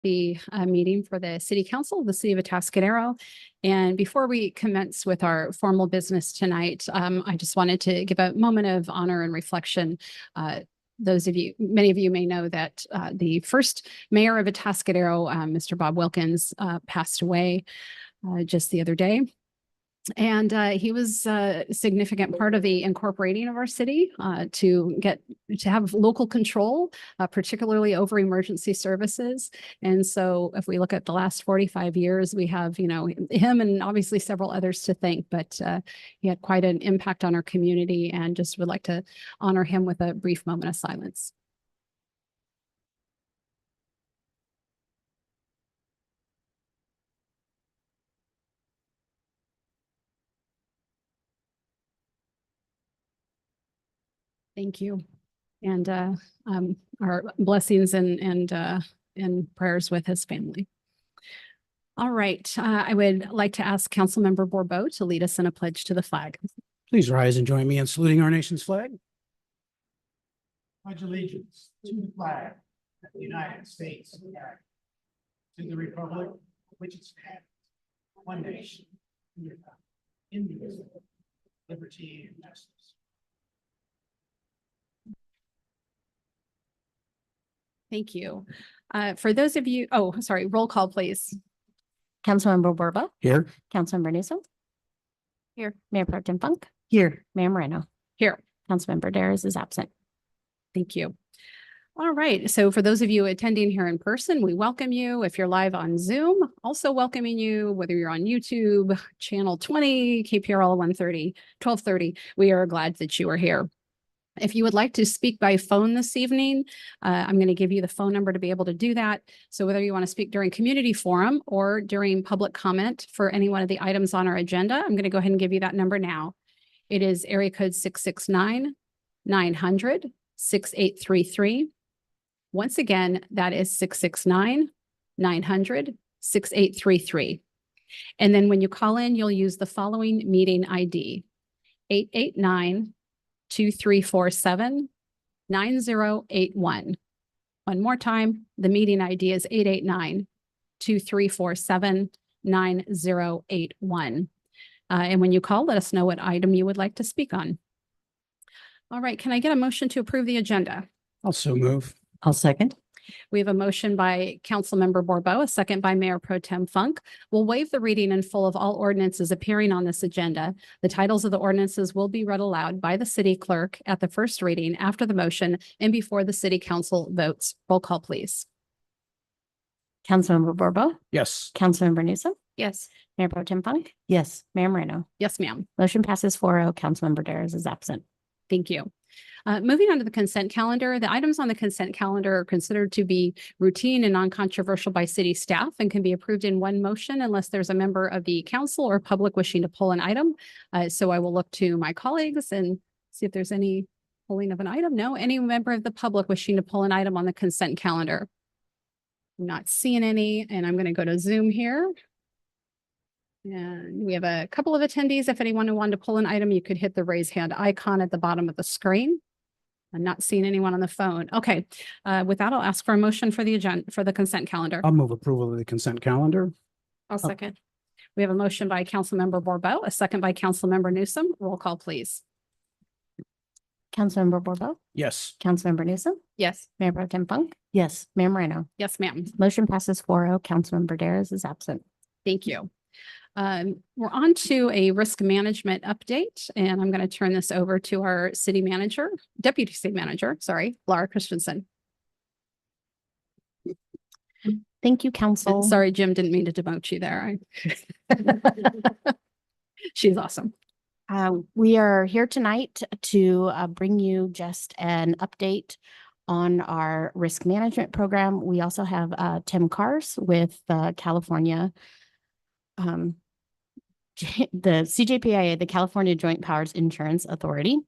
the meeting for the City Council of the City of Atascadero. And before we commence with our formal business tonight, I just wanted to give a moment of honor and reflection. Many of you may know that the first mayor of Atascadero, Mr. Bob Wilkins, passed away just the other day. And he was a significant part of the incorporating of our city to have local control, particularly over emergency services. And so if we look at the last 45 years, we have, him and obviously several others to thank, but he had quite an impact on our community, and just would like to honor him with a brief moment of silence. Thank you. And our blessings and prayers with his family. All right. I would like to ask Councilmember Bourbeau to lead us in a pledge to the flag. Please rise and join me in saluting our nation's flag. Pledge allegiance to the flag of the United States of America, to the republic which it stands, one nation, indivisible, liberty and justice. Thank you. For those of you, roll call, please. Councilmember Bourbeau. Here. Councilmember Newsom. Here. Mayor Pro Tem Funk. Here. Mayor Moreno. Here. Councilmember Dares is absent. Thank you. All right. So for those of you attending here in person, we welcome you. If you're live on Zoom, also welcoming you, whether you're on YouTube, channel 20, KPRL 1230, we are glad that you are here. If you would like to speak by phone this evening, I'm going to give you the phone number to be able to do that. So whether you want to speak during community forum or during public comment for any one of the items on our agenda, I'm going to go ahead and give you that number now. It is area code 669-900-6833. Once again, that is 669-900-6833. And then when you call in, you'll use the following meeting ID: 889-2347-9081. One more time, the meeting ID is 889-2347-9081. And when you call, let us know what item you would like to speak on. All right, can I get a motion to approve the agenda? Also move. I'll second. We have a motion by Councilmember Bourbeau, a second by Mayor Pro Tem Funk. We'll waive the reading in full of all ordinances appearing on this agenda. The titles of the ordinances will be read aloud by the city clerk at the first reading after the motion and before the city council votes. Roll call, please. Councilmember Bourbeau. Yes. Councilmember Newsom. Yes. Mayor Pro Tem Funk. Yes. Mayor Moreno. Yes, ma'am. Motion passes 4-0. Councilmember Dares is absent. Thank you. Moving on to the consent calendar, the items on the consent calendar are considered to be routine and non-controversial by city staff and can be approved in one motion unless there's a member of the council or public wishing to pull an item. So I will look to my colleagues and see if there's any pulling of an item. No, any member of the public wishing to pull an item on the consent calendar. I'm not seeing any, and I'm going to go to Zoom here. And we have a couple of attendees. If anyone wanted to pull an item, you could hit the raise hand icon at the bottom of the screen. I'm not seeing anyone on the phone. Okay. With that, I'll ask for a motion for the agenda, for the consent calendar. I'll move approval of the consent calendar. I'll second. We have a motion by Councilmember Bourbeau, a second by Councilmember Newsom. Roll call, please. Councilmember Bourbeau. Yes. Councilmember Newsom. Yes. Mayor Pro Tem Funk. Yes. Mayor Moreno. Yes, ma'am. Motion passes 4-0. Councilmember Dares is absent. Thank you. We're on to a risk management update, and I'm going to turn this over to our deputy city manager, Laura Christensen. Thank you, Council. Sorry, Jim, didn't mean to demote you there. She's awesome. We are here tonight to bring you just an update on our risk management program. We also have Tim Kars with California the CJPIA, the California Joint Powers Insurance Authority.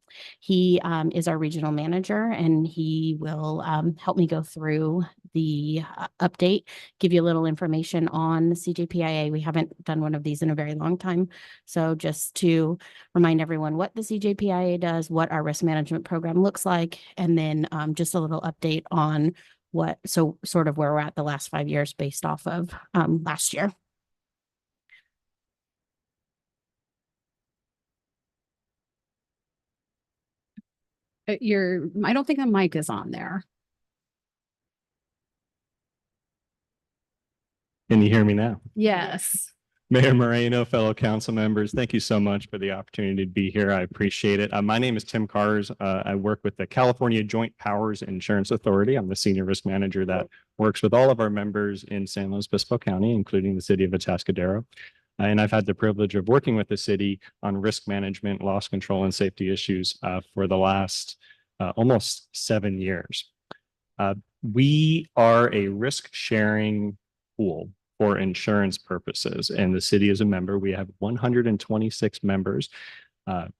He is our regional manager, and he will help me go through the update, give you a little information on the CJPIA. We haven't done one of these in a very long time. So just to remind everyone what the CJPIA does, what our risk management program looks like, and then just a little update on sort of where we're at the last 5 years based off of last year. I don't think the mic is on there. Can you hear me now? Yes. Mayor Moreno, fellow council members, thank you so much for the opportunity to be here. I appreciate it. My name is Tim Cars. I work with the California Joint Powers Insurance Authority. I'm the senior risk manager that works with all of our members in San Luis Obispo County, including the city of Atascadero. And I've had the privilege of working with the city on risk management, loss control, and safety issues for the last almost 7 years. We are a risk sharing pool for insurance purposes, and the city is a member. We have 126 members,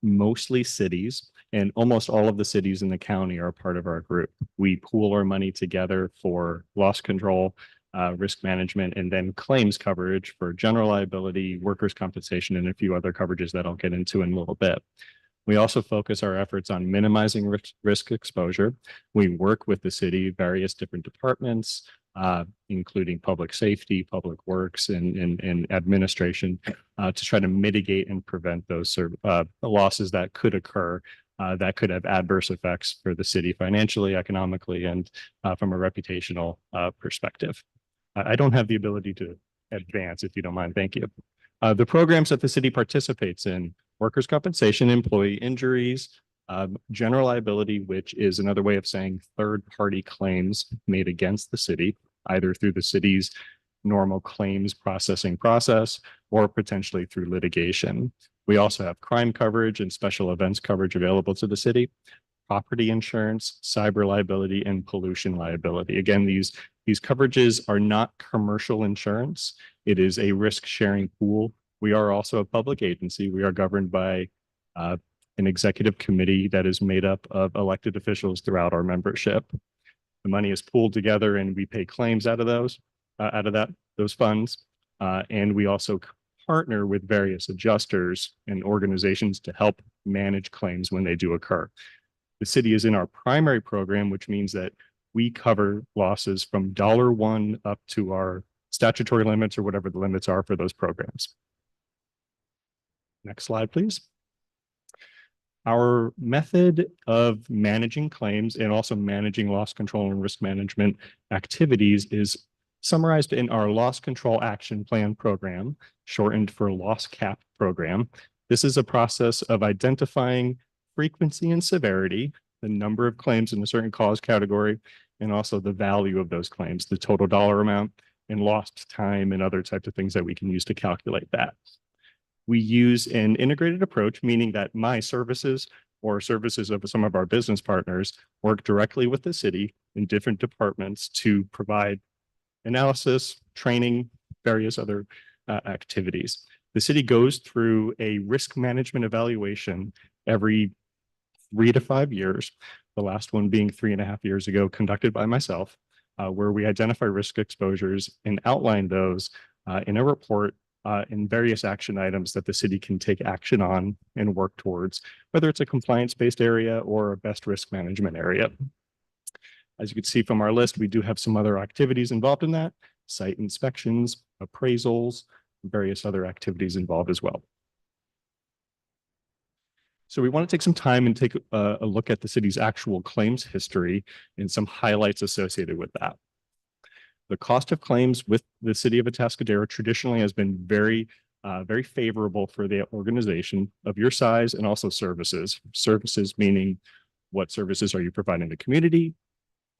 mostly cities, and almost all of the cities in the county are part of our group. We pool our money together for loss control, risk management, and then claims coverage for general liability, workers' compensation, and a few other coverages that I'll get into in a little bit. We also focus our efforts on minimizing risk exposure. We work with the city, various different departments, including public safety, public works, and administration, to try to mitigate and prevent those losses that could occur, that could have adverse effects for the city financially, economically, and from a reputational perspective. I don't have the ability to advance, if you don't mind. Thank you. The programs that the city participates in: workers' compensation, employee injuries, general liability, which is another way of saying third-party claims made against the city, either through the city's normal claims processing process or potentially through litigation. We also have crime coverage and special events coverage available to the city, property insurance, cyber liability, and pollution liability. Again, these coverages are not commercial insurance. It is a risk-sharing pool. We are also a public agency. We are governed by an executive committee that is made up of elected officials throughout our membership. The money is pooled together, and we pay claims out of those funds. And we also partner with various adjusters and organizations to help manage claims when they do occur. The city is in our primary program, which means that we cover losses from $1 up to our statutory limits or whatever the limits are for those programs. Next slide, please. Our method of managing claims and also managing loss control and risk management activities is summarized in our Loss Control Action Plan program, shortened for Loss CAP program. This is a process of identifying frequency and severity, the number of claims in a certain cause category, and also the value of those claims, the total dollar amount, and lost time, and other types of things that we can use to calculate that. We use an integrated approach, meaning that my services or services of some of our business partners work directly with the city in different departments to provide analysis, training, various other activities. The city goes through a risk management evaluation every 3 to 5 years, the last one being 3.5 years ago, conducted by myself, where we identify risk exposures and outline those in a report in various action items that the city can take action on and work towards, whether it's a compliance-based area or a best risk management area. As you can see from our list, we do have some other activities involved in that: site inspections, appraisals, various other activities involved as well. So we want to take some time and take a look at the city's actual claims history and some highlights associated with that. The cost of claims with the city of Atascadero traditionally has been very favorable for the organization of your size, and also services. Services meaning, what services are you providing the community,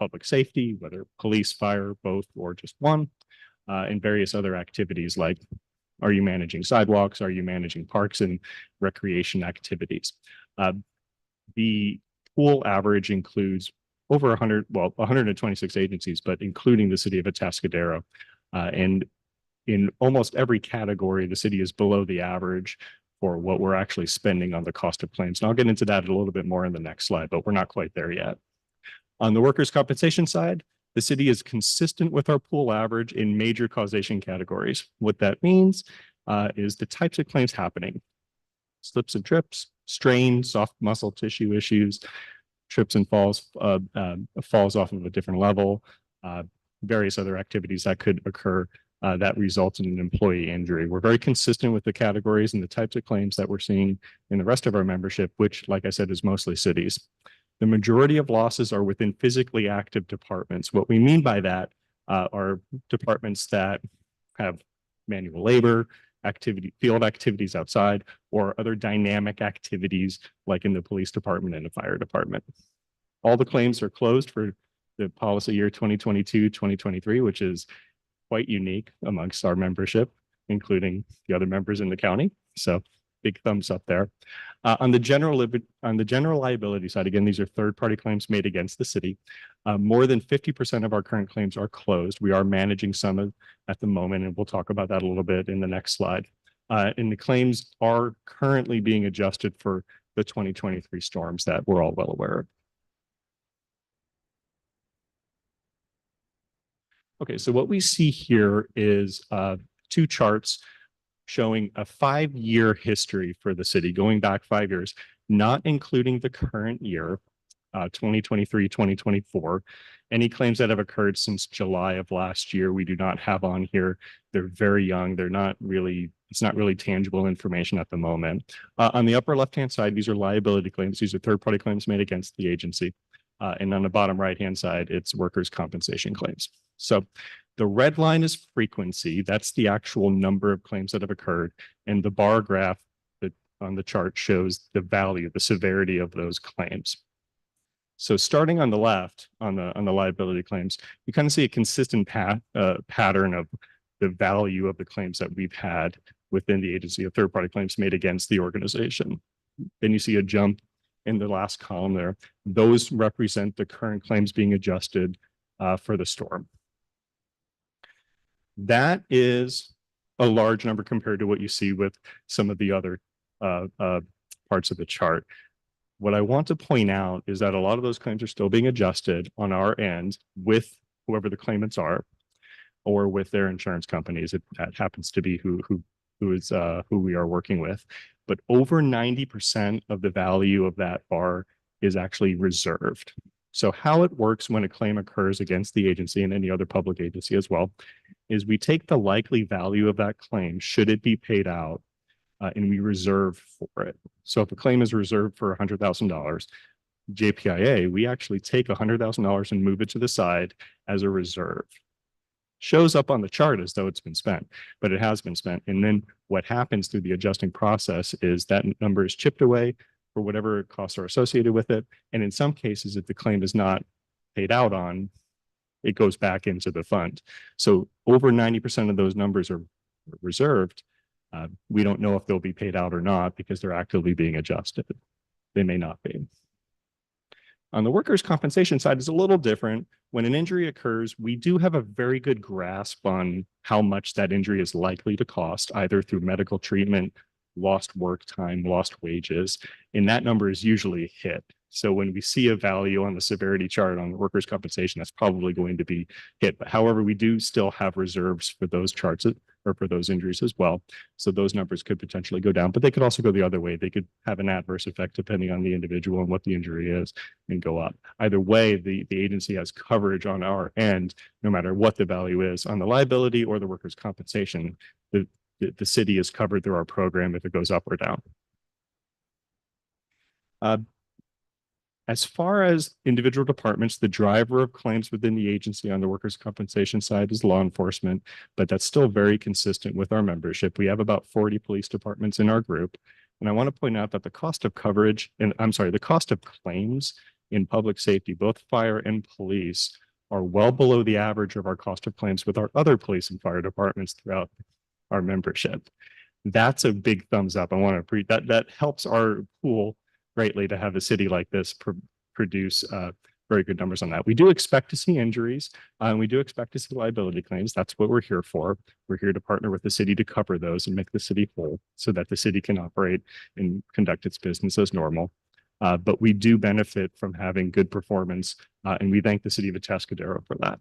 public safety, whether police, fire, both, or just one, and various other activities like, are you managing sidewalks? Are you managing parks and recreation activities? The pool average includes over 126 agencies, but including the city of Atascadero. And in almost every category, the city is below the average for what we're actually spending on the cost of claims. And I'll get into that a little bit more in the next slide, but we're not quite there yet. On the workers' compensation side, the city is consistent with our pool average in major causation categories. What that means is the types of claims happening: slips and trips, strain, soft muscle tissue issues, trips and falls, falls off of a different level, various other activities that could occur that result in an employee injury. We're very consistent with the categories and the types of claims that we're seeing in the rest of our membership, which, like I said, is mostly cities. The majority of losses are within physically active departments. What we mean by that are departments that have manual labor, field activities outside, or other dynamic activities like in the police department and the fire department. All the claims are closed for the policy year 2022-2023, which is quite unique amongst our membership, including the other members in the county. So big thumbs up there. On the general liability side, again, these are third-party claims made against the city. More than 50% of our current claims are closed. We are managing some at the moment, and we'll talk about that a little bit in the next slide. And the claims are currently being adjusted for the 2023 storms that we're all well aware of. Okay, so what we see here is two charts showing a 5-year history for the city, going back 5 years, not including the current year, 2023, 2024. Any claims that have occurred since July of last year, we do not have on here. They're very young. They're not really, it's not really tangible information at the moment. On the upper left-hand side, these are liability claims. These are third-party claims made against the agency. And on the bottom right-hand side, it's workers' compensation claims. So the red line is frequency. That's the actual number of claims that have occurred. And the bar graph that on the chart shows the value, the severity of those claims. So starting on the left, on the liability claims, you kind of see a consistent pattern of the value of the claims that we've had within the agency of third-party claims made against the organization. Then you see a jump in the last column there. Those represent the current claims being adjusted for the storm. That is a large number compared to what you see with some of the other parts of the chart. What I want to point out is that a lot of those claims are still being adjusted on our end with whoever the claimants are, or with their insurance companies. That happens to be who we are working with. But over 90% of the value of that bar is actually reserved. So how it works when a claim occurs against the agency and any other public agency as well, is we take the likely value of that claim, should it be paid out, and we reserve for it. So if a claim is reserved for $100,000, JPIA, we actually take $100,000 and move it to the side as a reserve. Shows up on the chart as though it's been spent, but it has been spent. And then what happens through the adjusting process is that number is chipped away for whatever costs are associated with it. And in some cases, if the claim is not paid out on, it goes back into the fund. So over 90% of those numbers are reserved. We don't know if they'll be paid out or not because they're actively being adjusted. They may not be. On the workers' compensation side, it's a little different. When an injury occurs, we do have a very good grasp on how much that injury is likely to cost, either through medical treatment, lost work time, lost wages, and that number is usually hit. So when we see a value on the severity chart on the workers' compensation, that's probably going to be hit. But however, we do still have reserves for those charts or for those injuries as well. So those numbers could potentially go down, but they could also go the other way. They could have an adverse effect depending on the individual and what the injury is and go up. Either way, the agency has coverage on our end, no matter what the value is on the liability or the workers' compensation. The city is covered through our program if it goes up or down. As far as individual departments, the driver of claims within the agency on the workers' compensation side is law enforcement, but that's still very consistent with our membership. We have about 40 police departments in our group. And I want to point out that the cost of coverage, and I'm sorry, the cost of claims in public safety, both fire and police, are well below the average of our cost of claims with our other police and fire departments throughout our membership. That's a big thumbs up. I want to that helps our pool greatly to have a city like this produce very good numbers on that. We do expect to see injuries, and we do expect to see liability claims. That's what we're here for. We're here to partner with the city to cover those and make the city whole so that the city can operate and conduct its business as normal. But we do benefit from having good performance, and we thank the city of Atascadero for that.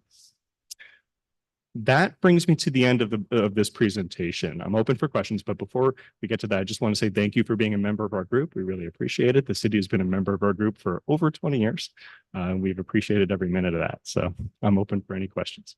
That brings me to the end of this presentation. I'm open for questions, but before we get to that, I just want to say thank you for being a member of our group. We really appreciate it. The city has been a member of our group for over 20 years. We've appreciated every minute of that. So I'm open for any questions.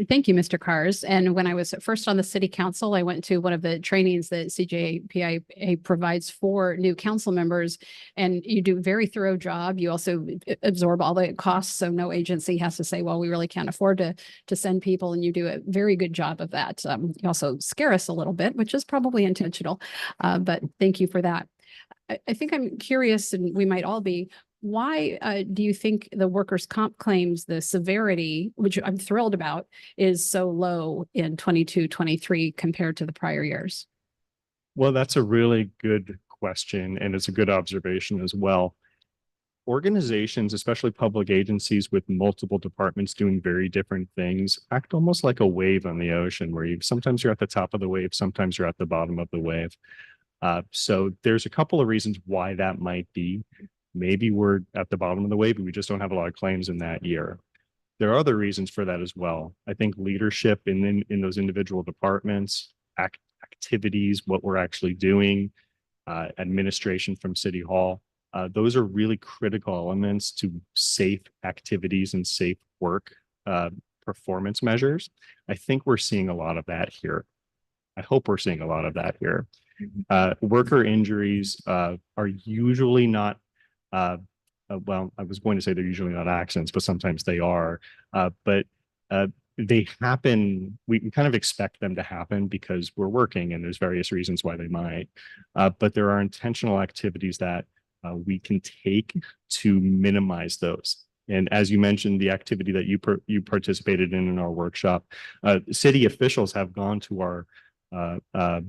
Thank you, Mr. Cars. And when I was first on the city council, I went to one of the trainings that CJPIA provides for new council members, and you do a very thorough job. You also absorb all the costs, so no agency has to say, well, we really can't afford to send people, and you do a very good job of that. You also scare us a little bit, which is probably intentional, but thank you for that. I think I'm curious, and we might all be, why do you think the workers' comp claims, the severity, which I'm thrilled about, is so low in 22-23 compared to the prior years? Well, that's a really good question, and it's a good observation as well. Organizations, especially public agencies with multiple departments doing very different things, act almost like a wave on the ocean, where sometimes you're at the top of the wave, sometimes you're at the bottom of the wave. So there's a couple of reasons why that might be. Maybe we're at the bottom of the wave, but we just don't have a lot of claims in that year. There are other reasons for that as well. I think leadership in those individual departments, activities, what we're actually doing, administration from City Hall, those are really critical elements to safe activities and safe work performance measures. I think we're seeing a lot of that here. I hope we're seeing a lot of that here. Worker injuries are usually not well, I was going to say they're usually not accidents, but sometimes they are. But they happen, we kind of expect them to happen because we're working, and there's various reasons why they might. But there are intentional activities that we can take to minimize those. And as you mentioned, the activity that you participated in our workshop, city officials have gone to our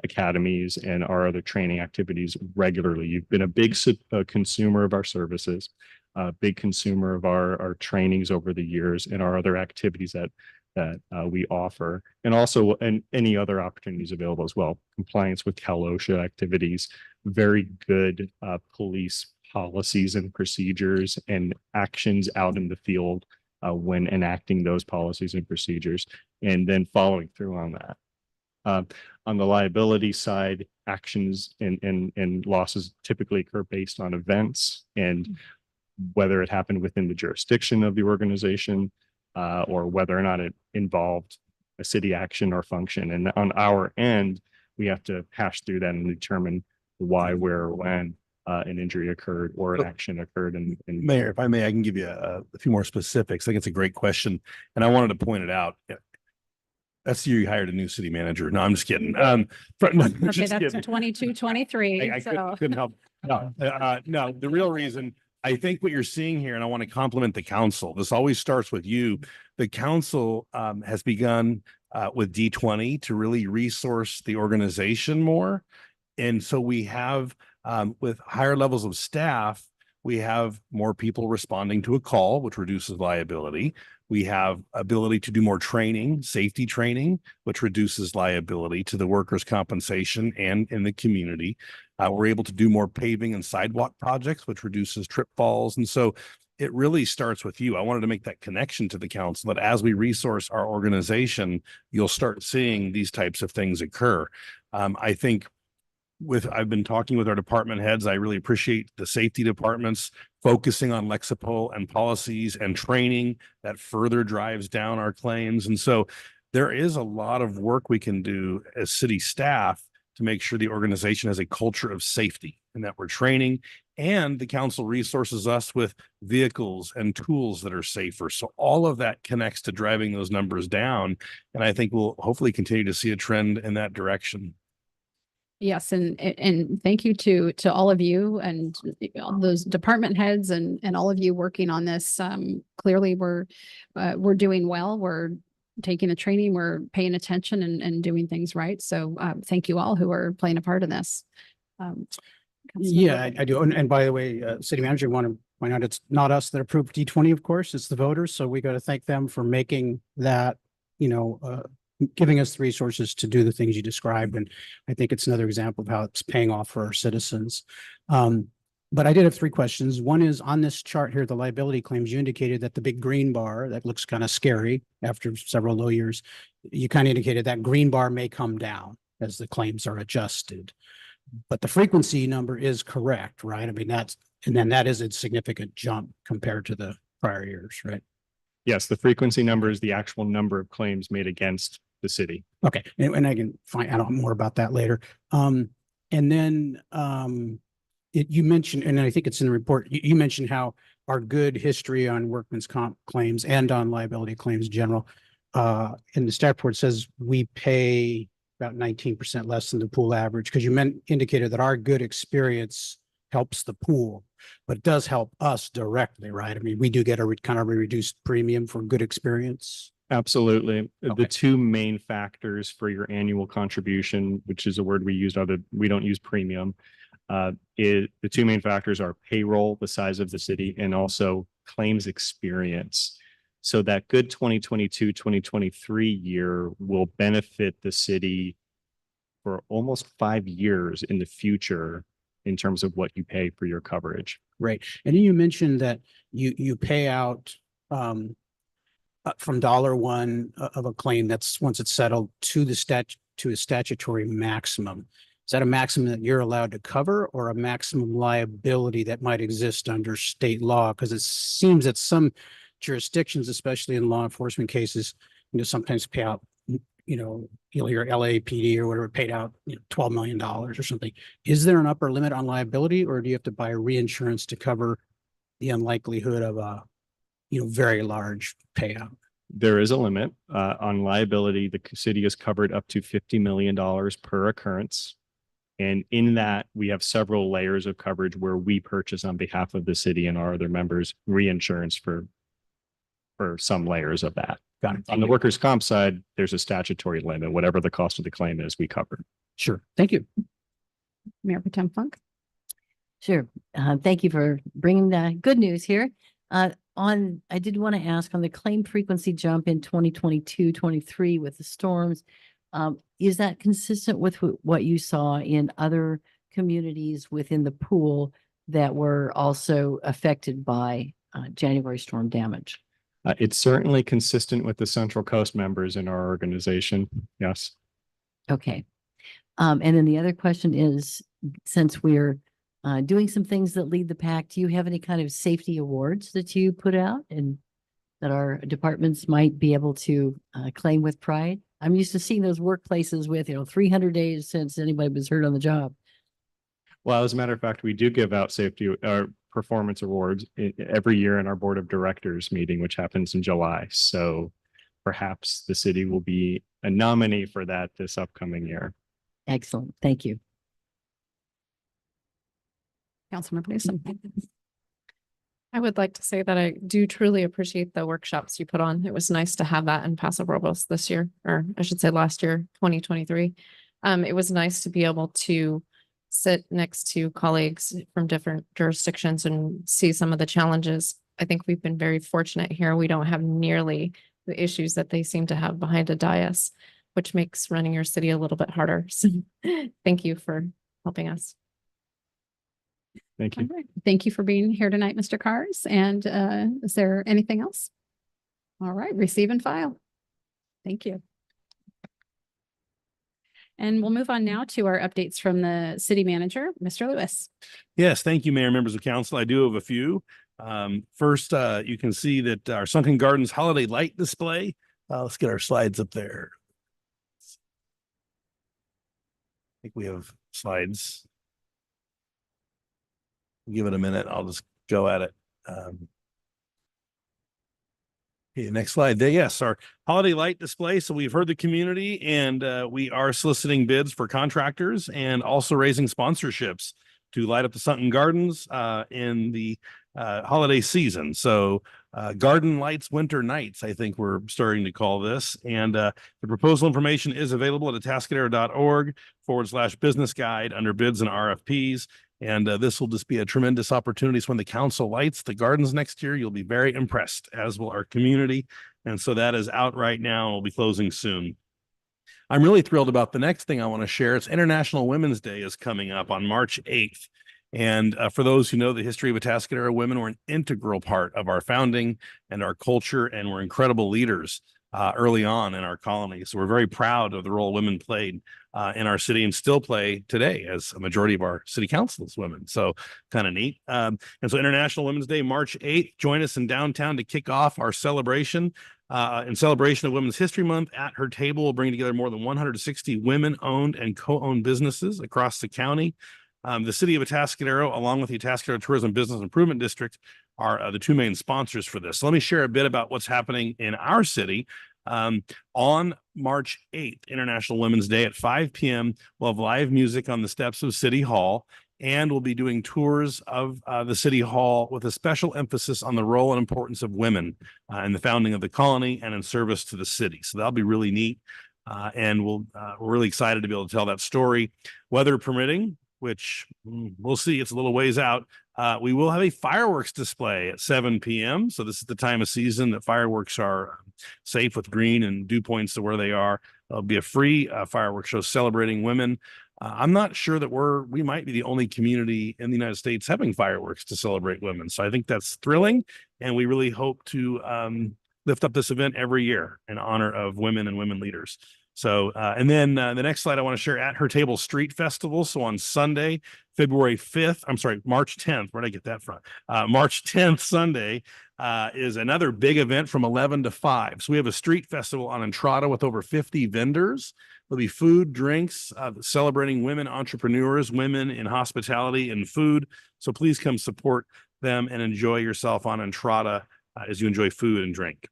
academies and our other training activities regularly. You've been a big consumer of our services, a big consumer of our trainings over the years and our other activities that we offer, and also any other opportunities available as well. Compliance with Cal OSHA activities, very good police policies and procedures and actions out in the field when enacting those policies and procedures, and then following through on that. On the liability side, actions and losses typically occur based on events and whether it happened within the jurisdiction of the organization or whether or not it involved a city action or function. And on our end, we have to hash through that and determine why, where, or when an injury occurred or an action occurred. And Mayor, if I may, I can give you a few more specifics. I think it's a great question, and I wanted to point it out. That's you hired a new city manager. No, I'm just kidding. Okay, that's 22-23. I So couldn't help. No, no, the real reason, I think what you're seeing here, and I want to compliment the council. This always starts with you. The council has begun with D20 to really resource the organization more. And so we have, with higher levels of staff, we have more people responding to a call, which reduces liability. We have ability to do more training, safety training, which reduces liability to the workers' compensation and in the community. We're able to do more paving and sidewalk projects, which reduces trip falls. And so it really starts with you. I wanted to make that connection to the council that as we resource our organization, you'll start seeing these types of things occur. I think I've been talking with our department heads. I really appreciate the safety departments focusing on Lexipol and policies and training that further drives down our claims. And so there is a lot of work we can do as city staff to make sure the organization has a culture of safety and that we're training, and the council resources us with vehicles and tools that are safer. So all of that connects to driving those numbers down. And I think we'll hopefully continue to see a trend in that direction. yes, and thank you to all of you and all those department heads and all of you working on this. Clearly, we're doing well. We're taking the training. We're paying attention and doing things right. So thank you all who are playing a part in this. Yeah, I do. And by the way, city manager, I want to point out, it's not us that approved D20, of course, it's the voters. So we got to thank them for making that, giving us the resources to do the things you described. And I think it's another example of how it's paying off for our citizens. But I did have three questions. One is on this chart here, the liability claims, you indicated that the big green bar, that looks kind of scary after several low years. You kind of indicated that green bar may come down as the claims are adjusted. But the frequency number is correct, right? I mean, and then that is a significant jump compared to the prior years, right? Yes, the frequency number is the actual number of claims made against the city. Okay, and I can find out more about that later. And then you mentioned, and I think it's in the report, you mentioned how our good history on workman's comp claims and on liability claims in general. In the staff report says we pay about 19% less than the pool average, because you indicated that our good experience helps the pool, but it does help us directly, right? I mean, we do get a kind of a reduced premium for good experience. Absolutely. Okay. The two main factors for your annual contribution, which is a word we use, we don't use premium. The two main factors are payroll, the size of the city, and also claims experience. So that good 2022, 2023 year will benefit the city for almost 5 years in the future in terms of what you pay for your coverage. Right. And then you mentioned that you pay out from $1 of a claim that's once it's settled to a statutory maximum. Is that a maximum that you're allowed to cover, or a maximum liability that might exist under state law? Because it seems that some jurisdictions, especially in law enforcement cases, sometimes pay out, you'll hear LAPD or whatever paid out $12 million or something. Is there an upper limit on liability, or do you have to buy reinsurance to cover the unlikelihood of a very large payout? There is a limit on liability. The city is covered up to $50 million per occurrence. And in that, we have several layers of coverage where we purchase on behalf of the city and our other members reinsurance for some layers of that. Got it. On the workers' comp side, there's a statutory limit. Whatever the cost of the claim is, we cover. Sure. Thank you. Mayor Potem Funk. Sure. Thank you for bringing the good news here. I did want to ask on the claim frequency jump in 2022, 23 with the storms. Is that consistent with what you saw in other communities within the pool that were also affected by January storm damage? It's certainly consistent with the Central Coast members in our organization. Yes. Okay. And then the other question is, since we're doing some things that lead the pack, do you have any kind of safety awards that you put out and that our departments might be able to claim with pride? I'm used to seeing those workplaces with, 300 days since anybody was hurt on the job. Well, as a matter of fact, we do give out safety performance awards every year in our board of directors meeting, which happens in July. So perhaps the city will be a nominee for that this upcoming year. Excellent. Thank you. Councilmember Newsom. I would like to say that I do truly appreciate the workshops you put on. It was nice to have that in Paso Robles this year, or I should say last year, 2023. It was nice to be able to sit next to colleagues from different jurisdictions and see some of the challenges. I think we've been very fortunate here. We don't have nearly the issues that they seem to have behind a dais, which makes running your city a little bit harder. So thank you for helping us. Thank All you. right. Thank you for being here tonight, Mr. Cars. And is there anything else? All right, receive and file. Thank you. And we'll move on now to our updates from the city manager, Mr. Lewis. Yes, thank you, Mayor, members of council. I do have a few. First, you can see that our Sunken Gardens holiday light display. Let's get our slides up there. I think we have slides. Give it a minute. I'll just go at it. Okay, next slide. Yes, our holiday light display. So we've heard the community, and we are soliciting bids for contractors and also raising sponsorships to light up the Sunken Gardens in the holiday season. So Garden Lights Winter Nights, I think we're starting to call this. And the proposal information is available at atascadero.org/business guide under bids and RFPs. And this will just be a tremendous opportunity. So when the council lights the gardens next year, you'll be very impressed, as will our community. And so that is out right now and will be closing soon. I'm really thrilled about the next thing I want to share. It's International Women's Day is coming up on March 8th. And for those who know the history of Atascadero, women were an integral part of our founding and our culture, and were incredible leaders early on in our colony. So we're very proud of the role women played in our city and still play today, as a majority of our city council is women. So kind of neat. And so International Women's Day, March 8th, join us in downtown to kick off our celebration. In celebration of Women's History Month, At Her Table will bring together more than 160 women-owned and co-owned businesses across the county. The city of Atascadero, along with the Atascadero Tourism Business Improvement District, are the two main sponsors for this. So let me share a bit about what's happening in our city. On March 8th, International Women's Day at 5 p.m., we'll have live music on the steps of City Hall, and we'll be doing tours of the City Hall with a special emphasis on the role and importance of women in the founding of the colony and in service to the city. So that'll be really neat. And we're really excited to be able to tell that story. Weather permitting, which we'll see, it's a little ways out. We will have a fireworks display at 7 p.m. So this is the time of season that fireworks are safe with green and dew points to where they are. There'll be a free fireworks show celebrating women. I'm not sure that we might be the only community in the United States having fireworks to celebrate women. So I think that's thrilling. And we really hope to lift up this event every year in honor of women and women leaders. So, and then the next slide I want to share, At Her Table Street Festival. So on Sunday, March 10th, where'd I get that from? March 10th, Sunday, is another big event from 11 to 5. So we have a street festival on Entrada with over 50 vendors. There'll be food, drinks, celebrating women entrepreneurs, women in hospitality and food. So please come support them and enjoy yourself on Entrada as you enjoy food and drink.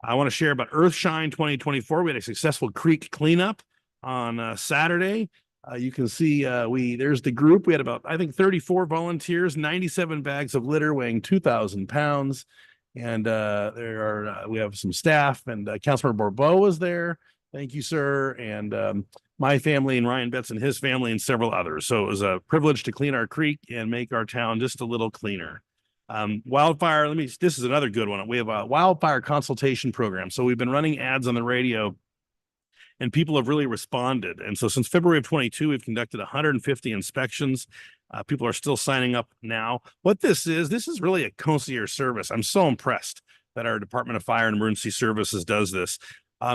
I want to share about Earthshine 2024. We had a successful creek cleanup on Saturday. You can see there's the group. We had about, I think, 34 volunteers, 97 bags of litter weighing 2,000 pounds. And we have some staff, and Councilmember Bourbeau was there. Thank you, sir. And my family and Ryan Betts and his family and several others. So it was a privilege to clean our creek and make our town just a little cleaner. Wildfire, this is another good one. We have a wildfire consultation program. So we've been running ads on the radio, and people have really responded. And so since February of 22, we've conducted 150 inspections. People are still signing up now. What this is really a concierge service. I'm so impressed that our Department of Fire and Emergency Services does this.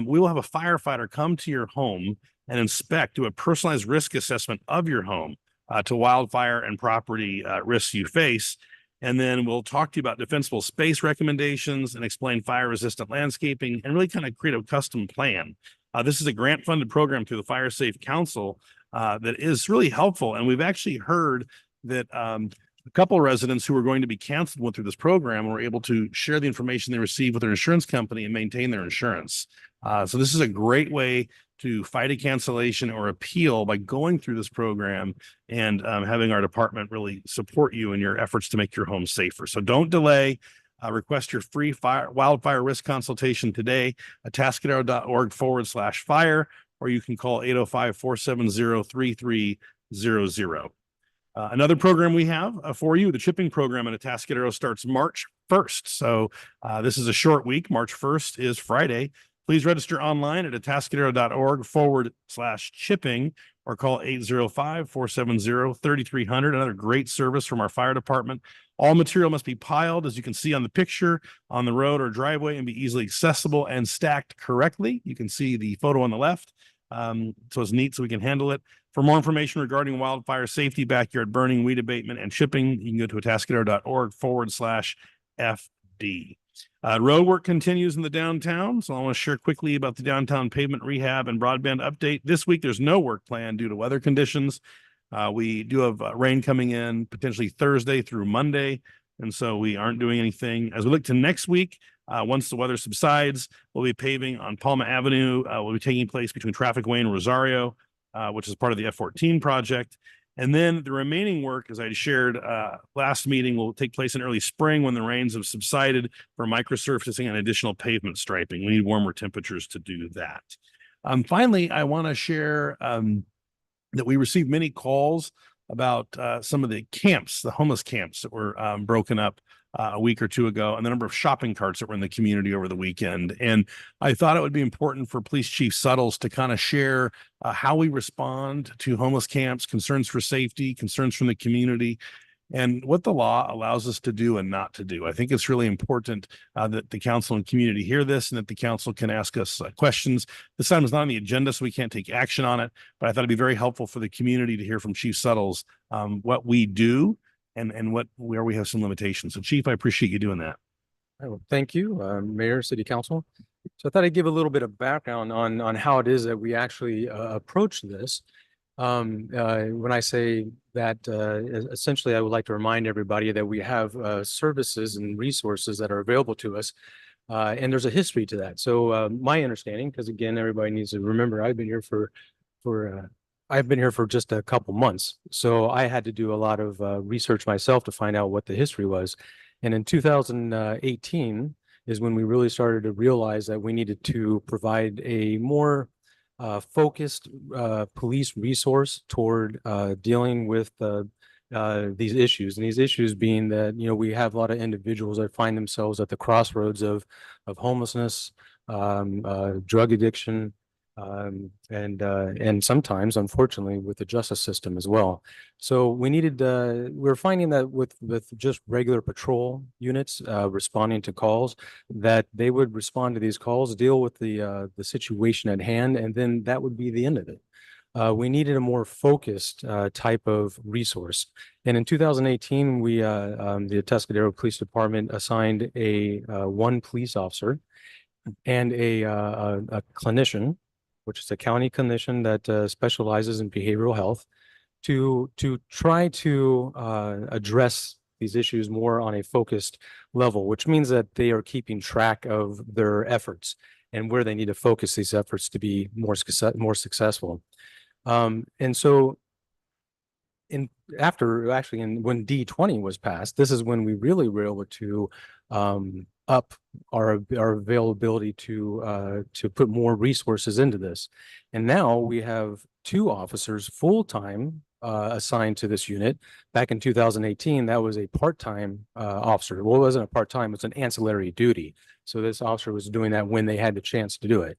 We will have a firefighter come to your home and do a personalized risk assessment of your home to wildfire and property risks you face. And then we'll talk to you about defensible space recommendations and explain fire-resistant landscaping and really kind of create a custom plan. This is a grant-funded program through the Fire Safe Council that is really helpful. And we've actually heard that a couple of residents who were going to be canceled went through this program and were able to share the information they received with their insurance company and maintain their insurance. So this is a great way to fight a cancellation or appeal by going through this program and having our department really support you in your efforts to make your home safer. So don't delay. Request your free wildfire risk consultation today, atascadero.org/fire, or you can call 805-470-3300. Another program we have for you, the chipping program at Atascadero, starts March 1st. So this is a short week. March 1st is Friday. Please register online at atascadero.org/chipping or call 805-470-3300. Another great service from our fire department. All material must be piled, as you can see on the picture, on the road or driveway, and be easily accessible and stacked correctly. You can see the photo on the left. So it's neat so we can handle it. For more information regarding wildfire safety, backyard burning, weed abatement, and chipping, you can go to atascadero.org/FD. Road work continues in the downtown. So I want to share quickly about the downtown pavement rehab and broadband update. This week, there's no work planned due to weather conditions. We do have rain coming in potentially Thursday through Monday. And so we aren't doing anything. As we look to next week, once the weather subsides, we'll be paving on Palma Avenue. Will be taking place between Traffic Way and Rosario, which is part of the F14 project. And then the remaining work, as I shared last meeting, will take place in early spring when the rains have subsided for microsurfacing and additional pavement striping. We need warmer temperatures to do that. Finally, I want to share that we received many calls about some of the camps, the homeless camps that were broken up a week or two ago, and the number of shopping carts that were in the community over the weekend. And I thought it would be important for Police Chief Suttles to kind of share how we respond to homeless camps, concerns for safety, concerns from the community, and what the law allows us to do and not to do. I think it's really important that the council and community hear this, and that the council can ask us questions. This item is not on the agenda, so we can't take action on it, but I thought it'd be very helpful for the community to hear from Chief Suttles what we do and where we have some limitations. So Chief, I appreciate you doing that. Oh, thank you, Mayor, City Council. So I thought I'd give a little bit of background on how it is that we actually approach this. When I say that, essentially, I would like to remind everybody that we have services and resources that are available to us, and there's a history to that. So my understanding, because again, everybody needs to remember, I've been here for just a couple months, so I had to do a lot of research myself to find out what the history was. And in 2018 is when we really started to realize that we needed to provide a more focused police resource toward dealing with these issues. And these issues being that, we have a lot of individuals that find themselves at the crossroads of homelessness, drug addiction, and sometimes, unfortunately, with the justice system as well. So we needed, we're finding that with just regular patrol units responding to calls, that they would respond to these calls, deal with the situation at hand, and then that would be the end of it. We needed a more focused type of resource. And in 2018, the Atascadero Police Department assigned a one police officer and a clinician, which is a county clinician that specializes in behavioral health, to try to address these issues more on a focused level, which means that they are keeping track of their efforts and where they need to focus these efforts to be more successful. And so when D20 was passed, this is when we really were able to up our availability to put more resources into this. And now we have 2 officers full-time assigned to this unit. Back in 2018, that was a part-time officer. Well, it wasn't a part-time, it's an ancillary duty. So this officer was doing that when they had the chance to do it.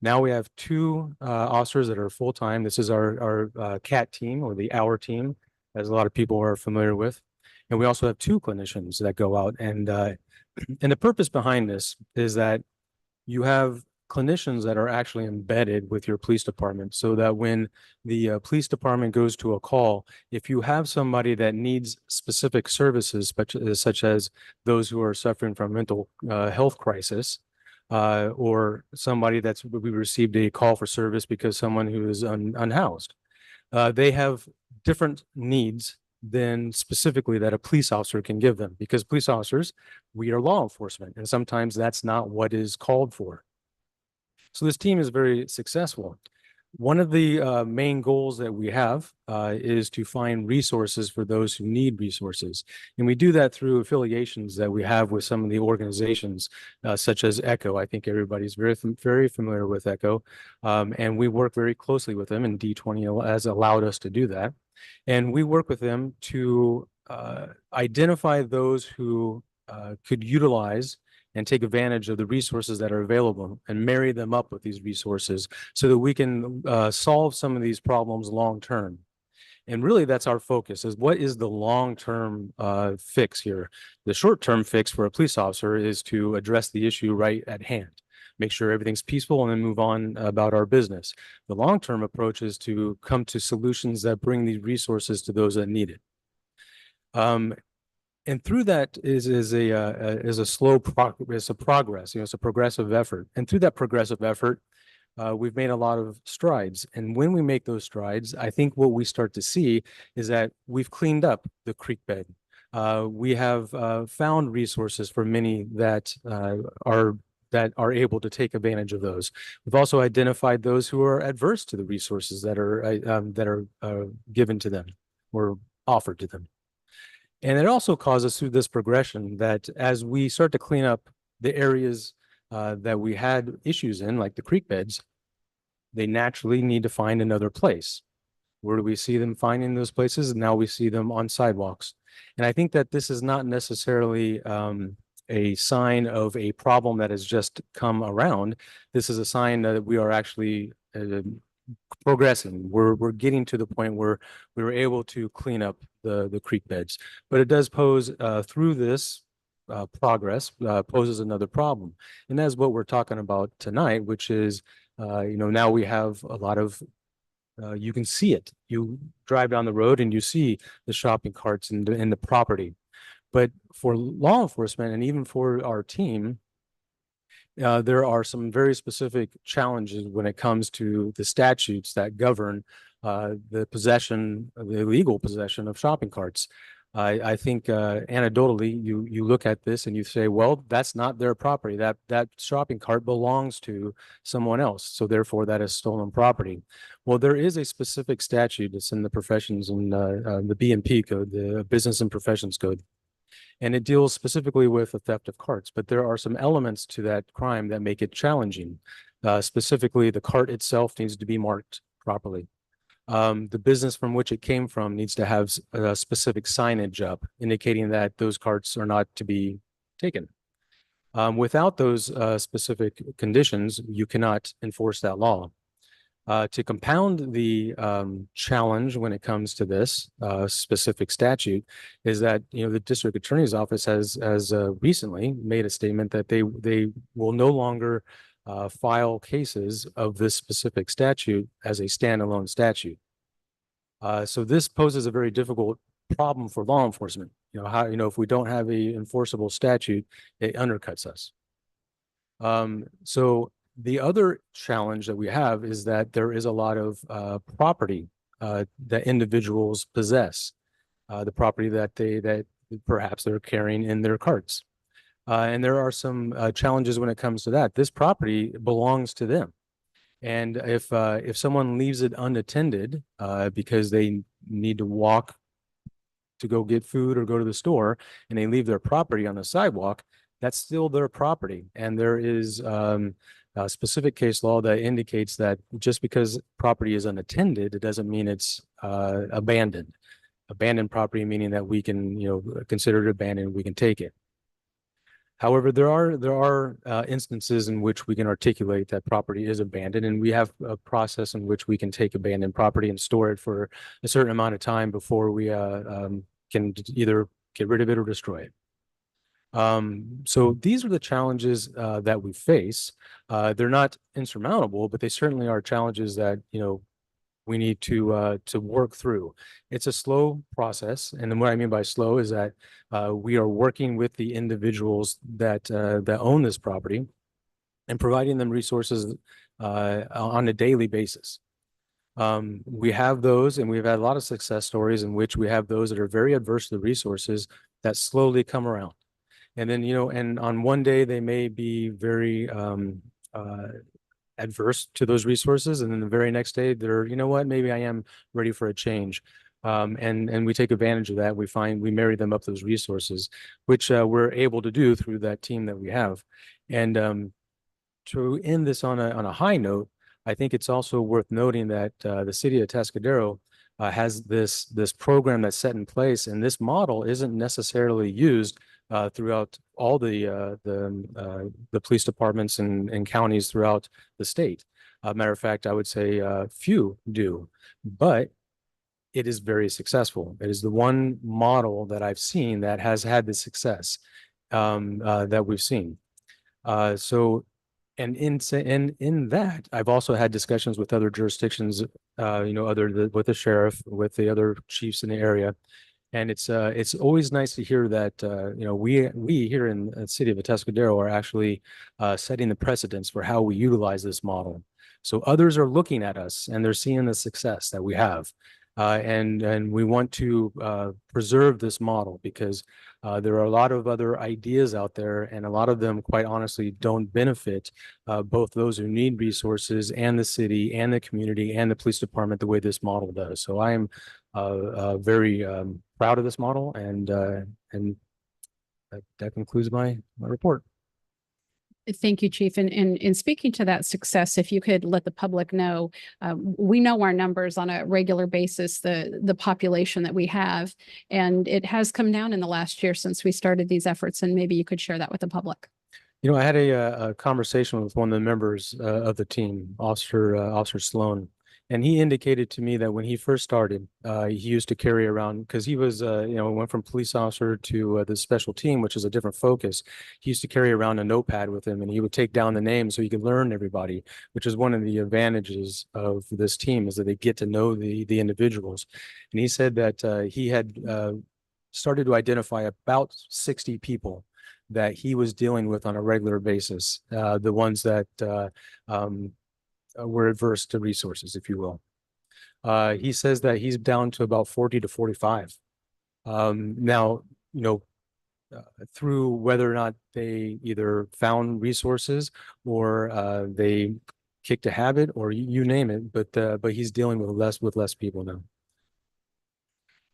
Now we have 2 officers that are full-time. This is our CAT team, or the hour team, as a lot of people are familiar with. And we also have 2 clinicians that go out, and the purpose behind this is that you have clinicians that are actually embedded with your police department, so that when the police department goes to a call, if you have somebody that needs specific services, such as those who are suffering from mental health crisis, or somebody we received a call for service because someone who is unhoused, they have different needs than specifically that a police officer can give them, because police officers, we are law enforcement, and sometimes that's not what is called for. So this team is very successful. One of the main goals that we have is to find resources for those who need resources. And we do that through affiliations that we have with some of the organizations, such as ECHO. I think everybody's very familiar with ECHO. And we work very closely with them, and D20 has allowed us to do that. And we work with them to identify those who could utilize and take advantage of the resources that are available, and marry them up with these resources so that we can solve some of these problems long term. And really, that's our focus, is what is the long-term fix here? The short-term fix for a police officer is to address the issue right at hand, make sure everything's peaceful, and then move on about our business. The long-term approach is to come to solutions that bring these resources to those that need it. And through that is a slow progress. It's a progressive effort. And through that progressive effort, we've made a lot of strides. And when we make those strides, I think what we start to see is that we've cleaned up the creek bed. We have found resources for many that are able to take advantage of those. We've also identified those who are adverse to the resources that are given to them or offered to them. And it also causes, through this progression, that as we start to clean up the areas that we had issues in, like the creek beds, they naturally need to find another place. Where do we see them finding those places? Now we see them on sidewalks. And I think that this is not necessarily a sign of a problem that has just come around. This is a sign that we are actually progressing. We're getting to the point where we were able to clean up the creek beds, but it does pose through this progress poses another problem, and that's what we're talking about tonight, which is now we have a lot of you can see it. You drive down the road and you see the shopping carts in the property. But for law enforcement and even for our team, there are some very specific challenges when it comes to the statutes that govern the illegal possession of shopping carts. I think anecdotally, you look at this and you say, well, that's not their property. That shopping cart belongs to someone else. So therefore, that is stolen property. Well, there is a specific statute that's in the professions and the B&P code, the Business and Professions Code. And it deals specifically with the theft of carts, but there are some elements to that crime that make it challenging. Specifically, the cart itself needs to be marked properly. The business from which it came from needs to have a specific signage up indicating that those carts are not to be taken. Without those specific conditions, you cannot enforce that law. To compound the challenge when it comes to this specific statute is that the district attorney's office has recently made a statement that they will no longer file cases of this specific statute as a standalone statute. So this poses a very difficult problem for law enforcement. If we don't have a enforceable statute, it undercuts us. So the other challenge that we have is that there is a lot of property that individuals possess, the property that perhaps they're carrying in their carts. And there are some challenges when it comes to that. This property belongs to them. And if someone leaves it unattended because they need to walk to go get food or go to the store and they leave their property on the sidewalk, that's still their property. And there is a specific case law that indicates that just because property is unattended, it doesn't mean it's abandoned. Abandoned property meaning that we can, consider it abandoned, we can take it. However, there are instances in which we can articulate that property is abandoned, and we have a process in which we can take abandoned property and store it for a certain amount of time before we can either get rid of it or destroy it. So these are the challenges that we face. They're not insurmountable, but they certainly are challenges that we need to work through. It's a slow process, and then what I mean by slow is that we are working with the individuals that own this property and providing them resources on a daily basis. We have those, and we've had a lot of success stories in which we have those that are very adverse to the resources that slowly come around. And then, and on one day they may be very adverse to those resources. And then the very next day they're, maybe I am ready for a change. And we take advantage of that. We marry them up those resources, which we're able to do through that team that we have. And to end this on a high note, I think it's also worth noting that the city of Atascadero has this program that's set in place, and this model isn't necessarily used throughout all the police departments and counties throughout the state. Matter of fact, I would say few do, but it is very successful. It is the one model that I've seen that has had the success that we've seen. And in that, I've also had discussions with other jurisdictions, with the sheriff, with the other chiefs in the area. And it's always nice to hear that, we here in the city of Atascadero are actually setting the precedents for how we utilize this model. So others are looking at us and they're seeing the success that we have. And we want to preserve this model because there are a lot of other ideas out there, and a lot of them, quite honestly, don't benefit both those who need resources and the city and the community and the police department the way this model does. So I am very proud of this model, and that concludes my report. Thank you, Chief. And in speaking to that success, if you could let the public know, we know our numbers on a regular basis, the population that we have, and it has come down in the last year since we started these efforts. And maybe you could share that with the public. You know, I had a conversation with one of the members of the team, Officer Sloan, and he indicated to me that when he first started, he used to carry around, because he was, went from police officer to the special team, which is a different focus. He used to carry around a notepad with him, and he would take down the names so he could learn everybody, which is one of the advantages of this team, is that they get to know the individuals. And he said that he had started to identify about 60 people that he was dealing with on a regular basis, the ones that were adverse to resources, if you will. He says that he's down to about 40 to 45. Now, through whether or not they either found resources or they kicked a habit, or you name it, but he's dealing with less people now.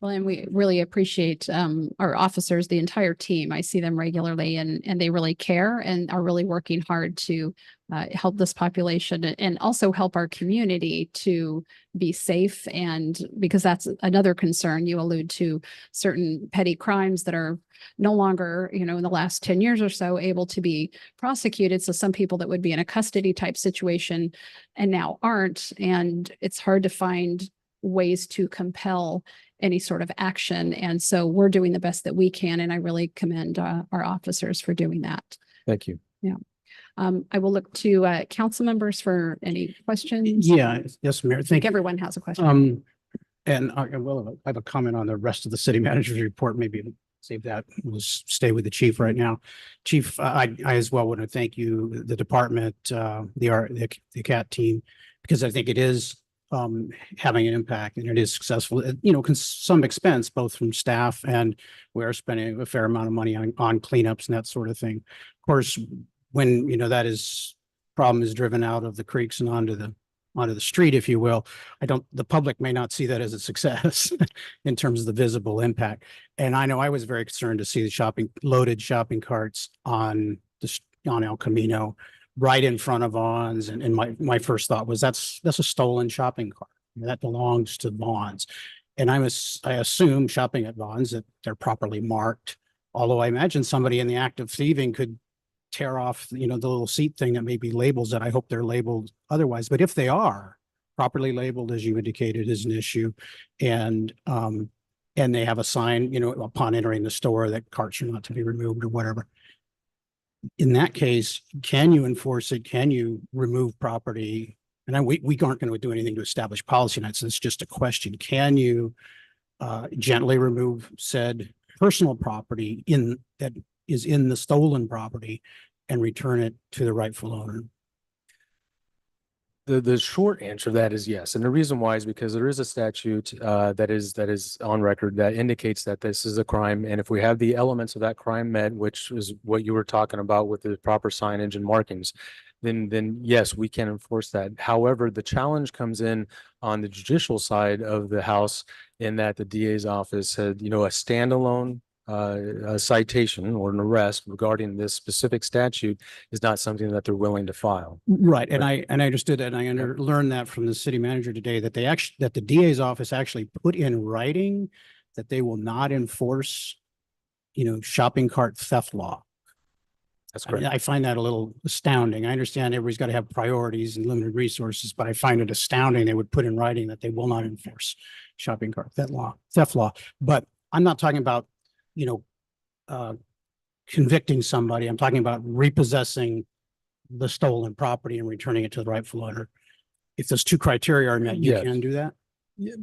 Well, and we really appreciate our officers, the entire team. I see them regularly, and they really care and are really working hard to help this population and also help our community to be safe. And because that's another concern, you allude to certain petty crimes that are no longer, in the last 10 years or so, able to be prosecuted. So some people that would be in a custody type situation and now aren't. And it's hard to find ways to compel any sort of action. And so we're doing the best that we can. And I really commend our officers for doing that. Thank you. Yeah. I will look to council members for any questions. Yeah, yes, Mayor. I think Thank you. everyone has a question. And I have a comment on the rest of the city manager's report. Maybe save that. We'll stay with the chief right now. Chief, I as well want to thank you, the department, the CAT team, because I think it is having an impact, and it is successful, some expense, both from staff, and we're spending a fair amount of money on cleanups and that sort of thing. Of course, when, problem is driven out of the creeks and onto the street, if you will, the public may not see that as a success in terms of the visible impact. And I know I was very concerned to see the loaded shopping carts on El Camino, right in front of Vaughn's. And my first thought was that's a stolen shopping cart. That belongs to Vaughn's. And I assume, shopping at Vaughn's, that they're properly marked. Although I imagine somebody in the act of thieving could tear off, the little seat thing that maybe labels it. I hope they're labeled otherwise. But if they are properly labeled, as you indicated, is an issue. And they have a sign, upon entering the store, that carts are not to be removed or whatever. In that case, can you enforce it? Can you remove property? And we aren't going to do anything to establish policy tonight, so it's just a question. Can you gently remove said personal property that is in the stolen property and return it to the rightful owner? The short answer to that is yes. And the reason why is because there is a statute that is on record that indicates that this is a crime. And if we have the elements of that crime met, which is what you were talking about with the proper signage and markings, then yes, we can enforce that. However, the challenge comes in on the judicial side of the house, in that the DA's office had, a standalone a citation or an arrest regarding this specific statute is not something that they're willing to file. Right. And I understood that. And I learned that from the city manager today, that that the DA's office actually put in writing that they will not enforce, shopping cart theft law. That's correct. I find that a little astounding. I understand everybody's got to have priorities and limited resources, but I find it astounding they would put in writing that they will not enforce shopping cart theft law. But I'm not talking about, convicting somebody. I'm talking about repossessing the stolen property and returning it to the rightful owner. If those two criteria are met, you Yes. can do that. Yeah,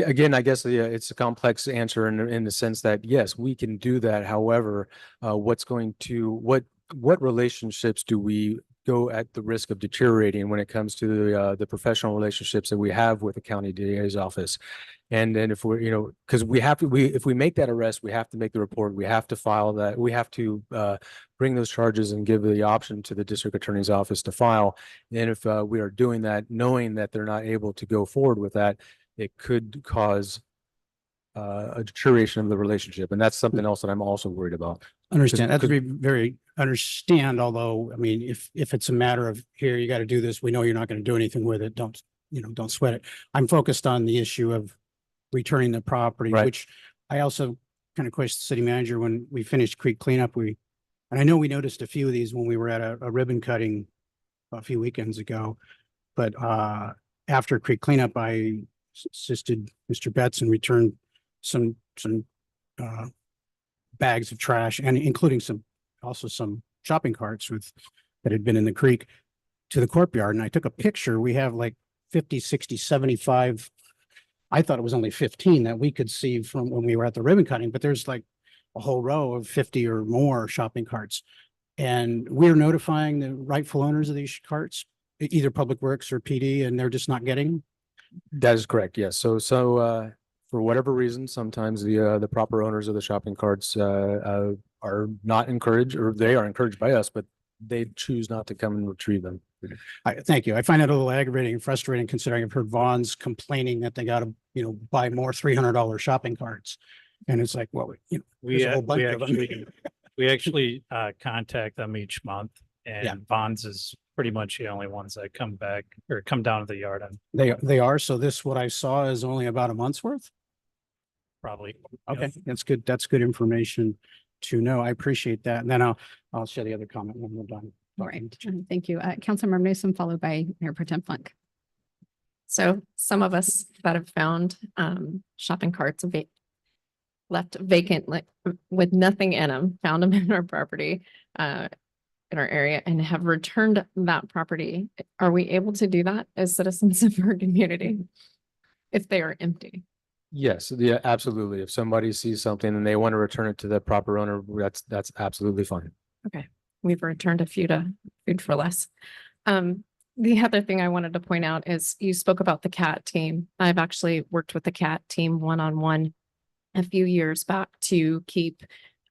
again, I guess it's a complex answer in the sense that yes, we can do that. However, what relationships do we go at the risk of deteriorating when it comes to the professional relationships that we have with the county DA's office? And then if we're, because if we make that arrest, we have to make the report, we have to file that, we have to bring those charges and give the option to the district attorney's office to file. And if we are doing that, knowing that they're not able to go forward with that, it could cause a deterioration of the relationship. And that's something else that I'm also worried about. Understand. That's very, understand, although, I mean, if it's a matter of here, you got to do this, we know you're not going to do anything with it. Don't, don't sweat it. I'm focused on the issue of returning the property, Right. which I also kind of questioned the city manager when we finished creek cleanup. And I know we noticed a few of these when we were at a ribbon cutting a few weekends ago, but after creek cleanup, I assisted Mr. Betts and returned some bags of trash, and including also some shopping carts that had been in the creek to the courtyard. And I took a picture. We have like 50, 60, 75. I thought it was only 15 that we could see from when we were at the ribbon cutting, but there's like a whole row of 50 or more shopping carts. And we're notifying the rightful owners of these carts, either Public Works or PD, and they're just not getting them. That is correct. Yes. So for whatever reason, sometimes the proper owners of the shopping carts are not encouraged, or they are encouraged by us, but they choose not to come and retrieve them. Thank you. I find it a little aggravating and frustrating, considering I've heard Vaughn's complaining that they got to, buy more $300 shopping carts. And it's like, well, there's a whole bunch of them. We actually contact them each month, Yeah. and Bonds is pretty much the only ones that come back or come down to the yard and They are. So what I saw is only about a month's worth. probably. Okay, that's good. That's good information to know. I appreciate that. And then I'll share the other comment when we're done. All right. Thank you. Councilmember Newsom, followed by Mayor Pro Tem Funk. So some of us that have found shopping carts left vacant, like with nothing in them, found them in our property, in our area, and have returned that property. Are we able to do that as citizens of our community if they are empty? Yes, yeah, absolutely. If somebody sees something and they want to return it to the proper owner, that's absolutely fine. Okay, we've returned a few to Food for Less. The other thing I wanted to point out is you spoke about the CAT team. I've actually worked with the CAT team one-on-one a few years back to keep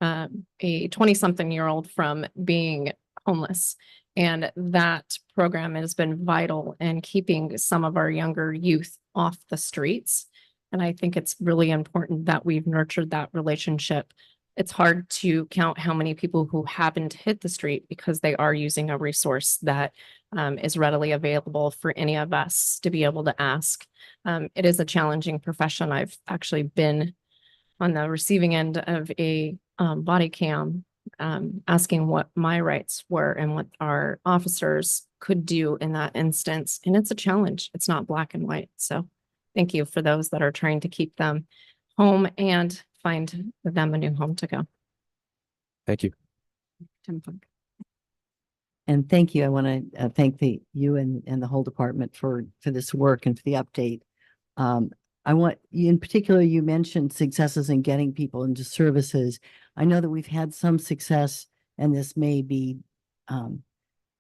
a 20-something-year-old from being homeless. And that program has been vital in keeping some of our younger youth off the streets. And I think it's really important that we've nurtured that relationship. It's hard to count how many people who haven't hit the street because they are using a resource that is readily available for any of us to be able to ask. It is a challenging profession. I've actually been on the receiving end of a body cam asking what my rights were and what our officers could do in that instance. And it's a challenge. It's not black and white. So thank you for those that are trying to keep them home and find them a new home to go. Thank you. Tim Funk. And thank you. I want to thank you and the whole department for this work and for the update. I want you, in particular, you mentioned successes in getting people into services. I know that we've had some success, and this may be,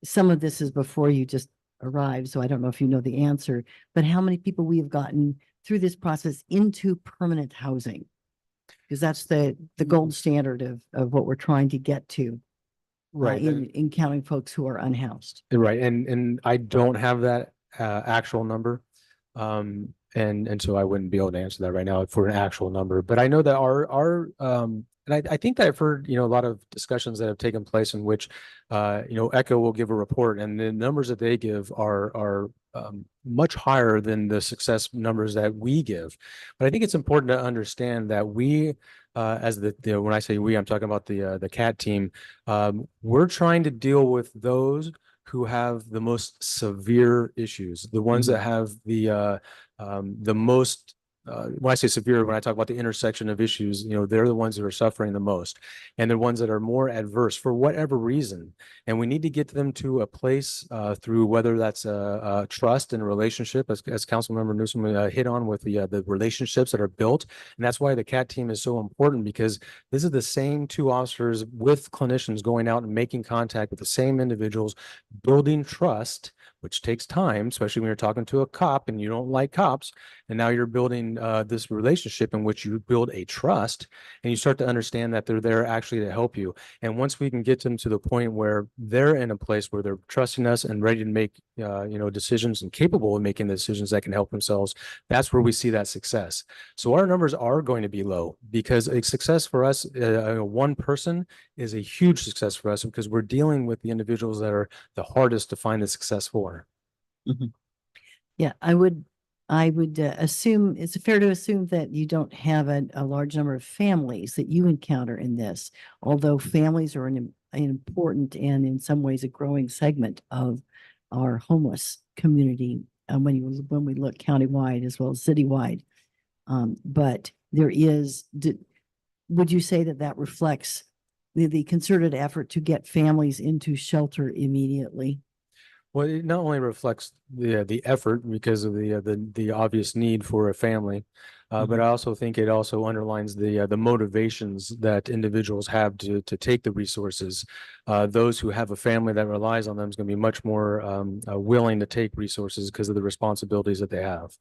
some of this is before you just arrived, so I don't know if you know the answer, but how many people we have gotten through this process into permanent housing? Because that's the gold standard of what we're trying to get to. Right. In counting folks who are unhoused. Right. And I don't have that actual number. And so I wouldn't be able to answer that right now for an actual number, but I know that our and I think that I've heard, a lot of discussions that have taken place in which, ECHO will give a report, and the numbers that they give are much higher than the success numbers that we give. But I think it's important to understand that we, as when I say we, I'm talking about the CAT team, we're trying to deal with those who have the most severe issues, the ones that have the most, when I say severe, when I talk about the intersection of issues, they're the ones that are suffering the most, and the ones that are more adverse for whatever reason. And we need to get them to a place through whether that's a trust and a relationship, as Councilmember Newsom hit on with the relationships that are built. And that's why the CAT team is so important, because this is the same two officers with clinicians going out and making contact with the same individuals, building trust which takes time, especially when you're talking to a cop and you don't like cops. And now you're building this relationship in which you build a trust and you start to understand that they're there actually to help you. And once we can get them to the point where they're in a place where they're trusting us and ready to make, decisions and capable of making the decisions that can help themselves, that's where we see that success. So our numbers are going to be low because a success for us, one person is a huge success for us because we're dealing with the individuals that are the hardest to find the success for. Yeah, I would assume, it's fair to assume that you don't have a large number of families that you encounter in this, although families are an important and in some ways a growing segment of our homeless community when we look countywide as well as citywide. But there is, would you say that reflects the concerted effort to get families into shelter immediately? Well, it not only reflects the effort because of the obvious need for a family, but I also think it also underlines the motivations that individuals have to take the resources. Those who have a family that relies on them is going to be much more willing to take resources because of the responsibilities that they have.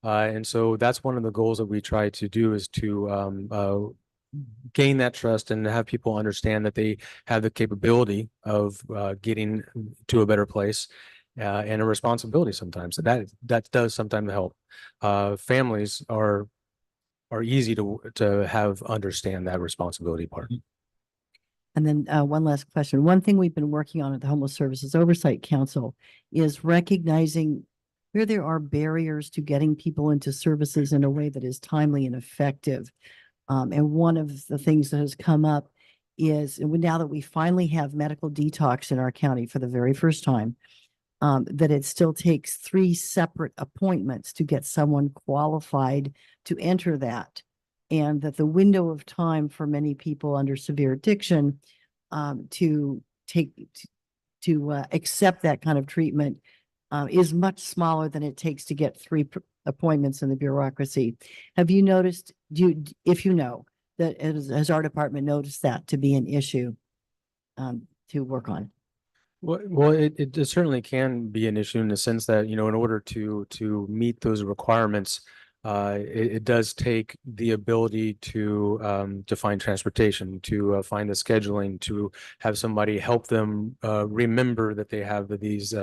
And so that's one of the goals that we try to do is to gain that trust and have people understand that they have the capability of getting to a better place and a responsibility sometimes. That does sometimes help. Families are easy to have understand that responsibility part. And then one last question. One thing we've been working on at the Homeless Services Oversight Council is recognizing where there are barriers to getting people into services in a way that is timely and effective. And one of the things that has come up is now that we finally have medical detox in our county for the very first time, that it still takes 3 separate appointments to get someone qualified to enter that. And that the window of time for many people under severe addiction to accept that kind of treatment is much smaller than it takes to get 3 appointments in the bureaucracy. Have you noticed, if you know, that has our department noticed that to be an issue to work on? Well, it certainly can be an issue in the sense that, in order to meet those requirements, it does take the ability to find transportation, to find the scheduling, to have somebody help them remember that they have these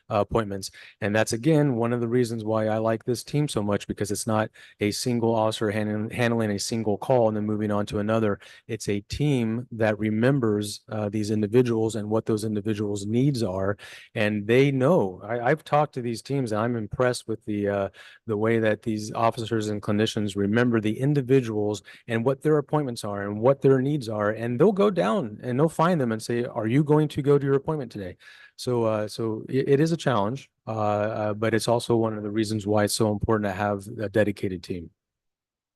appointments. And that's, again, one of the reasons why I like this team so much, because it's not a single officer handling a single call and then moving on to another. It's a team that remembers these individuals and what those individuals' needs are. And they know. I've talked to these teams and I'm impressed with the way that these officers and clinicians remember the individuals and what their appointments are and what their needs are. And they'll go down and they'll find them and say, are you going to go to your appointment today? So it is a challenge, but it's also one of the reasons why it's so important to have a dedicated team.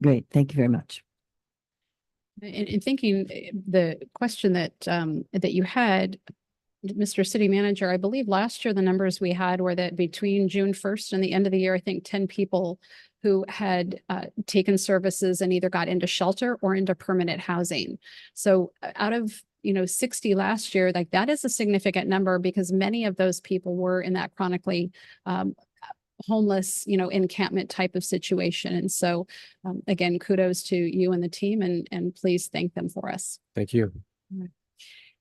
Great. Thank you very much. In thinking the question that you had, Mr. City Manager, I believe last year the numbers we had were that between June 1st and the end of the year, I think 10 people who had taken services and either got into shelter or into permanent housing. So out of 60 last year, like that is a significant number because many of those people were in that chronically homeless, encampment type of situation. And so again, kudos to you and the team and please thank them for us. Thank you.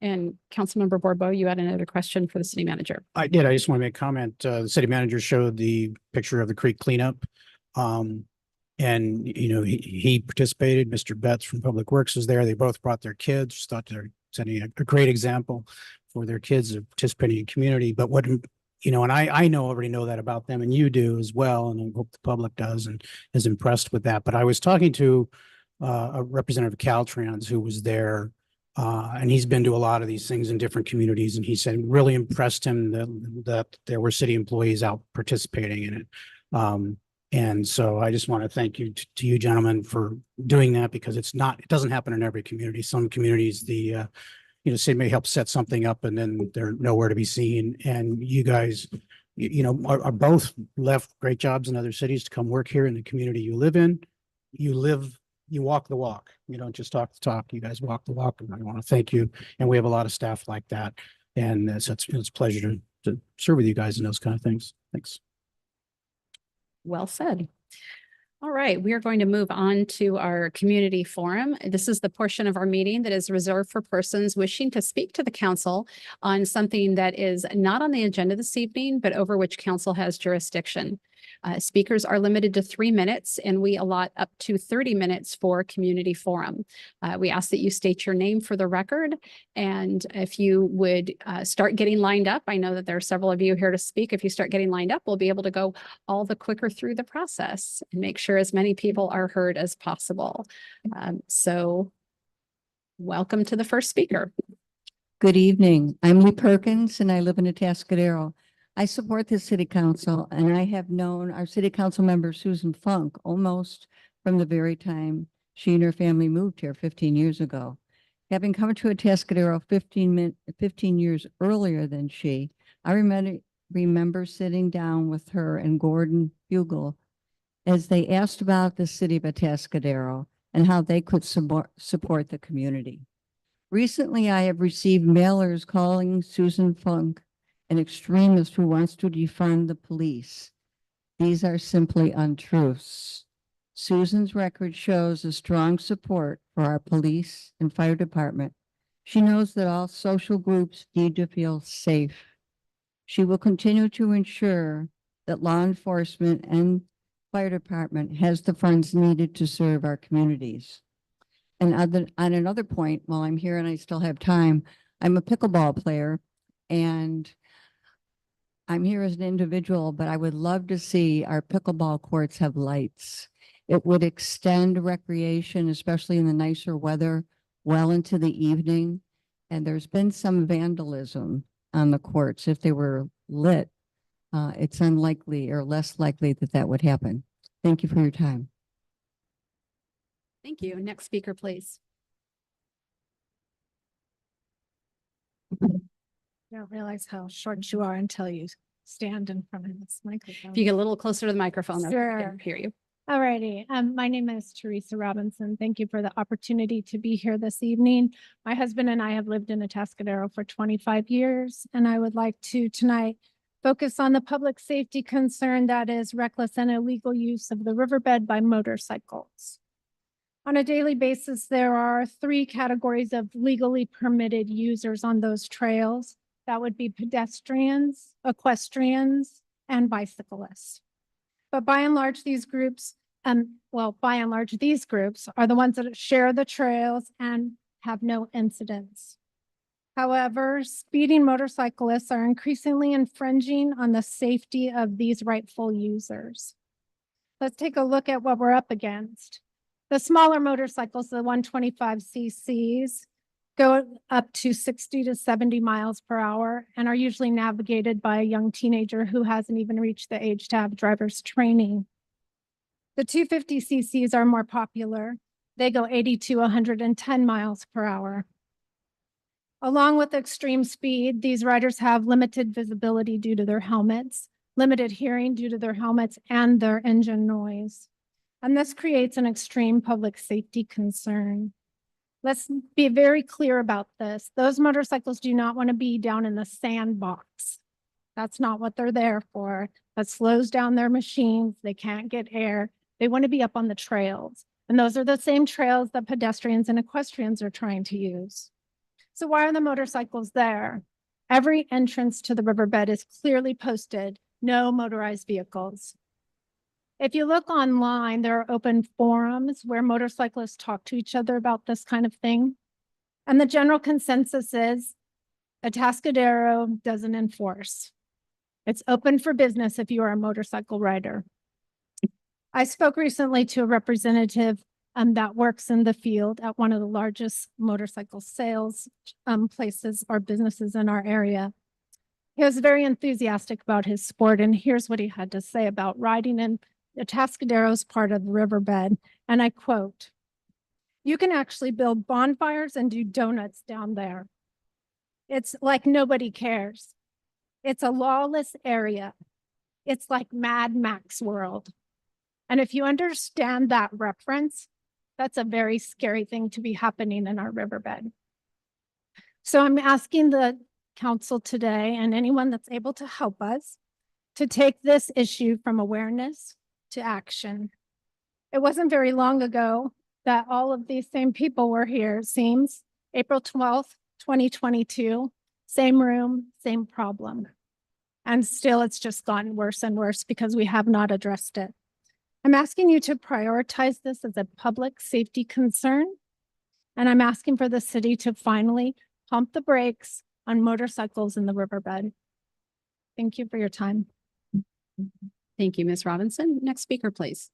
And Councilmember Borbo, you had another question for the city manager. I did. I just want to make a comment. The city manager showed the picture of the creek cleanup. And, he participated. Mr. Betts from Public Works was there. They both brought their kids. Just thought they're setting a great example for their kids of participating in community. But what, and I already know that about them and you do as well. And I hope the public does and is impressed with that. But I was talking to a representative of Caltrans who was there. And he's been to a lot of these things in different communities. And he said really impressed him that there were city employees out participating in it. And so I just want to thank you to you gentlemen for doing that because it doesn't happen in every community. Some communities, the city may help set something up and then they're nowhere to be seen. And you guys, are both left great jobs in other cities to come work here in the community you live in. You walk the walk. You don't just talk the talk. You guys walk the walk. And I want to thank you. And we have a lot of staff like that. And so it's a pleasure to serve with you guys and those kind of things. Thanks. Well said. All right, we are going to move on to our community forum. This is the portion of our meeting that is reserved for persons wishing to speak to the council on something that is not on the agenda this evening, but over which council has jurisdiction. Speakers are limited to 3 minutes, and we allot up to 30 minutes for community forum. We ask that you state your name for the record, and if you would start getting lined up, I know that there are several of you here to speak. If you start getting lined up, we'll be able to go all the quicker through the process and make sure as many people are heard as possible. So welcome to the first speaker. Good evening. I'm Lee Perkins and I live in Atascadero. I support the city council and I have known our city council member Susan Funk almost from the very time she and her family moved here 15 years ago. Having come to Atascadero 15 years earlier than she, I remember sitting down with her and Gordon Bugle as they asked about the city of Atascadero and how they could support the community. Recently, I have received mailers calling Susan Funk an extremist who wants to defund the police. These are simply untruths. Susan's record shows a strong support for our police and fire department. She knows that all social groups need to feel safe. She will continue to ensure that law enforcement and fire department has the funds needed to serve our communities. And on another point, while I'm here and I still have time, I'm a pickleball player and I'm here as an individual, but I would love to see our pickleball courts have lights. It would extend recreation, especially in the nicer weather, well into the evening. And there's been some vandalism on the courts. If they were lit, it's unlikely or less likely that that would happen. Thank you for your time. Thank you. Next speaker, please. Don't realize how short you are until you stand in front of this microphone. If you get a little closer to the microphone, I Sure. can hear you. All righty. My name is Teresa Robinson. Thank you for the opportunity to be here this evening. My husband and I have lived in Atascadero for 25 years, and I would like to tonight focus on the public safety concern that is reckless and illegal use of the riverbed by motorcycles. On a daily basis, there are 3 categories of legally permitted users on those trails. That would be pedestrians, equestrians, and bicyclists. But by and large, these groups, are the ones that share the trails and have no incidents. However, speeding motorcyclists are increasingly infringing on the safety of these rightful users. Let's take a look at what we're up against. The smaller motorcycles, the 125 cc's, go up to 60 to 70 miles per hour and are usually navigated by a young teenager who hasn't even reached the age to have driver's training. The 250 cc's are more popular. They go 80 to 110 miles per hour. Along with extreme speed, these riders have limited visibility due to their helmets, limited hearing due to their helmets and their engine noise. And this creates an extreme public safety concern. Let's be very clear about this. Those motorcycles do not want to be down in the sandbox. That's not what they're there for. That slows down their machines. They can't get air. They want to be up on the trails. And those are the same trails that pedestrians and equestrians are trying to use. So why are the motorcycles there? Every entrance to the riverbed is clearly posted, no motorized vehicles. If you look online, there are open forums where motorcyclists talk to each other about this kind of thing. And the general consensus is Atascadero doesn't enforce. It's open for business if you are a motorcycle rider. I spoke recently to a representative that works in the field at one of the largest motorcycle sales places or businesses in our area. He was very enthusiastic about his sport, and here's what he had to say about riding in Atascadero's part of the riverbed, and I quote, "You can actually build bonfires and do donuts down there. It's like nobody cares. It's a lawless area. It's like Mad Max world." And if you understand that reference, that's a very scary thing to be happening in our riverbed. So I'm asking the council today and anyone that's able to help us to take this issue from awareness to action. It wasn't very long ago that all of these same people were here, it seems. April 12th, 2022, same room, same problem. And still it's just gotten worse and worse because we have not addressed it. I'm asking you to prioritize this as a public safety concern. And I'm asking for the city to finally pump the brakes on motorcycles in the riverbed. Thank you for your time. Thank you, Ms. Robinson. Next speaker, please.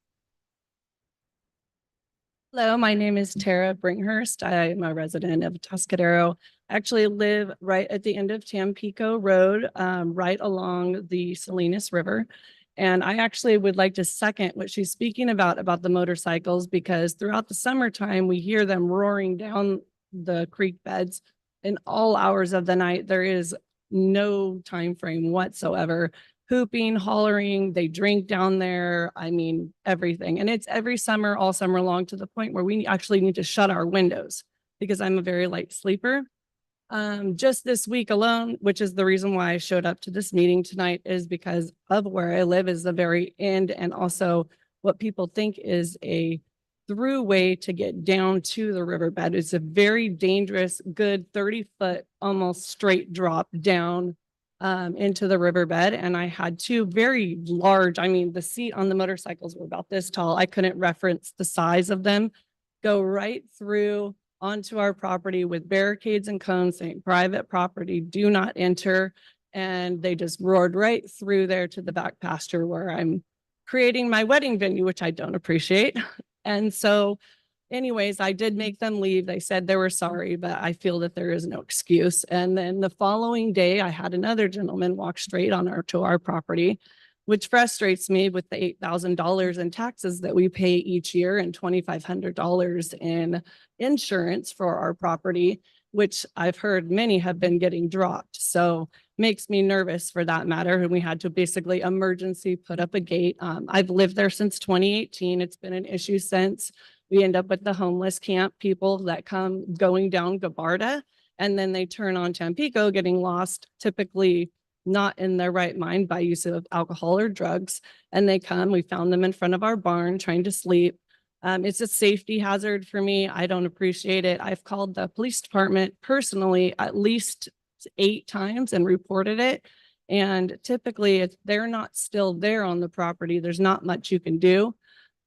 Hello, my name is Tara Bringhurst. I am a resident of Atascadero. I actually live right at the end of Tampico Road, right along the Salinas River. And I actually would like to second what she's speaking about the motorcycles, because throughout the summertime, we hear them roaring down the creek beds in all hours of the night. There is no time frame whatsoever. Hooping, hollering, they drink down there. I mean, everything. And it's every summer, all summer long, to the point where we actually need to shut our windows because I'm a very light sleeper. Just this week alone, which is the reason why I showed up to this meeting tonight, is because of where I live is the very end, and also what people think is a through way to get down to the riverbed. It's a very dangerous, good 30-foot, almost straight drop down into the riverbed. And I had two very large, I mean, the seat on the motorcycles were about this tall. I couldn't reference the size of them. Go right through onto our property with barricades and cones saying private property, do not enter. And they just roared right through there to the back pasture where I'm creating my wedding venue, which I don't appreciate. And so anyways, I did make them leave. They said they were sorry, but I feel that there is no excuse. And then the following day, I had another gentleman walk straight on to our property, which frustrates me with the $8,000 in taxes that we pay each year and $2,500 in insurance for our property, which I've heard many have been getting dropped. So makes me nervous for that matter. And we had to basically emergency put up a gate. I've lived there since 2018. It's been an issue since. We end up with the homeless camp people that come going down Gabarda, and then they turn on Tampico, getting lost, typically not in their right mind by use of alcohol or drugs. And they come, we found them in front of our barn trying to sleep. It's a safety hazard for me. I don't appreciate it. I've called the police department personally at least 8 times and reported it. And typically if they're not still there on the property, there's not much you can do.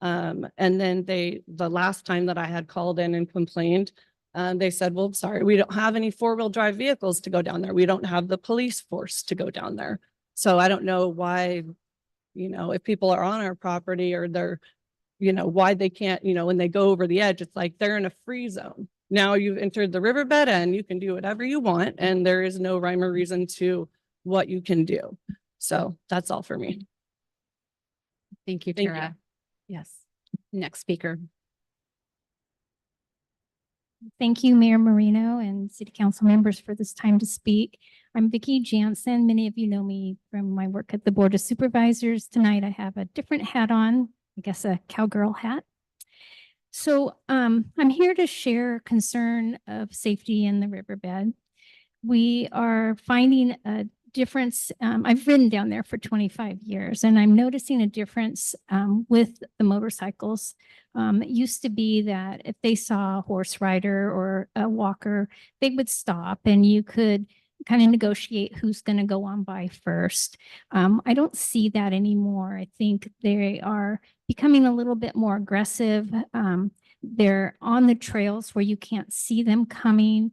And then the last time that I had called in and complained, they said, well, sorry, we don't have any 4-wheel drive vehicles to go down there. We don't have the police force to go down there. So I don't know why, if people are on our property or they're, why they can't, when they go over the edge, it's like they're in a free zone. Now you've entered the riverbed and you can do whatever you want. And there is no rhyme or reason to what you can do. So that's all for me. Thank you, Thank you. Tara. Yes. Next speaker. Thank you, Mayor Marino and City Council members for this time to speak. I'm Vicki Jansen. Many of you know me from my work at the Board of Supervisors. Tonight I have a different hat on, I guess a cowgirl hat. So I'm here to share concern of safety in the riverbed. We are finding a difference. I've ridden down there for 25 years and I'm noticing a difference with the motorcycles. It used to be that if they saw a horse rider or a walker, they would stop and you could kind of negotiate who's going to go on by first. I don't see that anymore. I think they are becoming a little bit more aggressive. They're on the trails where you can't see them coming.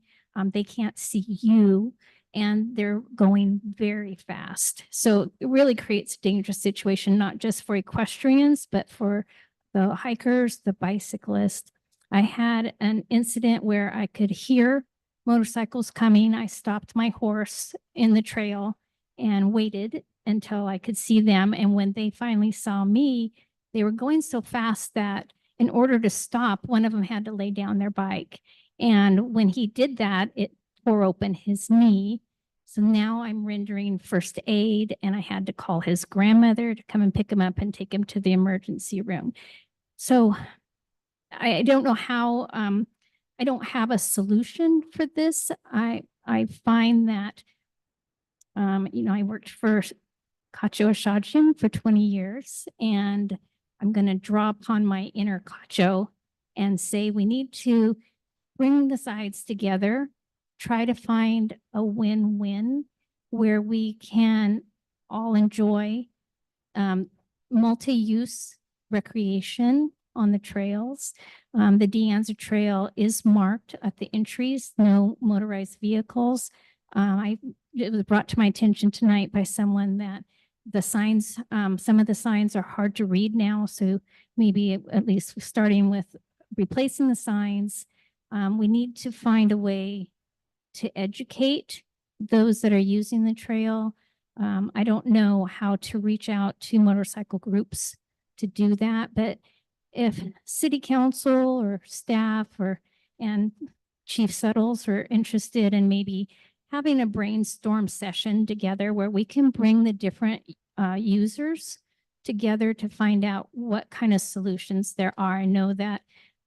They can't see you. And they're going very fast. So it really creates a dangerous situation, not just for equestrians, but for the hikers, the bicyclists. I had an incident where I could hear motorcycles coming. I stopped my horse in the trail and waited until I could see them. And when they finally saw me, they were going so fast that in order to stop, one of them had to lay down their bike. And when he did that, it tore open his knee. So now I'm rendering first aid and I had to call his grandmother to come and pick him up and take him to the emergency room. So I don't know how, I don't have a solution for this. I find that I worked for Cacho Ashajian for 20 years, and I'm going to draw upon my inner Cacho and say we need to bring the sides together, try to find a win-win where we can all enjoy multi-use recreation on the trails. The De Anza Trail is marked at the entries, no motorized vehicles. It was brought to my attention tonight by someone that the signs, some of the signs are hard to read now. So maybe at least starting with replacing the signs, we need to find a way to educate those that are using the trail. I don't know how to reach out to motorcycle groups to do that, but if city council or staff and Chief Suttles are interested in maybe having a brainstorm session together where we can bring the different users together to find out what kind of solutions there are. I know that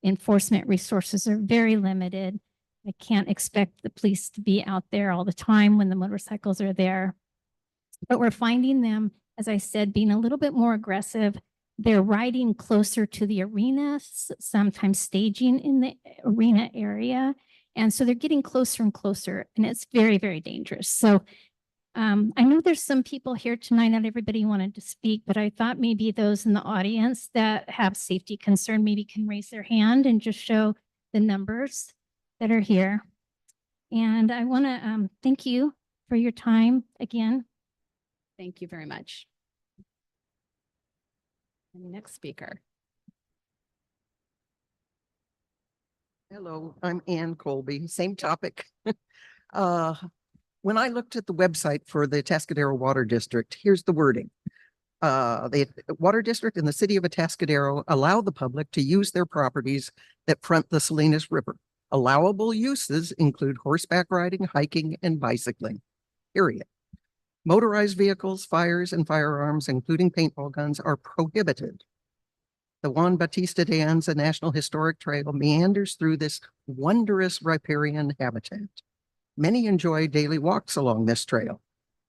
enforcement resources are very limited. I can't expect the police to be out there all the time when the motorcycles are there. But we're finding them, as I said, being a little bit more aggressive. They're riding closer to the arena, sometimes staging in the arena area. And so they're getting closer and closer, and it's very, very dangerous. So I know there's some people here tonight, not everybody wanted to speak, but I thought maybe those in the audience that have safety concern maybe can raise their hand and just show the numbers that are here. And I want to thank you for your time again. Thank you very much. And next speaker. Hello, I'm Ann Colby, same topic. When I looked at the website for the Atascadero Water District, here's the wording. The Water District and the City of Atascadero allow the public to use their properties that front the Salinas River. Allowable uses include horseback riding, hiking, and bicycling, period. Motorized vehicles, fires, and firearms, including paintball guns, are prohibited. The Juan Bautista de Anza National Historic Trail meanders through this wondrous riparian habitat. Many enjoy daily walks along this trail.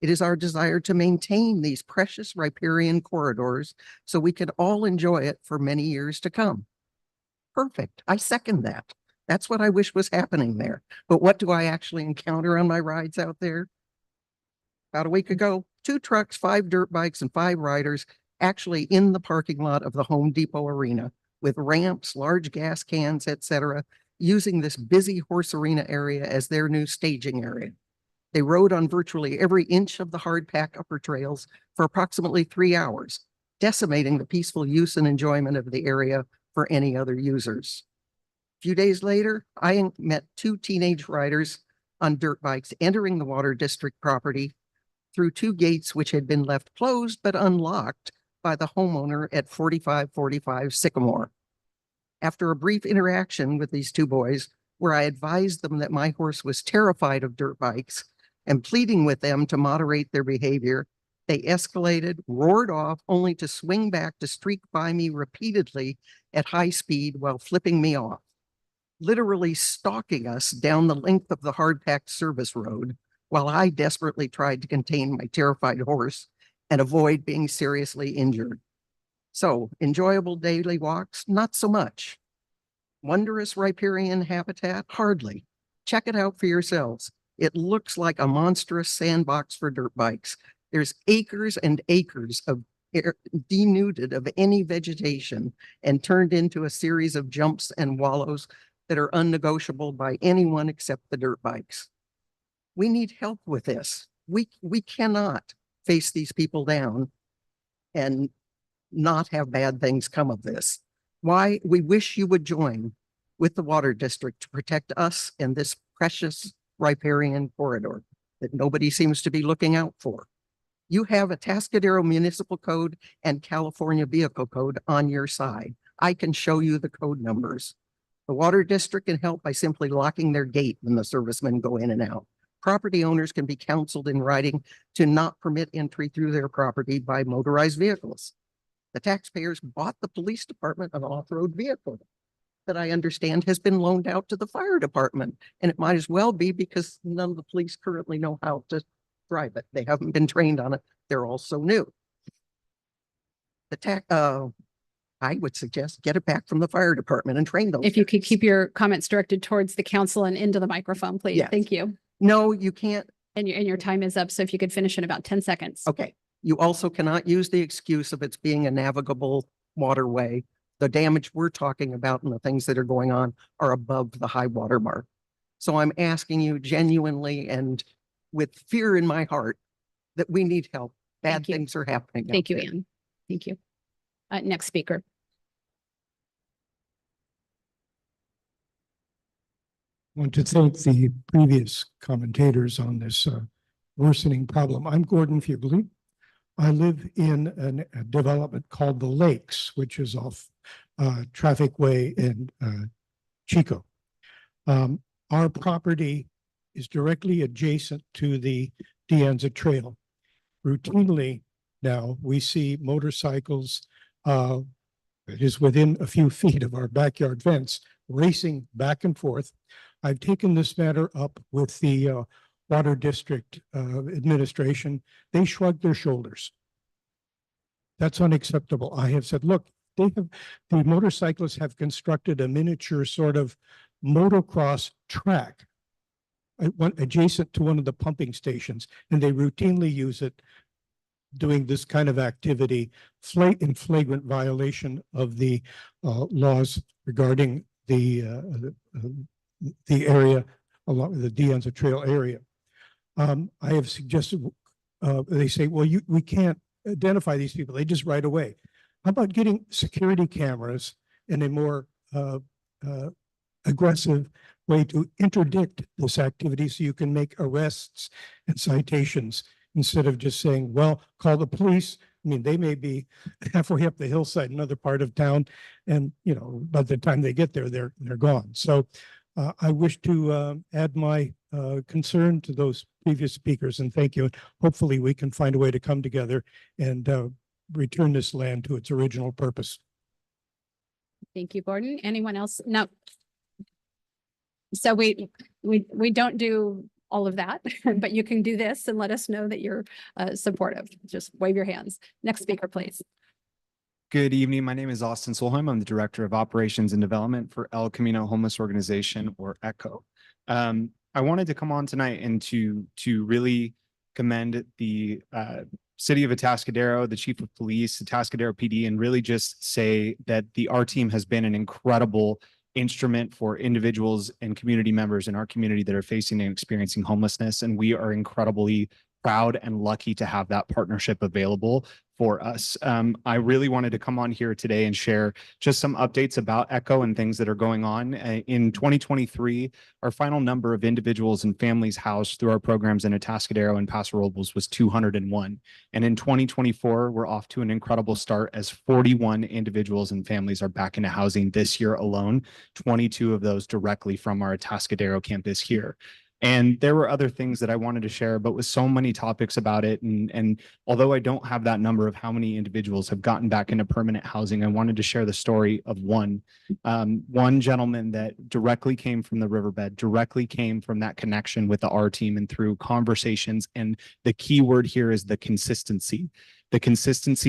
It is our desire to maintain these precious riparian corridors so we can all enjoy it for many years to come. Perfect. I second that. That's what I wish was happening there. But what do I actually encounter on my rides out there? About a week ago, 2 trucks, 5 dirt bikes, and 5 riders actually in the parking lot of the Home Depot arena with ramps, large gas cans, etc., using this busy horse arena area as their new staging area. They rode on virtually every inch of the hard-pack upper trails for approximately 3 hours, decimating the peaceful use and enjoyment of the area for any other users. A few days later, I met 2 teenage riders on dirt bikes entering the Water District property through 2 gates which had been left closed but unlocked by the homeowner at 4545 Sycamore. After a brief interaction with these 2 boys, where I advised them that my horse was terrified of dirt bikes and pleading with them to moderate their behavior, they escalated, roared off, only to swing back to streak by me repeatedly at high speed while flipping me off, literally stalking us down the length of the hard-packed service road while I desperately tried to contain my terrified horse and avoid being seriously injured. So, enjoyable daily walks? Not so much. Wondrous riparian habitat? Hardly. Check it out for yourselves. It looks like a monstrous sandbox for dirt bikes. There's acres and acres of denuded of any vegetation and turned into a series of jumps and wallows that are unnegotiable by anyone except the dirt bikes. We need help with this. We cannot face these people down and not have bad things come of this. Why? We wish you would join with the Water District to protect us and this precious riparian corridor that nobody seems to be looking out for. You have a Atascadero Municipal Code and California Vehicle Code on your side. I can show you the code numbers. The Water District can help by simply locking their gate when the servicemen go in and out. Property owners can be counseled in writing to not permit entry through their property by motorized vehicles. The taxpayers bought the police department an off-road vehicle that I understand has been loaned out to the fire department. And it might as well be because none of the police currently know how to drive it. They haven't been trained on it. They're also new. I would suggest get it back from the fire department and train those. If you could guys. keep your comments directed towards the council and into the microphone, please. Yes. Thank you. No, you can't. And your time is up. So if you could finish in about 10 seconds. Okay. You also cannot use the excuse of it's being a navigable waterway. The damage we're talking about and the things that are going on are above the high water mark. So I'm asking you genuinely and with fear in my heart that we need help. Bad Thank you. things are happening. out Thank you, there. Ann. Thank you. Next speaker. Want to thank the previous commentators on this worsening problem. I'm Gordon Fugly. I live in a development called the Lakes, which is off Traffic Way in Chico. Our property is directly adjacent to the De Anza Trail. Routinely now we see motorcycles, it is within a few feet of our backyard fence, racing back and forth. I've taken this matter up with the Water District administration. They shrugged their shoulders. That's unacceptable. I have said, look, the motorcyclists have constructed a miniature sort of motocross track adjacent to one of the pumping stations, and they routinely use it doing this kind of activity in flagrant violation of the laws regarding the area along the De Anza Trail area. I have suggested, they say, well, we can't identify these people. They just ride away. How about getting security cameras and a more aggressive way to interdict this activity so you can make arrests and citations instead of just saying, well, call the police. I mean, they may be halfway up the hillside, another part of town, and by the time they get there, they're gone. So I wish to add my concern to those previous speakers, and thank you. Hopefully we can find a way to come together and return this land to its original purpose. Thank you, Gordon. Anyone else? No. So we don't do all of that, but you can do this and let us know that you're supportive. Just wave your hands. Next speaker, please. Good evening. My name is Austin Solheim. I'm the Director of Operations and Development for El Camino Homeless Organization, or ECHO. I wanted to come on tonight and to really commend the City of Atascadero, the Chief of Police, Atascadero PD, and really just say that our team has been an incredible instrument for individuals and community members in our community that are facing and experiencing homelessness. And we are incredibly proud and lucky to have that partnership available for us. I really wanted to come on here today and share just some updates about ECHO and things that are going on. In 2023, our final number of individuals and families housed through our programs in Atascadero and Paso Robles was 201. And in 2024, we're off to an incredible start as 41 individuals and families are back into housing this year alone, 22 of those directly from our Atascadero campus here. And there were other things that I wanted to share, but with so many topics about it, and although I don't have that number of how many individuals have gotten back into permanent housing, I wanted to share the story of one gentleman that directly came from the riverbed, directly came from that connection with the R team and through conversations. And the key word here is the consistency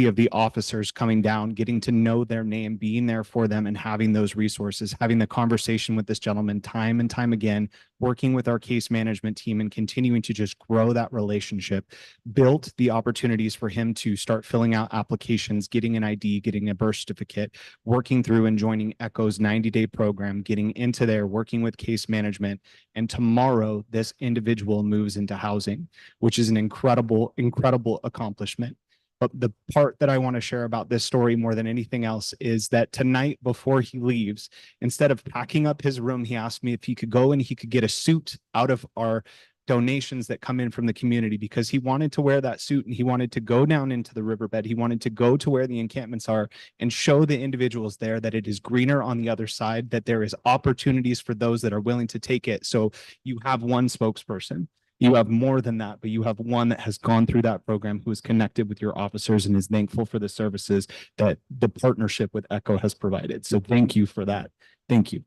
of the officers coming down, getting to know their name, being there for them, and having those resources, having the conversation with this gentleman time and time again, working with our case management team and continuing to just grow that relationship, built the opportunities for him to start filling out applications, getting an ID, getting a birth certificate, working through and joining ECHO's 90-day program, getting into there, working with case management. And tomorrow, this individual moves into housing, which is an incredible, incredible accomplishment. But the part that I want to share about this story more than anything else is that tonight, before he leaves, instead of packing up his room, he asked me if he could go and he could get a suit out of our donations that come in from the community, because he wanted to wear that suit and he wanted to go down into the riverbed. He wanted to go to where the encampments are and show the individuals there that it is greener on the other side, that there is opportunities for those that are willing to take it. So you have one spokesperson. You have more than that, but you have one that has gone through that program, who is connected with your officers and is thankful for the services that the partnership with ECHO has provided. So thank you for that. Thank you.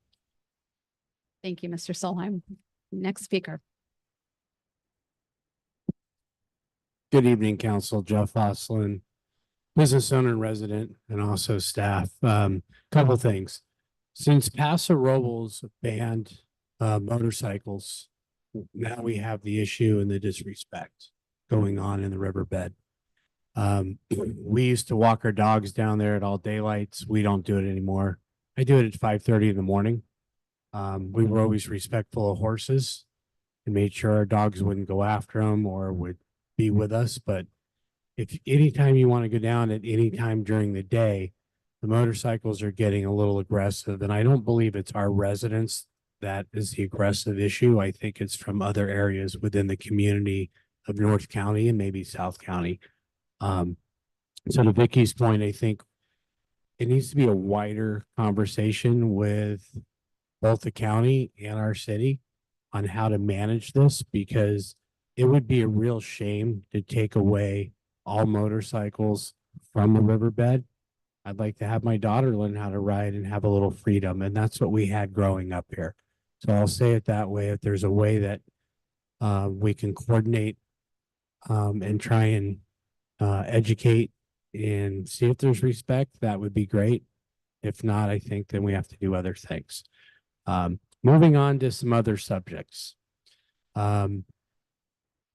Thank you, Mr. Solheim. Next speaker. Good evening, Council. Jeff Oslin, business owner and resident, and also staff. Couple things. Since Paso Robles banned motorcycles, now we have the issue and the disrespect going on in the riverbed. We used to walk our dogs down there at all daylights. We don't do it anymore. I do it at 5:30 in the morning. We were always respectful of horses and made sure our dogs wouldn't go after them or would be with us. But if anytime you want to go down at any time during the day, the motorcycles are getting a little aggressive. And I don't believe it's our residents that is the aggressive issue. I think it's from other areas within the community of North County and maybe South County. So to Vicky's point, I think it needs to be a wider conversation with both the county and our city on how to manage this, because it would be a real shame to take away all motorcycles from the riverbed. I'd like to have my daughter learn how to ride and have a little freedom. And that's what we had growing up here. So I'll say it that way. If there's a way that we can coordinate and try and educate and see if there's respect, that would be great. If not, I think then we have to do other things. Moving on to some other subjects.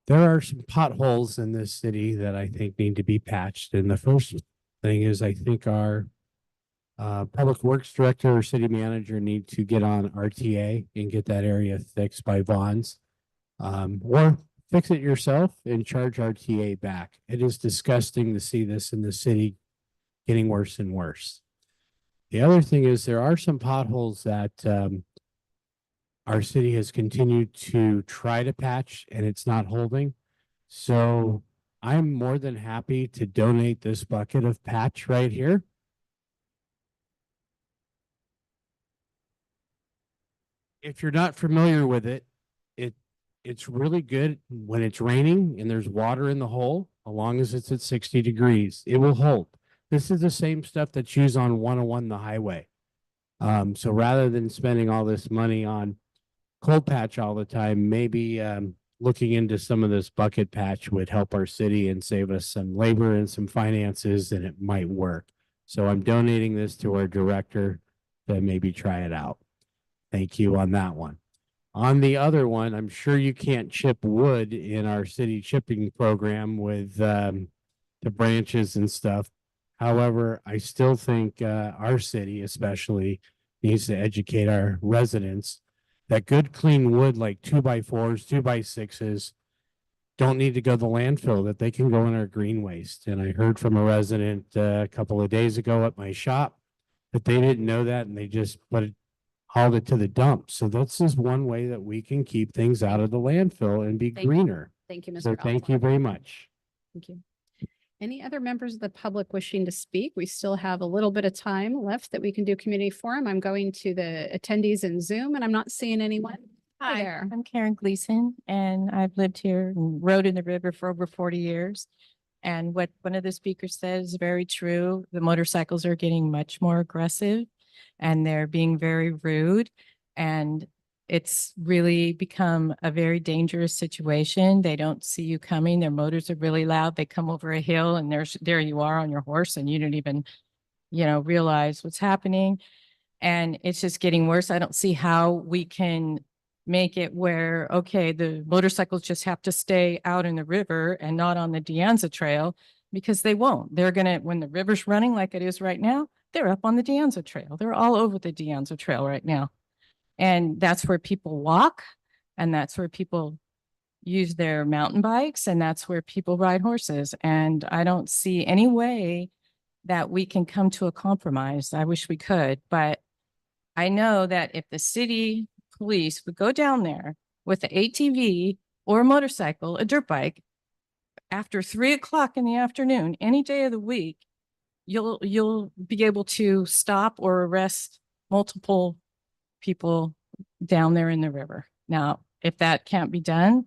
There are some potholes in this city that I think need to be patched. And the first thing is, I think our public works director or city manager need to get on RTA and get that area fixed by Vaughn's, or fix it yourself and charge RTA back. It is disgusting to see this in the city getting worse and worse. The other thing is there are some potholes that our city has continued to try to patch and it's not holding. So I'm more than happy to donate this bucket of patch right here. If you're not familiar with it, it's really good when it's raining and there's water in the hole, as long as it's at 60 degrees, it will hold. This is the same stuff that's used on 101 the highway. So rather than spending all this money on cold patch all the time, maybe looking into some of this bucket patch would help our city and save us some labor and some finances, and it might work. So I'm donating this to our director to maybe try it out. Thank you on that one. On the other one, I'm sure you can't chip wood in our city chipping program with the branches and stuff. However, I still think our city especially needs to educate our residents that good clean wood like 2x4s, 2x6s don't need to go to the landfill, that they can go in our green waste. And I heard from a resident a couple of days ago at my shop that they didn't know that and they just hauled it to the dump. So this is one way that we can keep things out of the landfill and be greener. Thank you, Mr. So thank you Oswald. very much. Thank you. Any other members of the public wishing to speak? We still have a little bit of time left that we can do community forum. I'm going to the attendees in Zoom and I'm not seeing anyone. Hi there. I'm Karen Gleason and I've lived here and rode in the river for over 40 years. And what one of the speakers said is very true. The motorcycles are getting much more aggressive and they're being very rude. And it's really become a very dangerous situation. They don't see you coming. Their motors are really loud. They come over a hill and there you are on your horse and you don't even, realize what's happening. And it's just getting worse. I don't see how we can make it where, okay, the motorcycles just have to stay out in the river and not on the De Anza Trail, because they won't. They're when the river's running like it is right now, they're up on the De Anza Trail. They're all over the De Anza Trail right now. And that's where people walk, and that's where people use their mountain bikes, and that's where people ride horses. And I don't see any way that we can come to a compromise. I wish we could, but I know that if the city police would go down there with an ATV or a motorcycle, a dirt bike, after 3 o'clock in the afternoon, any day of the week, you'll be able to stop or arrest multiple people down there in the river. Now, if that can't be done,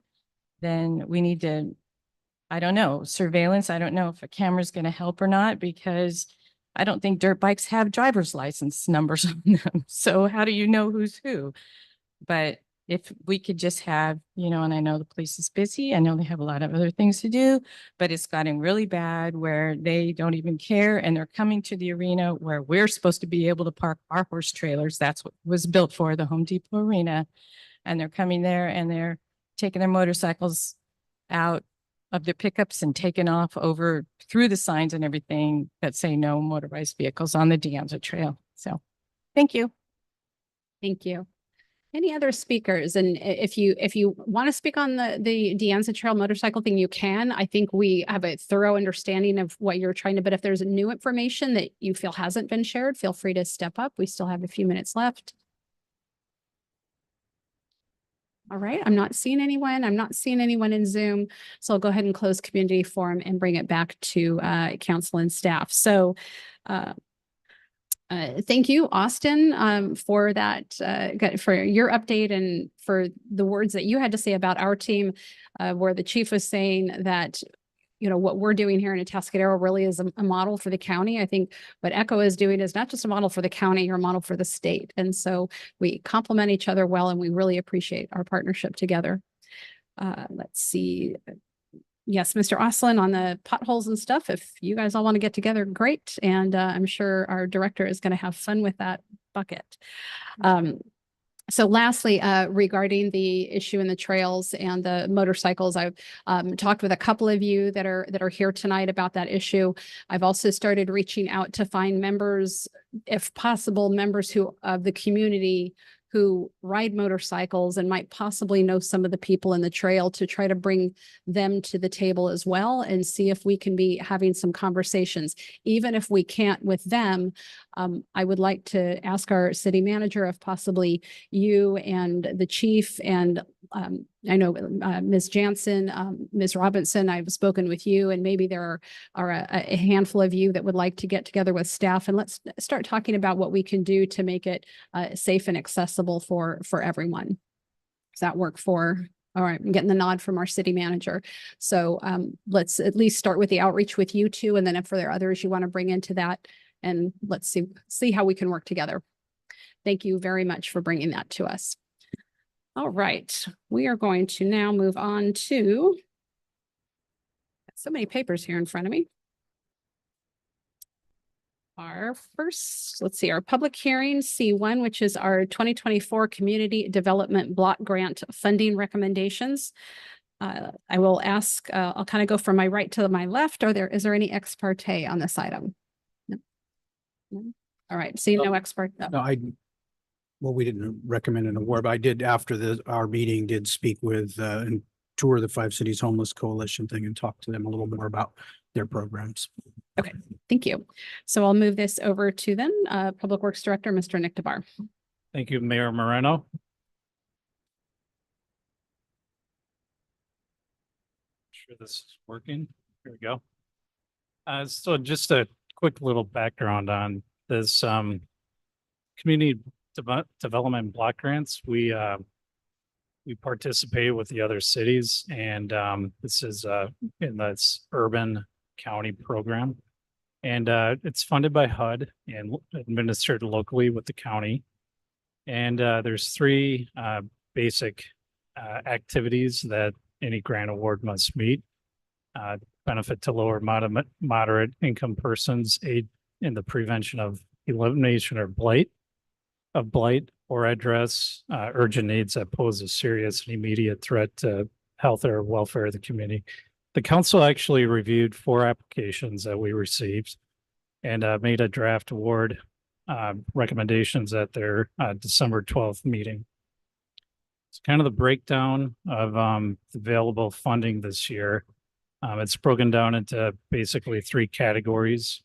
then we need to, I don't know, surveillance. I don't know if a camera is going to help or not, because I don't think dirt bikes have driver's license numbers on them. So how do you know who's who? But if we could just have, and I know the police is busy, I know they have a lot of other things to do, but it's gotten really bad where they don't even care and they're coming to the arena where we're supposed to be able to park our horse trailers. That's what was built for, the Home Depot Arena. And they're coming there and they're taking their motorcycles out of their pickups and taking off over through the signs and everything that say no motorized vehicles on the De Anza Trail. So, thank you. Thank you. Any other speakers? And if you want to speak on the De Anza Trail motorcycle thing, you can. I think we have a thorough understanding of what you're trying to, but if there's new information that you feel hasn't been shared, feel free to step up. We still have a few minutes left. All right, I'm not seeing anyone. I'm not seeing anyone in Zoom. So I'll go ahead and close community forum and bring it back to council and staff. So thank you, Austin, for that, for your update and for the words that you had to say about our team, where the chief was saying that, what we're doing here in Atascadero really is a model for the county. I think what ECHO is doing is not just a model for the county or a model for the state. And so we complement each other well, and we really appreciate our partnership together. Let's see. Yes, Mr. Oslin on the potholes and stuff. If you guys all want to get together, great. And I'm sure our director is going to have fun with that bucket. So lastly, regarding the issue in the trails and the motorcycles, I've talked with a couple of you that are here tonight about that issue. I've also started reaching out to find members, if possible, members of the community who ride motorcycles and might possibly know some of the people in the trail, to try to bring them to the table as well and see if we can be having some conversations. Even if we can't with them, I would like to ask our city manager if possibly you and the chief and I know Ms. Jansen, Ms. Robinson, I've spoken with you, and maybe there are a handful of you that would like to get together with staff, and let's start talking about what we can do to make it safe and accessible for everyone. Does that work for? All right, I'm getting the nod from our city manager. So let's at least start with the outreach with you two, and then if there are others you want to bring into that, and let's see how we can work together. Thank you very much for bringing that to us. All right, we are going to now move on to so many papers here in front of me. Our first, let's see, our public hearing C1, which is our 2024 Community Development Block Grant funding recommendations. I will ask, I'll kind of go from my right to my left. Is there any ex parte on this item? No. No? All right, see no ex parte. No, well, we didn't recommend an award, but I did after our meeting did speak with and tour the 5 Cities Homeless Coalition thing and talk to them a little more about their programs. Okay, thank you. So I'll move this over to then Public Works Director, Mr. Nick DeBar. Thank you, Mayor Moreno. Sure this is working. Here we go. So just a quick little background on this community development block grants. We participate with the other cities, and this is in this urban county program, and it's funded by HUD and administered locally with the county. And there's 3 basic activities that any grant award must meet: benefit to lower moderate income persons, aid in the prevention of elimination or blight, or address urgent needs that pose a serious and immediate threat to health or welfare of the community. The council actually reviewed 4 applications that we received and made a draft award recommendations at their December 12th meeting. It's kind of the breakdown of available funding this year. It's broken down into basically 3 categories.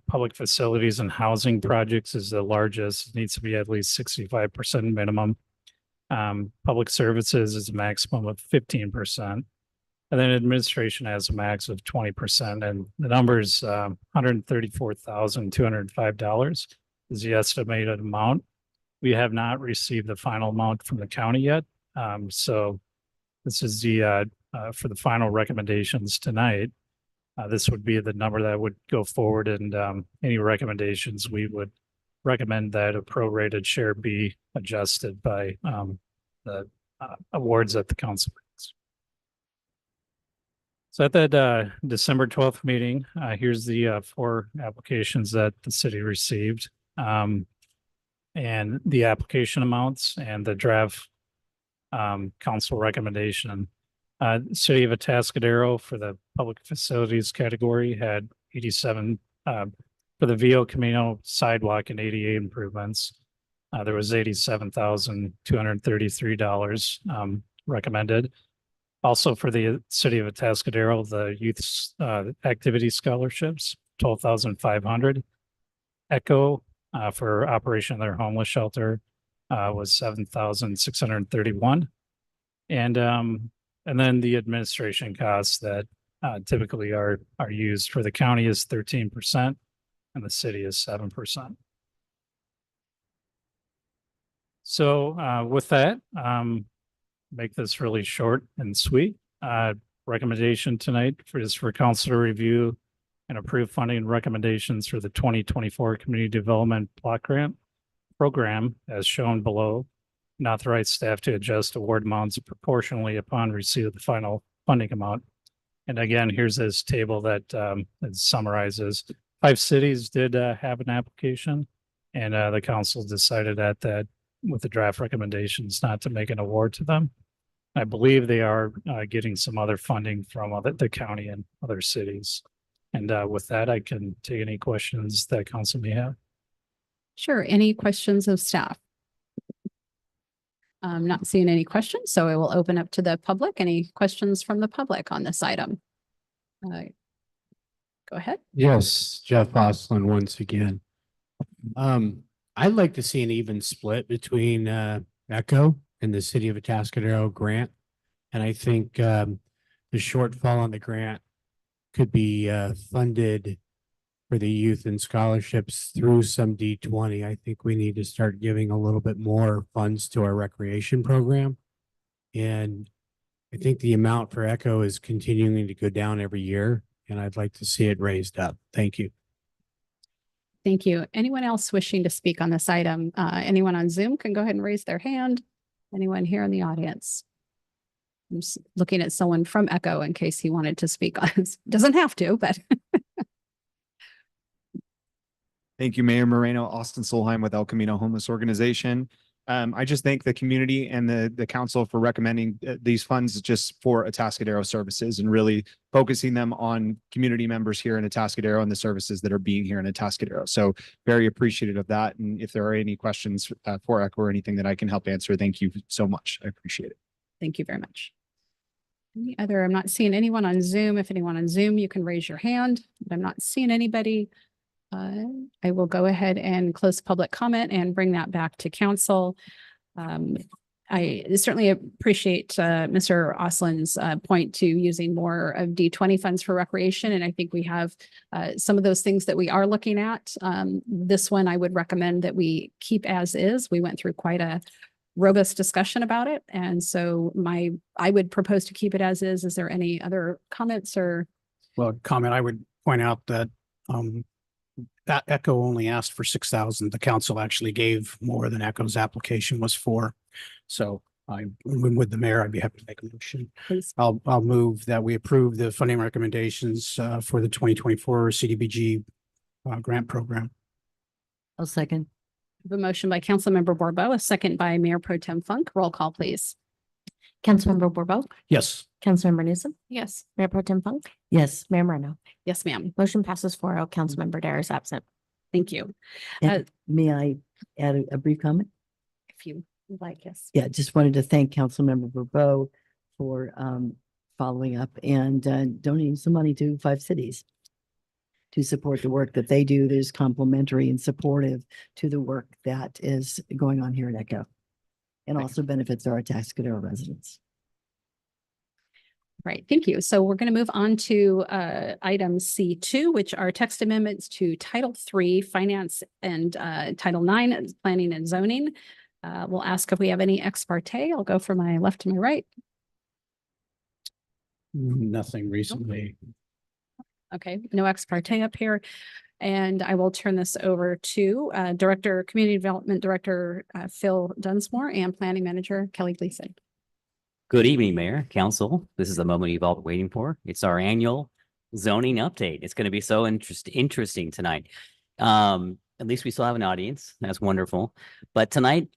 Public facilities and housing projects is the largest. It needs to be at least 65% minimum. Public services is a maximum of 15%. And then administration has a max of 20%. And the number is $134,205 is the estimated amount. We have not received the final amount from the county yet. So this is the for the final recommendations tonight. This would be the number that would go forward, and any recommendations, we would recommend that a prorated share be adjusted by the awards at the council. So at that December 12th meeting, here's the 4 applications that the city received. And the application amounts and the draft council recommendation. City of Atascadero for the public facilities category had 87 for the VO Camino sidewalk and ADA improvements. There was $87,233 recommended. Also for the city of Atascadero, the youth activity scholarships, 12,500. ECHO for operation of their homeless shelter was 7,631. And then the administration costs that typically are used for the county is 13% and the city is 7%. So with that, make this really short and sweet. Recommendation tonight is for council to review and approve funding recommendations for the 2024 Community Development Block Grant Program as shown below, and authorize staff to adjust award amounts proportionally upon receipt of the final funding amount. And again, here's this table that summarizes 5 cities did have an application, and the council decided at that with the draft recommendations not to make an award to them. I believe they are getting some other funding from the county and other cities. And with that, I can take any questions that council may have. Sure. Any questions of staff? I'm not seeing any questions, so I will open up to the public. Any questions from the public on this item? Go ahead. Yes, Jeff Oslin once again. I'd like to see an even split between ECHO and the city of Atascadero grant. And I think the shortfall on the grant could be funded for the youth and scholarships through some D20. I think we need to start giving a little bit more funds to our recreation program. And I think the amount for ECHO is continuing to go down every year, and I'd like to see it raised up. Thank you. Thank you. Anyone else wishing to speak on this item? Anyone on Zoom can go ahead and raise their hand. Anyone here in the audience? I'm just looking at someone from ECHO in case he wanted to speak on this. Doesn't have to, but. Thank you, Mayor Moreno. Austin Solheim with El Camino Homeless Organization. I just thank the community and the council for recommending these funds just for Atascadero services and really focusing them on community members here in Atascadero and the services that are being here in Atascadero. So very appreciative of that. And if there are any questions for ECHO or anything that I can help answer, thank you so much. I appreciate it. Thank you very much. Any other, I'm not seeing anyone on Zoom. If anyone on Zoom, you can raise your hand, but I'm not seeing anybody. I will go ahead and close public comment and bring that back to council. I certainly appreciate Mr. Oslin's point to using more of D20 funds for recreation. And I think we have some of those things that we are looking at. This one, I would recommend that we keep as is. We went through quite a robust discussion about it. And so I would propose to keep it as is. Is there any other comments or? Well, comment, I would point out that that ECHO only asked for 6,000. The council actually gave more than ECHO's application was for. So with the mayor, I'd be happy to make a motion. Please. I'll move that we approve the funding recommendations for the 2024 CDBG grant program. I'll second. The motion by Councilmember Borbo, a second by Mayor Pro Tem Funk. Roll call, please. Councilmember Borbo, Yes. Councilmember Newsom, Yes. Mayor Pro Tem Funk, Yes. Mayor Moreno. Yes, ma'am. Motion passes 4-0. Councilmember Dare is absent. Thank you. And may I add a brief comment? If you would like, yes. Yeah, just wanted to thank Councilmember Bourbeau for following up and donating some money to 5 cities to support the work that they do that is complementary and supportive to the work that is going on here at ECHO and also benefits our Atascadero residents. Right, thank you. So we're going to move on to item C2, which are text amendments to Title III Finance and Title IX Planning and Zoning. We'll ask if we have any ex parte. I'll go from my left to my right. Nothing recently. Okay, no ex parte up here. And I will turn this over to Community Development Director Phil Dunsmore and Planning Manager Kelly Gleason. Good evening, Mayor, Council. This is the moment you've all been waiting for. It's our annual zoning update. It's going to be so interesting tonight. At least we still have an audience. That's wonderful. But tonight,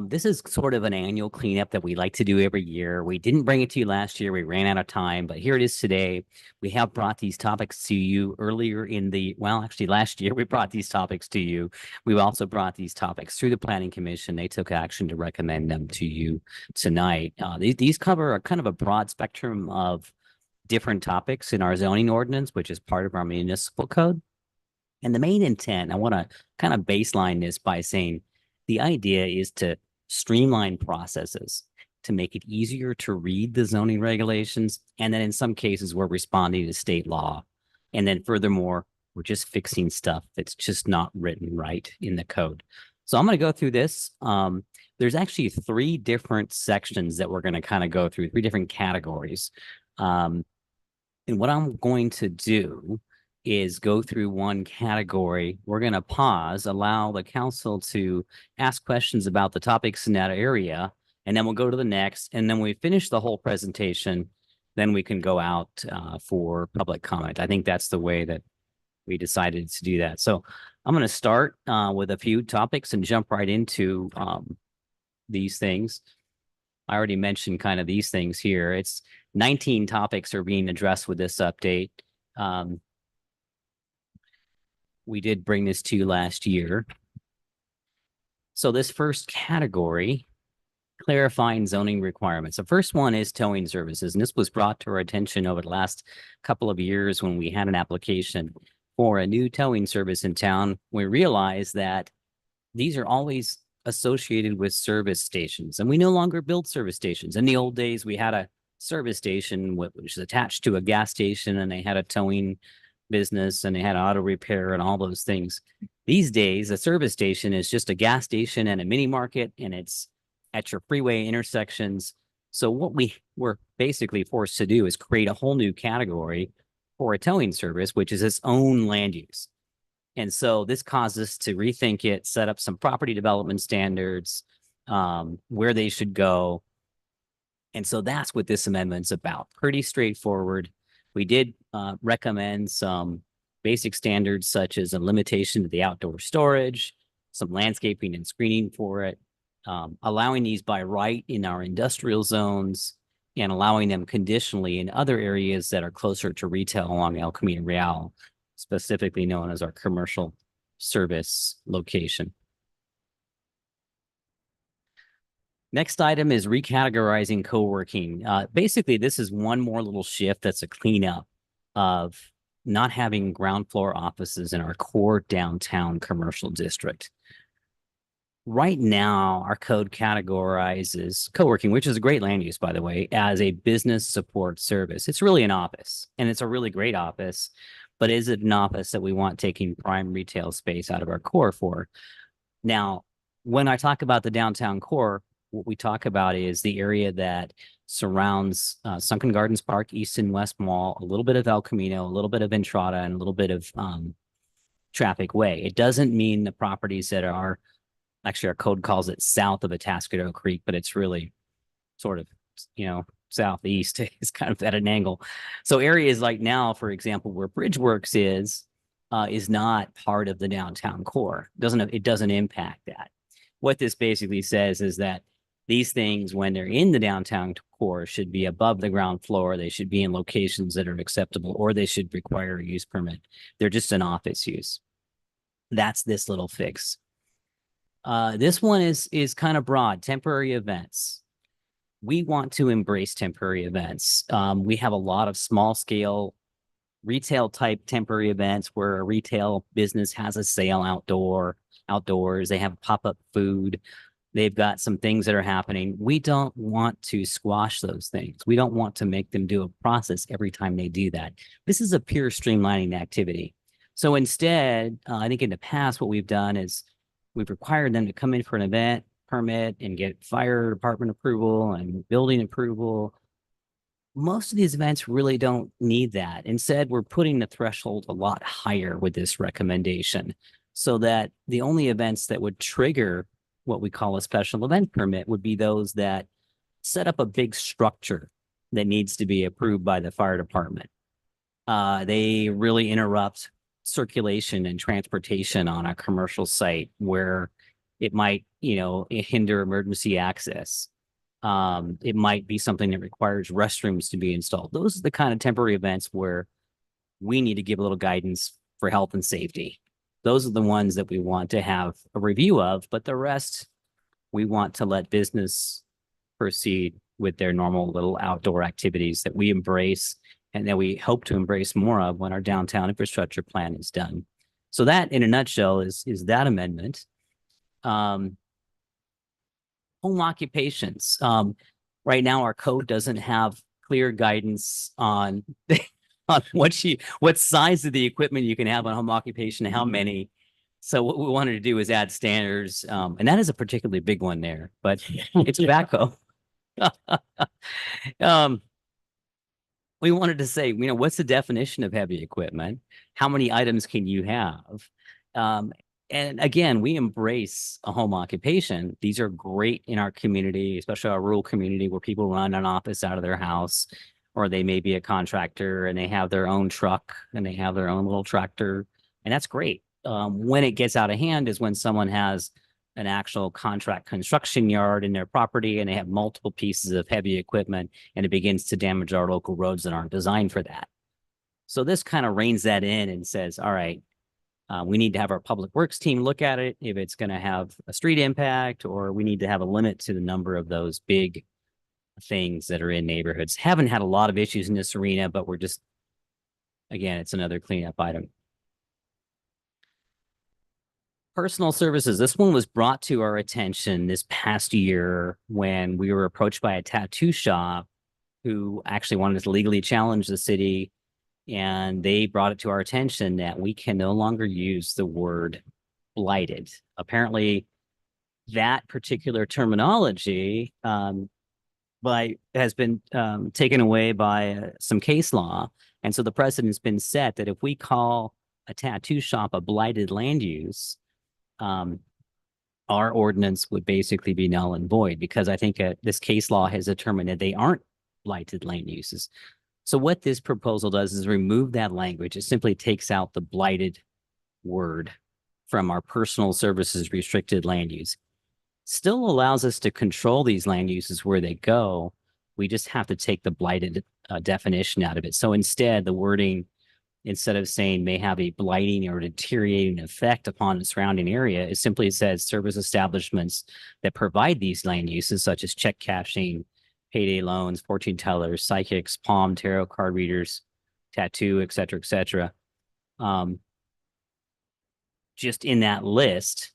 this is sort of an annual cleanup that we like to do every year. We didn't bring it to you last year. We ran out of time, but here it is today. We have brought these topics to you earlier actually last year we brought these topics to you. We've also brought these topics through the Planning Commission. They took action to recommend them to you tonight. These cover a kind of a broad spectrum of different topics in our zoning ordinance, which is part of our municipal code. And the main intent, I want to kind of baseline this by saying the idea is to streamline processes, to make it easier to read the zoning regulations. And then in some cases, we're responding to state law. And then furthermore, we're just fixing stuff that's just not written right in the code. So I'm going to go through this. There's actually 3 different sections that we're going to kind of go through, 3 different categories. And what I'm going to do is go through one category. We're going to pause, allow the council to ask questions about the topics in that area, and then we'll go to the next. And then when we finish the whole presentation, then we can go out for public comment. I think that's the way that we decided to do that. So I'm going to start with a few topics and jump right into these things. I already mentioned kind of these things here. It's 19 topics are being addressed with this update. We did bring this to you last year. So this first category, clarifying zoning requirements. The first one is towing services, and this was brought to our attention over the last couple of years when we had an application for a new towing service in town. We realized that these are always associated with service stations, and we no longer build service stations. In the old days, we had a service station which is attached to a gas station, and they had a towing business and they had auto repair and all those things. These days, a service station is just a gas station and a mini market, and it's at your freeway intersections. So what we were basically forced to do is create a whole new category for a towing service, which is its own land use. And so this caused us to rethink it, set up some property development standards, where they should go. And so that's what this amendment's about. Pretty straightforward. We did recommend some basic standards such as a limitation to the outdoor storage, some landscaping and screening for it, allowing these by right in our industrial zones, and allowing them conditionally in other areas that are closer to retail along El Camino Real, specifically known as our commercial service location. Next item is recategorizing co-working. Basically, this is one more little shift that's a cleanup of not having ground floor offices in our core downtown commercial district. Right now, our code categorizes co-working, which is a great land use, by the way, as a business support service. It's really an office, and it's a really great office, but is it an office that we want taking prime retail space out of our core for? Now, when I talk about the downtown core, what we talk about is the area that surrounds Sunken Gardens Park, East and West Mall, a little bit of El Camino, a little bit of Entrada, and a little bit of Traffic Way. It doesn't mean the properties that are, actually our code calls it south of Atascadero Creek, but it's really sort of, southeast. It's kind of at an angle. So areas like now, for example, where Bridgeworks is not part of the downtown core. It doesn't impact that. What this basically says is that these things, when they're in the downtown core, should be above the ground floor. They should be in locations that are acceptable, or they should require a use permit. They're just an office use. That's this little fix. This one is kind of broad, temporary events. We want to embrace temporary events. We have a lot of small scale retail type temporary events where a retail business has a sale outdoors. They have pop-up food. They've got some things that are happening. We don't want to squash those things. We don't want to make them do a process every time they do that. This is a pure streamlining activity. So instead, I think in the past, what we've done is we've required them to come in for an event permit and get fire department approval and building approval. most of these events really don't need that. Instead, we're putting the threshold a lot higher with this recommendation so that the only events that would trigger what we call a special event permit would be those that set up a big structure that needs to be approved by the fire department. They really interrupt circulation and transportation on a commercial site where it might, hinder emergency access. It might be something that requires restrooms to be installed. Those are the kind of temporary events where we need to give a little guidance for health and safety. Those are the ones that we want to have a review of, but the rest, we want to let business proceed with their normal little outdoor activities that we embrace and that we hope to embrace more of when our downtown infrastructure plan is done. So that, in a nutshell, is that amendment. Home occupations. Right now, our code doesn't have clear guidance on on what size of the equipment you can have on home occupation and how many. So what we wanted to do is add standards, and that is a particularly big one there, but it's tobacco. We wanted to say, what's the definition of heavy equipment? How many items can you have? And again, we embrace a home occupation. These are great in our community, especially our rural community where people run an office out of their house, or they may be a contractor and they have their own truck and they have their own little tractor. And that's great. When it gets out of hand is when someone has an actual contract construction yard in their property and they have multiple pieces of heavy equipment and it begins to damage our local roads that aren't designed for that. So this kind of reins that in and says, all right, we need to have our public works team look at it if it's going to have a street impact, or we need to have a limit to the number of those big things that are in neighborhoods. Haven't had a lot of issues in this arena, but we're just, again, it's another cleanup item. Personal services. This one was brought to our attention this past year when we were approached by a tattoo shop who actually wanted to legally challenge the city. And they brought it to our attention that we can no longer use the word blighted. Apparently, that particular terminology has been taken away by some case law. And so the precedent's been set that if we call a tattoo shop a blighted land use, our ordinance would basically be null and void, because I think this case law has determined that they aren't blighted land uses. So what this proposal does is remove that language. It simply takes out the blighted word from our personal services restricted land use. Still allows us to control these land uses where they go. We just have to take the blighted definition out of it. So instead, the wording, instead of saying may have a blighting or deteriorating effect upon the surrounding area, it simply says service establishments that provide these land uses, such as check cashing, payday loans, fortune tellers, psychics, palm, tarot card readers, tattoo, et cetera, just in that list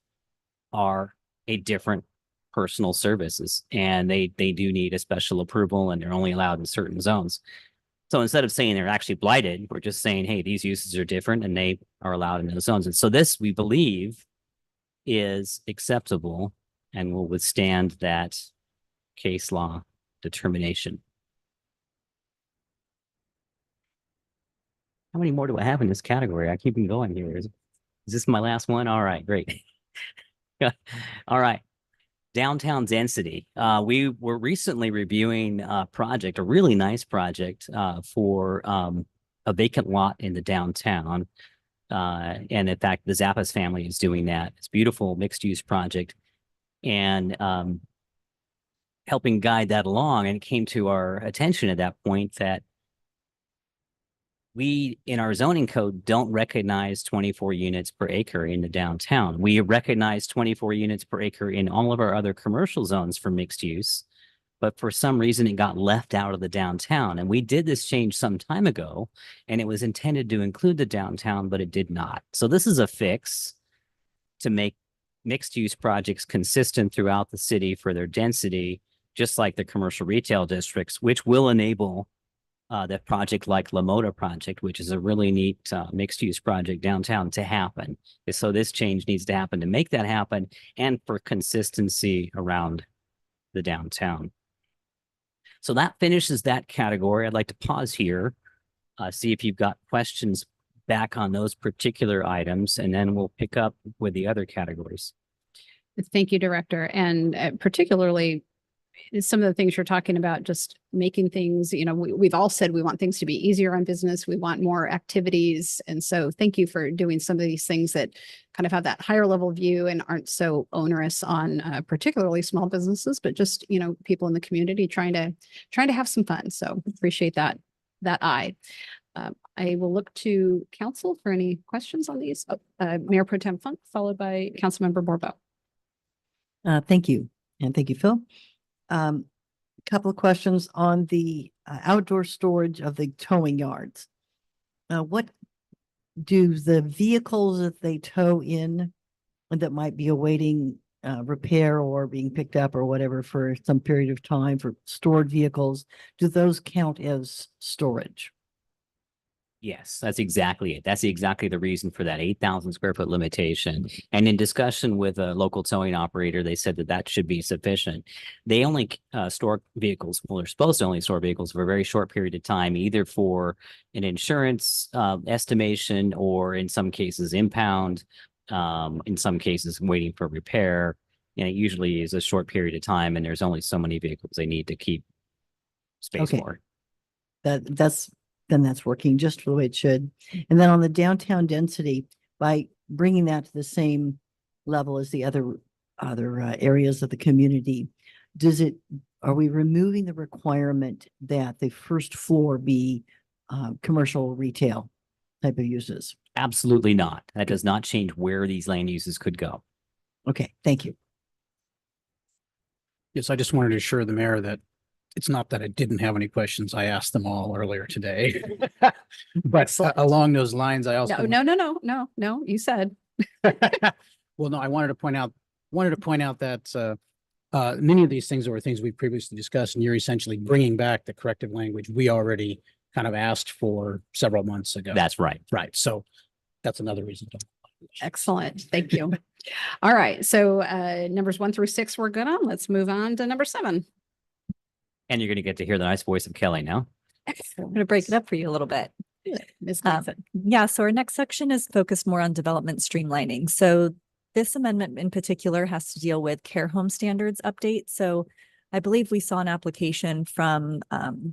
are a different personal services, and they do need a special approval, and they're only allowed in certain zones. So instead of saying they're actually blighted, we're just saying, hey, these uses are different and they are allowed in those zones. And so this, we believe, is acceptable and will withstand that case law determination. How many more do I have in this category? I keep going here. Is this my last one? All right, great. All right. Downtown density. We were recently reviewing a project, a really nice project for a vacant lot in the downtown. And in fact, the Zappas family is doing that. It's a beautiful mixed use project. And helping guide that along, and it came to our attention at that point that we, in our zoning code, don't recognize 24 units per acre in the downtown. We recognize 24 units per acre in all of our other commercial zones for mixed use, but for some reason it got left out of the downtown. And we did this change some time ago, and it was intended to include the downtown, but it did not. So this is a fix to make mixed use projects consistent throughout the city for their density, just like the commercial retail districts, which will enable that project like Lamoda project, which is a really neat mixed use project downtown, to happen. So this change needs to happen to make that happen and for consistency around the downtown. So that finishes that category. I'd like to pause here, see if you've got questions back on those particular items, and then we'll pick up with the other categories. Thank you, Director. And particularly some of the things you're talking about, just making things, we've all said we want things to be easier on business. We want more activities. And so thank you for doing some of these things that kind of have that higher level view and aren't so onerous on particularly small businesses, but just, people in the community trying to have some fun. So appreciate that I will look to council for any questions on these. Mayor Pro Tem Funk, followed by Councilmember Borbo. Thank you. And thank you, Phil. Couple of questions on the outdoor storage of the towing yards. What do the vehicles that they tow in that might be awaiting repair or being picked up or whatever for some period of time for stored vehicles, do those count as storage? Yes, that's exactly it. That's exactly the reason for that 8,000 square foot limitation. And in discussion with a local towing operator, they said that that should be sufficient. They only store vehicles. Well, they're supposed to only store vehicles for a very short period of time, either for an insurance estimation or in some cases impound, in some cases waiting for repair. And it usually is a short period of time, and there's only so many vehicles they need to keep space for. Then that's working just the way it should. And then on the downtown density, by bringing that to the same level as the other areas of the community, are we removing the requirement that the first floor be commercial retail type of uses? Absolutely not. That does not change where these land uses could go. Okay, thank you. Yes, I just wanted to assure the mayor that it's not that I didn't have any questions. I asked them all earlier today. But along those lines, I also No, you said. Well, no, I wanted to point out that many of these things were things we previously discussed, and you're essentially bringing back the corrective language we already kind of asked for several months ago. That's right. Right. So that's another reason to. Excellent. Thank you. All right. So numbers 1 through 6 we're good on. Let's move on to number 7. And you're going to get to hear the nice voice of Kelly now. I'm going to break it up for you a little bit. Ms. Nathan. Yeah, so our next section is focused more on development streamlining. So this amendment in particular has to deal with care home standards update. So I believe we saw an application from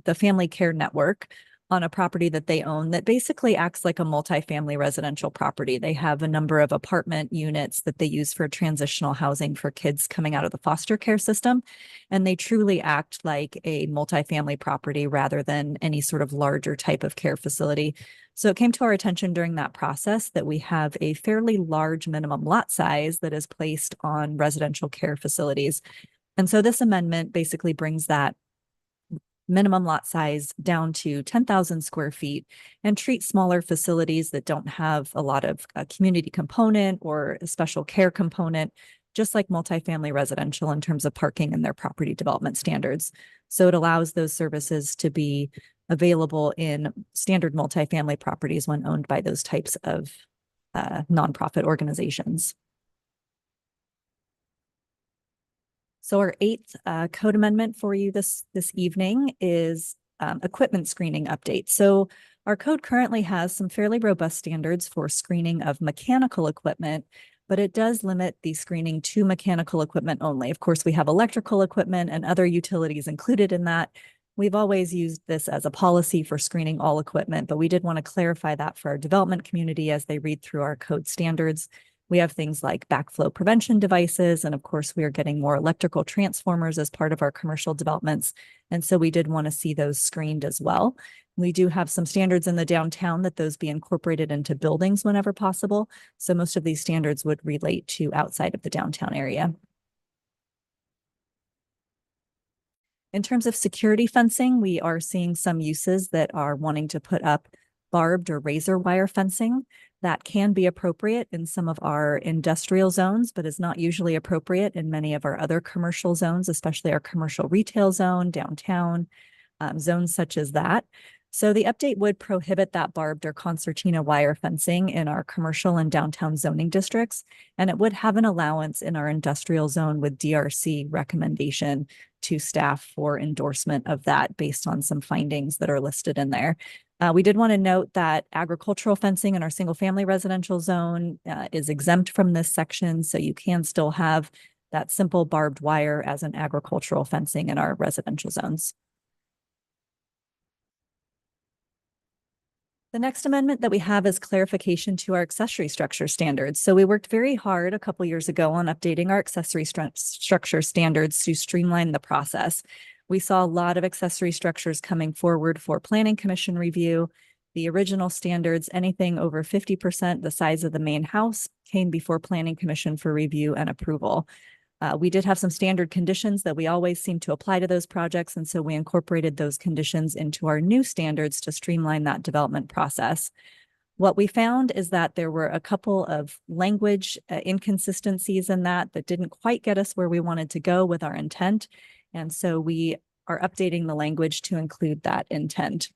the Family Care Network on a property that they own that basically acts like a multifamily residential property. They have a number of apartment units that they use for transitional housing for kids coming out of the foster care system. And they truly act like a multifamily property rather than any sort of larger type of care facility. So it came to our attention during that process that we have a fairly large minimum lot size that is placed on residential care facilities. And so this amendment basically brings that minimum lot size down to 10,000 square feet and treat smaller facilities that don't have a lot of community component or a special care component, just like multifamily residential in terms of parking and their property development standards. So it allows those services to be available in standard multifamily properties when owned by those types of nonprofit organizations. So our 8th code amendment for you this evening is equipment screening update. So our code currently has some fairly robust standards for screening of mechanical equipment, but it does limit the screening to mechanical equipment only. Of course, we have electrical equipment and other utilities included in that. We've always used this as a policy for screening all equipment, but we did want to clarify that for our development community as they read through our code standards. We have things like backflow prevention devices, and of course, we are getting more electrical transformers as part of our commercial developments. And so we did want to see those screened as well. We do have some standards in the downtown that those be incorporated into buildings whenever possible. So most of these standards would relate to outside of the downtown area. In terms of security fencing, we are seeing some uses that are wanting to put up barbed or razor wire fencing. That can be appropriate in some of our industrial zones, but is not usually appropriate in many of our other commercial zones, especially our commercial retail zone, downtown, zones such as that. So the update would prohibit that barbed or concertina wire fencing in our commercial and downtown zoning districts, and it would have an allowance in our industrial zone with DRC recommendation to staff for endorsement of that based on some findings that are listed in there. We did want to note that agricultural fencing in our single family residential zone is exempt from this section, so you can still have that simple barbed wire as an agricultural fencing in our residential zones. The next amendment that we have is clarification to our accessory structure standards. So we worked very hard a couple years ago on updating our accessory structure standards to streamline the process. We saw a lot of accessory structures coming forward for planning commission review. The original standards, anything over 50% the size of the main house, came before planning commission for review and approval. We did have some standard conditions that we always seem to apply to those projects, and so we incorporated those conditions into our new standards to streamline that development process. What we found is that there were a couple of language inconsistencies in that didn't quite get us where we wanted to go with our intent, and so we are updating the language to include that intent.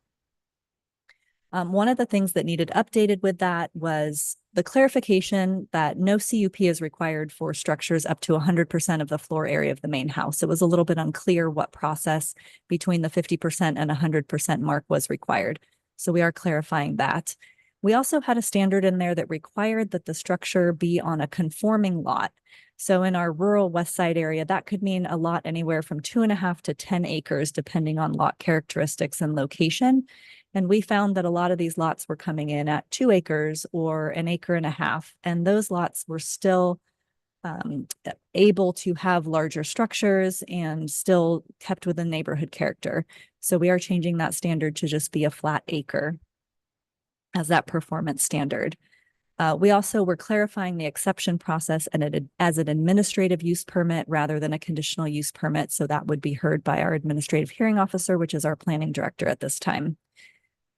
One of the things that needed updated with that was the clarification that no CUP is required for structures up to 100% of the floor area of the main house. It was a little bit unclear what process between the 50% and 100% mark was required. So we are clarifying that. We also had a standard in there that required that the structure be on a conforming lot. So in our rural west side area, that could mean a lot anywhere from 2.5 to 10 acres, depending on lot characteristics and location. And we found that a lot of these lots were coming in at 2 acres or 1.5 acres, and those lots were still able to have larger structures and still kept within neighborhood character. So we are changing that standard to just be a flat acre as that performance standard. We also were clarifying the exception process and as an administrative use permit rather than a conditional use permit. So that would be heard by our administrative hearing officer, which is our planning director at this time.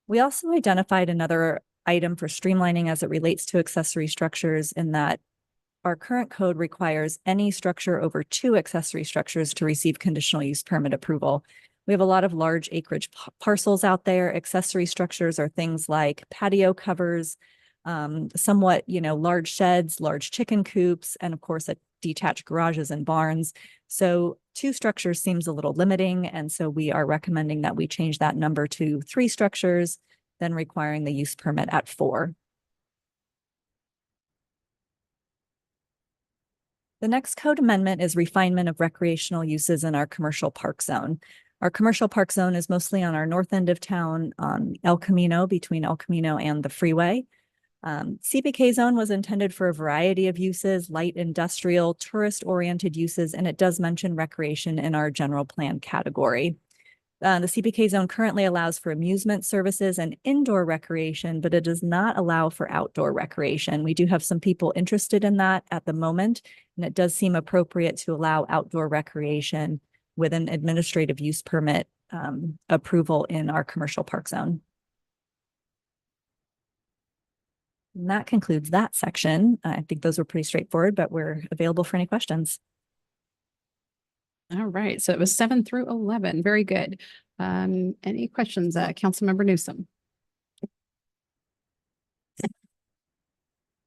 We also identified another item for streamlining as it relates to accessory structures in that our current code requires any structure over 2 accessory structures to receive conditional use permit approval. We have a lot of large acreage parcels out there. Accessory structures are things like patio covers, somewhat, large sheds, large chicken coops, and of course, detached garages and barns. So 2 structures seems a little limiting. And so we are recommending that we change that number to 3 structures, then requiring the use permit at 4. The next code amendment is refinement of recreational uses in our commercial park zone. Our commercial park zone is mostly on our north end of town on El Camino, between El Camino and the freeway. CPK zone was intended for a variety of uses, light industrial, tourist-oriented uses, and it does mention recreation in our general plan category. The CPK zone currently allows for amusement services and indoor recreation, but it does not allow for outdoor recreation. We do have some people interested in that at the moment, and it does seem appropriate to allow outdoor recreation with an administrative use permit approval in our commercial park zone. And that concludes that section. I think those were pretty straightforward, but we're available for any questions. All right, so it was 7 through 11. Very good. Any questions, Councilmember Newsom?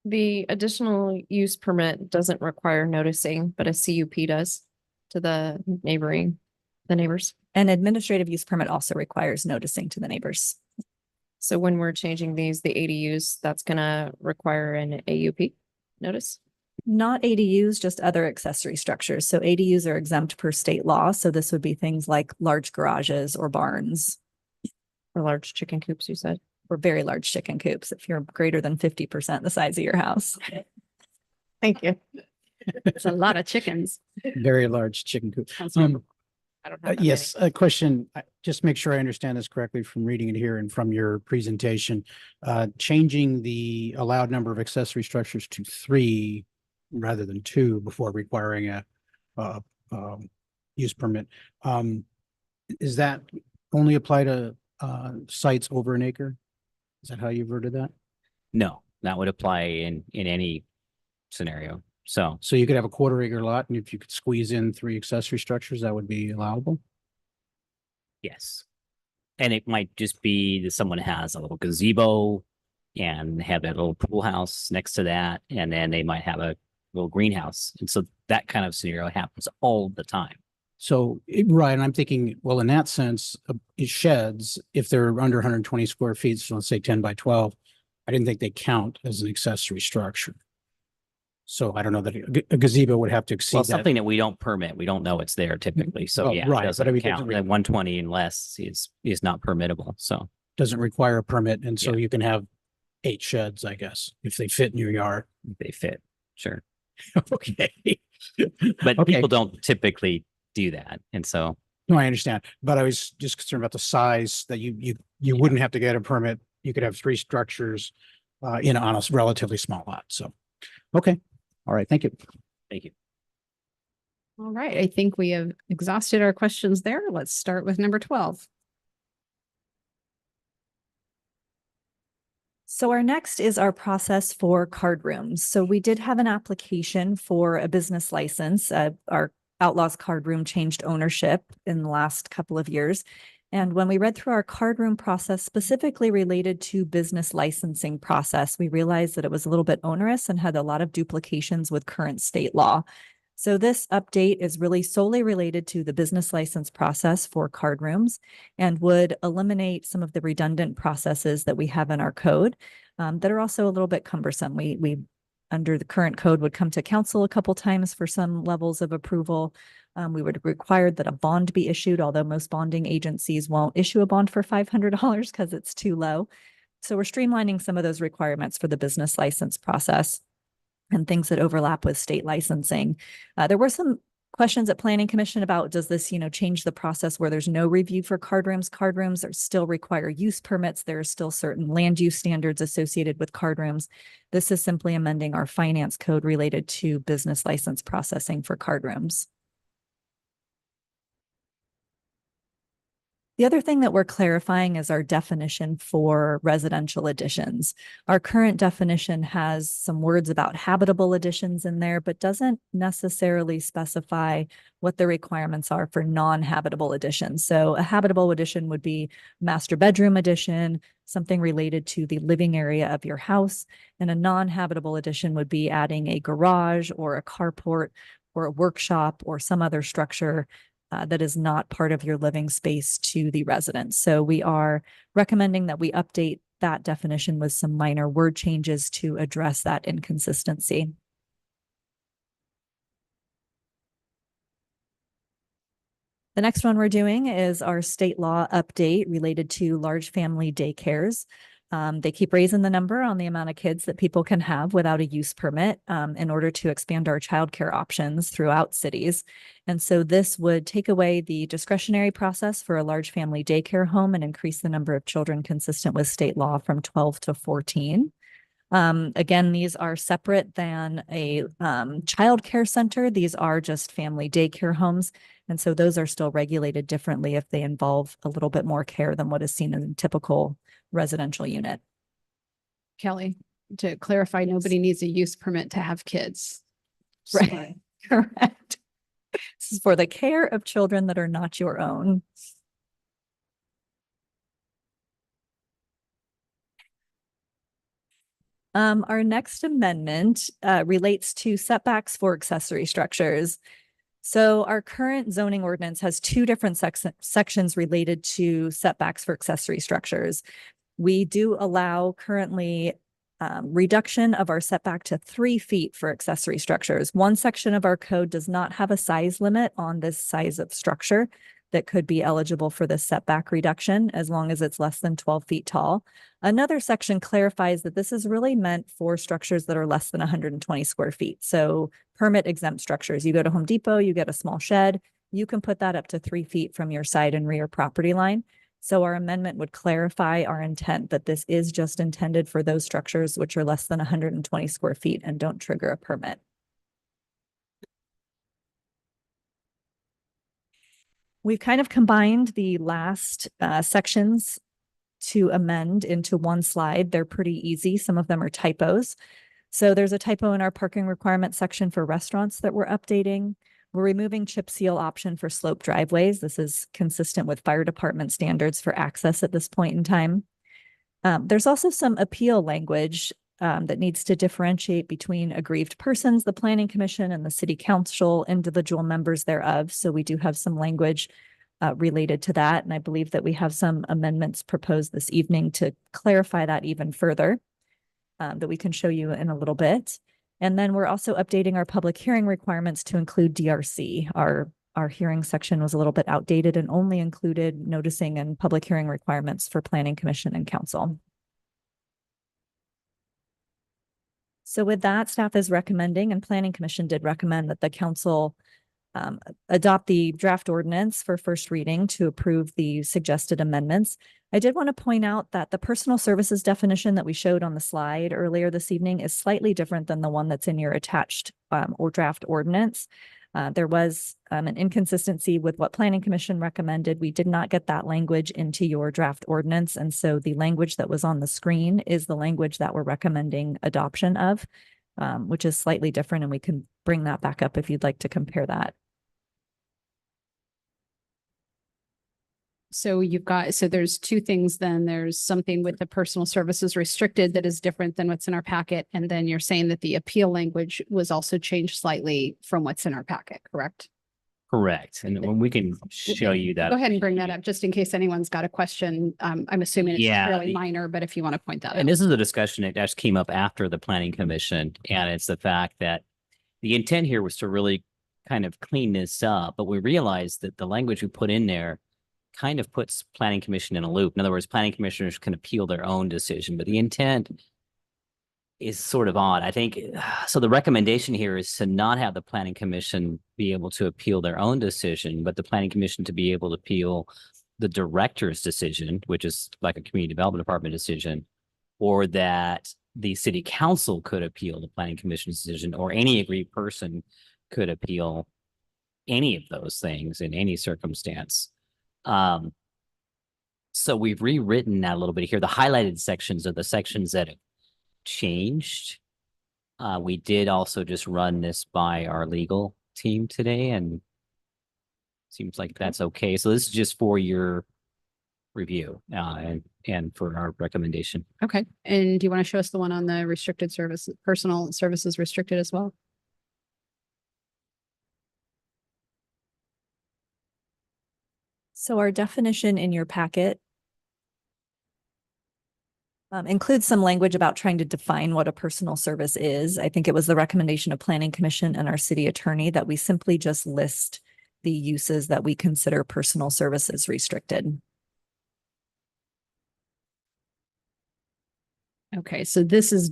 The additional use permit doesn't require noticing, but a CUP does to the neighbors. An administrative use permit also requires noticing to the neighbors. So when we're changing the ADUs, that's gonna require an AUP notice? Not ADUs, just other accessory structures. So ADUs are exempt per state law. So this would be things like large garages or barns. Or large chicken coops, you said? Or very large chicken coops if you're greater than 50% the size of your house. Thank you. It's a lot of chickens. Very large chicken coop. I don't have that Yes, a question, just make sure I understand this correctly from reading it here and from your presentation. Changing the allowed number of accessory structures to 3 rather than 2 before requiring a use permit. Is that only apply to sites over 1 acre? Is that how you worded that? No, that would apply in any scenario. So you could have a 1/4 acre lot, and if you could squeeze in 3 accessory structures, that would be allowable? yes. And it might just be that someone has a little gazebo and have that little pool house next to that. And then they might have a little greenhouse. And so that kind of scenario happens all the time. So, right, and I'm thinking, well, in that sense, sheds, if they're under 120 square feet, so let's say 10 by 12, I didn't think they count as an accessory structure. So I don't know that a gazebo would have to exceed Well, that. something that we don't permit, we don't know it's there typically. So Oh, yeah, right, it but I doesn't mean, count. That 120 and less is not permittable. So Doesn't require a permit, and so Yeah. you can have 8 sheds, I guess, if they fit in your yard. they fit, sure. Okay. But Okay. people don't typically do that. And so No, I understand, but I was just concerned about the size that you wouldn't have to get a permit. You could have 3 structures on a relatively small lot. So, okay. All right. Thank you. thank you. All right, I think we have exhausted our questions there. Let's start with number 12. So our next is our process for card rooms. So we did have an application for a business license. Our Outlaws Card Room changed ownership in the last couple of years. And when we read through our card room process specifically related to business licensing process, we realized that it was a little bit onerous and had a lot of duplications with current state law. So this update is really solely related to the business license process for card rooms and would eliminate some of the redundant processes that we have in our code that are also a little bit cumbersome. We under the current code would come to council a couple times for some levels of approval. We would require that a bond be issued, although most bonding agencies won't issue a bond for $500 because it's too low. So we're streamlining some of those requirements for the business license process and things that overlap with state licensing. There were some questions at Planning Commission about, does this, change the process where there's no review for card rooms? Card rooms are still require use permits. There are still certain land use standards associated with card rooms. This is simply amending our finance code related to business license processing for card rooms. The other thing that we're clarifying is our definition for residential additions. Our current definition has some words about habitable additions in there, but doesn't necessarily specify what the requirements are for non-habitable additions. So a habitable addition would be master bedroom addition, something related to the living area of your house, and a non-habitable addition would be adding a garage or a carport or a workshop or some other structure that is not part of your living space to the residence. So we are recommending that we update that definition with some minor word changes to address that inconsistency. The next one we're doing is our state law update related to large family daycares. They keep raising the number on the amount of kids that people can have without a use permit in order to expand our childcare options throughout cities. And so this would take away the discretionary process for a large family daycare home and increase the number of children consistent with state law from 12 to 14. Again, these are separate than a childcare center. These are just family daycare homes. And so those are still regulated differently if they involve a little bit more care than what is seen in a typical residential unit. Kelly, to clarify, nobody needs a use permit to have kids. Right. Correct. This is for the care of children that are not your own. Our next amendment relates to setbacks for accessory structures. So our current zoning ordinance has 2 different sections related to setbacks for accessory structures. We do allow currently reduction of our setback to 3 feet for accessory structures. One section of our code does not have a size limit on this size of structure that could be eligible for the setback reduction as long as it's less than 12 feet tall. Another section clarifies that this is really meant for structures that are less than 120 square feet. So permit exempt structures. You go to Home Depot, you get a small shed, you can put that up to 3 feet from your side and rear property line. So our amendment would clarify our intent that this is just intended for those structures which are less than 120 square feet and don't trigger a permit. We've kind of combined the last sections to amend into one slide. They're pretty easy. Some of them are typos. So there's a typo in our parking requirement section for restaurants that we're updating. We're removing chip seal option for slope driveways. This is consistent with fire department standards for access at this point in time. There's also some appeal language that needs to differentiate between aggrieved persons, the planning commission, and the city council, individual members thereof. So we do have some language related to that. And I believe that we have some amendments proposed this evening to clarify that even further that we can show you in a little bit. And then we're also updating our public hearing requirements to include DRC. Our hearing section was a little bit outdated and only included noticing and public hearing requirements for planning commission and council. So with that, staff is recommending, and planning commission did recommend, that the council adopt the draft ordinance for first reading to approve the suggested amendments. I did want to point out that the personal services definition that we showed on the slide earlier this evening is slightly different than the one that's in your attached or draft ordinance. There was an inconsistency with what planning commission recommended. We did not get that language into your draft ordinance. And so the language that was on the screen is the language that we're recommending adoption of, which is slightly different. And we can bring that back up if you'd like to compare that. So there's two things then. There's something with the personal services restricted that is different than what's in our packet. And then you're saying that the appeal language was also changed slightly from what's in our packet, correct? Correct. And when we can show you that. Go ahead and bring that up just in case anyone's got a question. I'm assuming it's Yeah, fairly minor, but if you want to point that out. And this is a discussion that just came up after the planning commission. And it's the fact that the intent here was to really kind of clean this up, but we realized that the language we put in there kind of puts planning commission in a loop. In other words, planning commissioners can appeal their own decision, but the intent is sort of odd. I think, so the recommendation here is to not have the planning commission be able to appeal their own decision, but the planning commission to be able to appeal the director's decision, which is like a community development department decision, or that the city council could appeal the planning commission's decision, or any aggrieved person could appeal any of those things in any circumstance. So we've rewritten that a little bit here. The highlighted sections are the sections that have changed. We did also just run this by our legal team today, and seems like that's okay. So this is just for your review and for our recommendation. Okay. And do you want to show us the one on the restricted service, personal services restricted as well? So our definition in your packet includes some language about trying to define what a personal service is. I think it was the recommendation of planning commission and our city attorney that we simply just list the uses that we consider personal services restricted. Okay, so this is,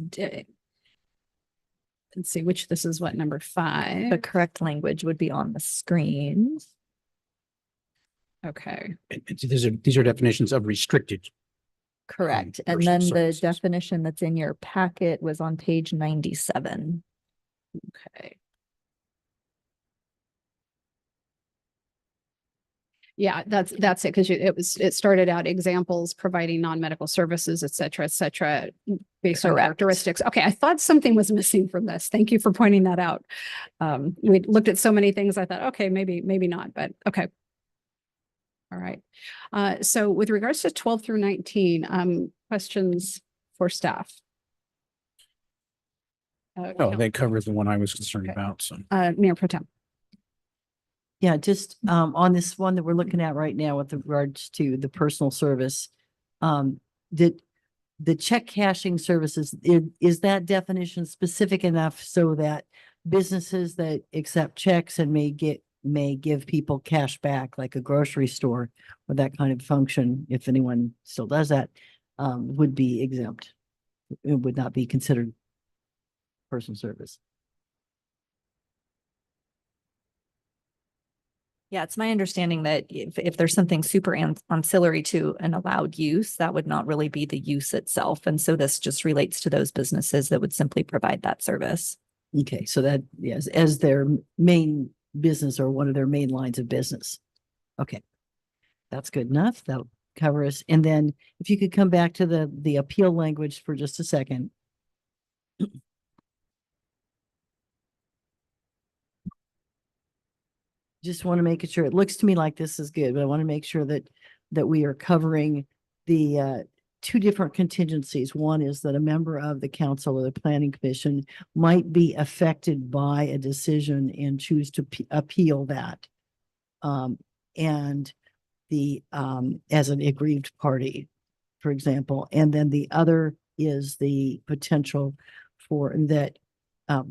let's see, this is what, number 5? The correct language would be on the screen. Okay. These are definitions of restricted. Correct. And then the definition that's in your packet was on page 97. Okay. Yeah, that's it, because it started out examples providing non-medical services, et cetera, based on characteristics. Okay, I thought something was missing from this. Thank you for pointing that out. We looked at so many things. I thought, okay, maybe not, but okay. All right. So with regards to 12 through 19, questions for staff? Oh, they covered the one I was concerned about. So, Mayor Pro Tem. Yeah, just on this one that we're looking at right now with regards to the personal service, the check cashing services, is that definition specific enough so that businesses that accept checks and may give people cash back, like a grocery store or that kind of function, if anyone still does that, would be exempt? It would not be considered personal service. Yeah, it's my understanding that if there's something super ancillary to an allowed use, that would not really be the use itself. And so this just relates to those businesses that would simply provide that service. Okay, so that, yes, as their main business or one of their main lines of business. Okay, that's good enough. That'll cover us. And then if you could come back to the appeal language for just a second. just want to make it sure, it looks to me like this is good, but I want to make sure that we are covering the two different contingencies. One is that a member of the council or the planning commission might be affected by a decision and choose to appeal that. And as an aggrieved party, for example. And then the other is the potential for that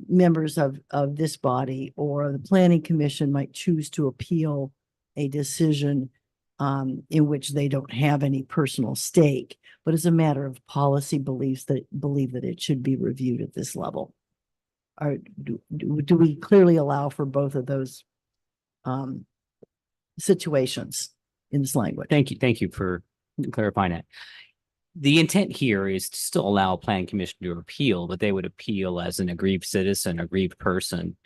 members of this body or the planning commission might choose to appeal a decision in which they don't have any personal stake, but as a matter of policy believe that it should be reviewed at this level. Do we clearly allow for both of those situations in this language? Thank you for clarifying that. The intent here is to still allow a planning commission to appeal, but they would appeal as an aggrieved citizen, aggrieved person,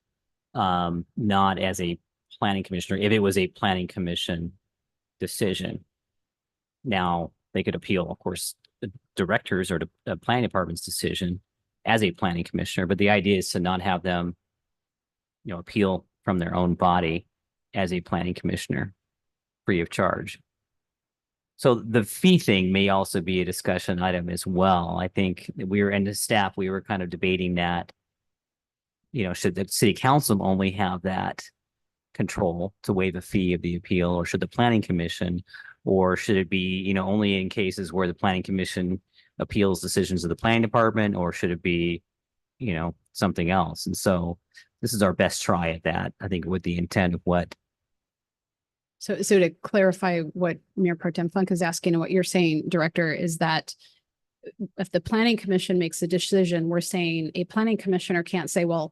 not as a planning commissioner, if it was a planning commission decision. Now, they could appeal, of course, the directors or the planning department's decision as a planning commissioner, but the idea is to not have them, appeal from their own body as a planning commissioner free of charge. So the fee thing may also be a discussion item as well. I think we were in the staff, we were kind of debating that, should the city council only have that control to waive a fee of the appeal, or should the planning commission, or should it be, only in cases where the planning commission appeals decisions of the planning department, or should it be, something else? And so this is our best try at that, I think, with the intent of what. So to clarify what Mayor Pro Tem Funk is asking and what you're saying, Director, is that if the planning commission makes a decision, we're saying a planning commissioner can't say, well,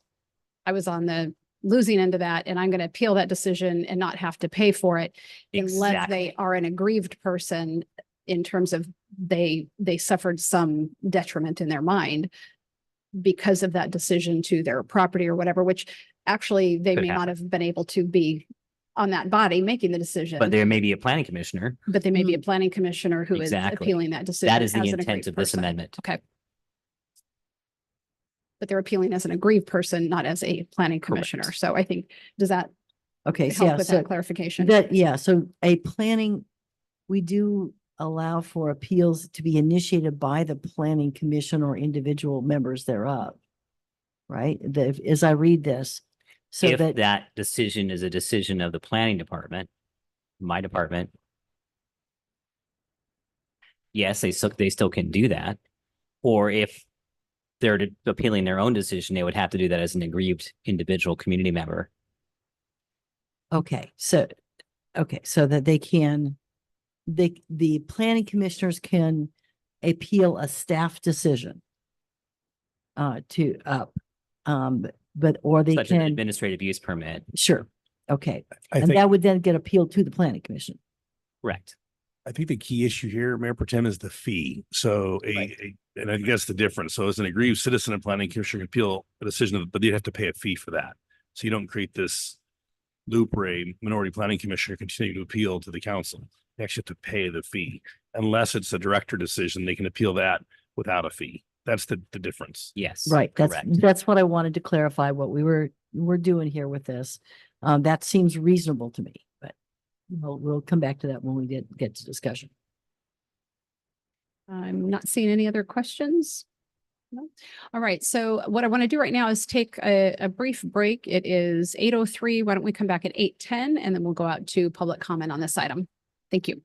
I was on the losing end of that and I'm going to appeal that decision and not have to pay for it unless they are an aggrieved person in terms of they suffered some detriment in their mind because of that decision to their property or whatever, which actually they may not have been able to be on that body making the decision. But there may be a planning commissioner. But they may be a planning commissioner who is appealing that decision. That is the as an intent aggrieved of this person. amendment. Okay. But they're appealing as an aggrieved person, not as a planning commissioner. So I think, does that Okay, help with that clarification? So we do allow for appeals to be initiated by the planning commission or individual members thereof, right? As I read this, so if that decision is a decision of the planning department, my department, yes, they still can do that. Or if they're appealing their own decision, they would have to do that as an aggrieved individual community member. Okay, so that they can, the planning commissioners can appeal a staff decision or they Such can an administrative use permit. Sure. Okay. I And think- that would then get appealed to the planning commission. Correct. I think the key issue here, Mayor Pro Tem, is the fee. So and I guess the difference. So as an aggrieved citizen and planning commissioner can appeal a decision, but you'd have to pay a fee for that. So you don't create this loop where a minority planning commissioner continue to appeal to the council. They actually have to pay the fee. Unless it's a director decision, they can appeal that without a fee. That's the difference. Yes. Right. Correct. That's what I wanted to clarify what we're doing here with this. That seems reasonable to me, but we'll come back to that when we get to discussion. I'm not seeing any other questions. No. All right. So what I want to do right now is take a brief break. It is 8:03. Why don't we come back at 8:10 and then we'll go out to public comment on this item. Thank you.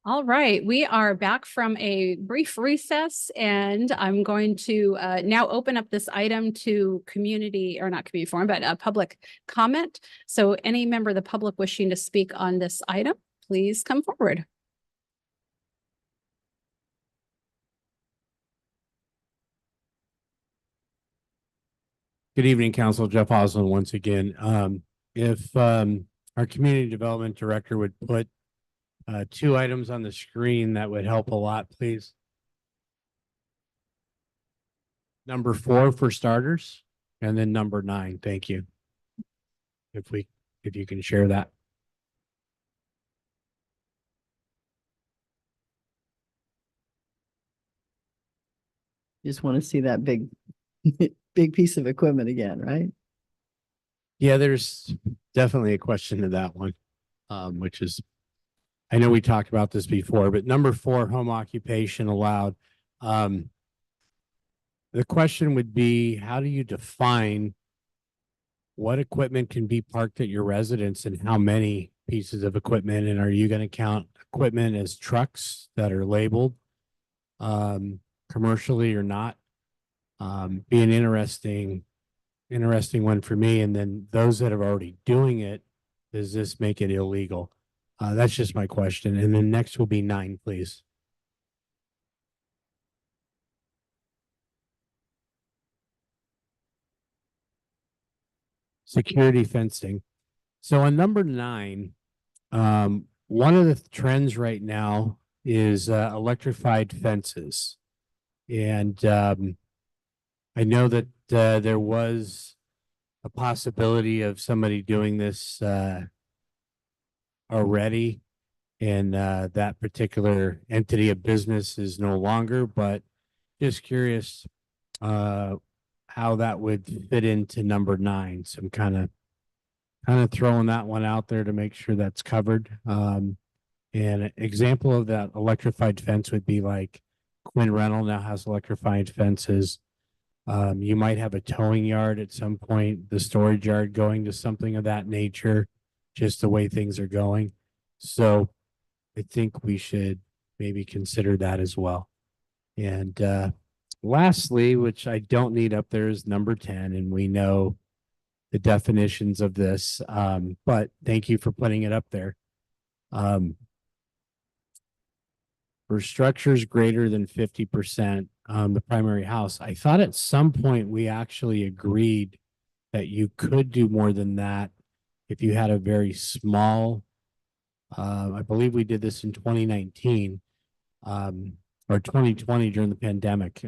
All right, we are back from a brief recess and I'm going to now open up this item to community, or not community forum, but public comment. So any member of the public wishing to speak on this item, please come forward. Good evening, Council. Jeff Osland once again. If our community development director would put two items on the screen, that would help a lot, please. Number 4 for starters, and then number 9. Thank you. If you can share that. Just want to see that big, big piece of equipment again, right? Yeah, there's definitely a question to that one, which is, I know we talked about this before, but number 4, home occupation allowed. The question would be, how do you define what equipment can be parked at your residence and how many pieces of equipment? And are you going to count equipment as trucks that are labeled commercially or not? Be an interesting one for me. And then those that are already doing it, does this make it illegal? That's just my question. And then next will be 9, please. Security fencing. So on number 9, one of the trends right now is electrified fences. And I know that there was a possibility of somebody doing this already, and that particular entity of business is no longer, but just curious how that would fit into number 9. So I'm kind of throwing that one out there to make sure that's covered. And an example of that electrified fence would be like Quinn Rental now has electrified fences. You might have a towing yard at some point, the storage yard going to something of that nature, just the way things are going. So I think we should maybe consider that as well. And lastly, which I don't need up there, is number 10, and we know the definitions of this, but thank you for putting it up there. For structures greater than 50%, the primary house, I thought at some point we actually agreed that you could do more than that if you had a very small, I believe we did this in 2019, or 2020 during the pandemic.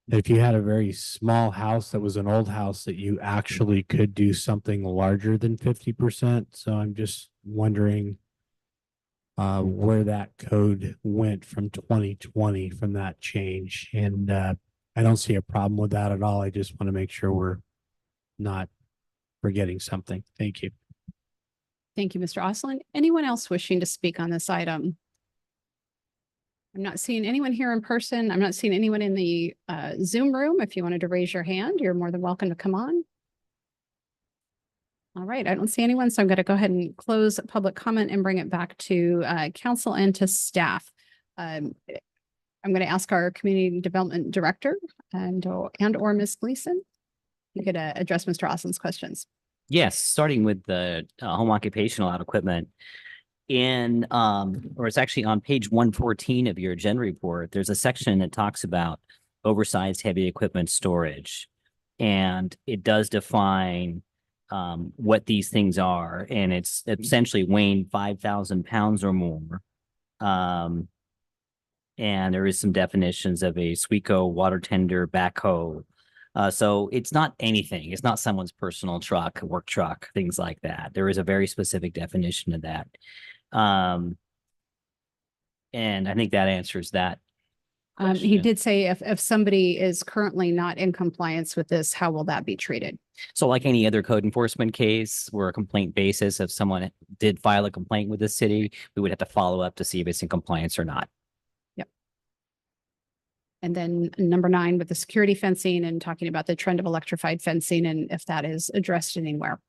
If you had a very small house that was an old house, that you actually could do something larger than 50%. So I'm just wondering where that code went from 2020 from that change. And I don't see a problem with that at all. I just want to make sure we're not forgetting something. Thank you. Thank you, Mr. Osland. Anyone else wishing to speak on this item? I'm not seeing anyone here in person. I'm not seeing anyone in the Zoom room. If you wanted to raise your hand, you're more than welcome to come on. All right, I don't see anyone, so I'm going to go ahead and close public comment and bring it back to council and to staff. I'm going to ask our community development director and/or Ms. Gleason, you could address Mr. Osland's questions. Yes, starting with the home occupational out equipment. Or it's actually on page 114 of your agenda report, there's a section that talks about oversized heavy equipment storage. And it does define what these things are. And it's essentially weighing 5,000 pounds or more. And there is some definitions of a Sweco water tender backhoe. So it's not anything. It's not someone's personal truck, work truck, things like that. There is a very specific definition of that. And I think that answers that. He did say if somebody is currently not in compliance with this, how will that be treated? So like any other code enforcement case where a complaint basis, if someone did file a complaint with the city, we would have to follow up to see if it's in compliance or not. Yep. And then number 9 with the security fencing and talking about the trend of electrified fencing and if that is addressed anywhere.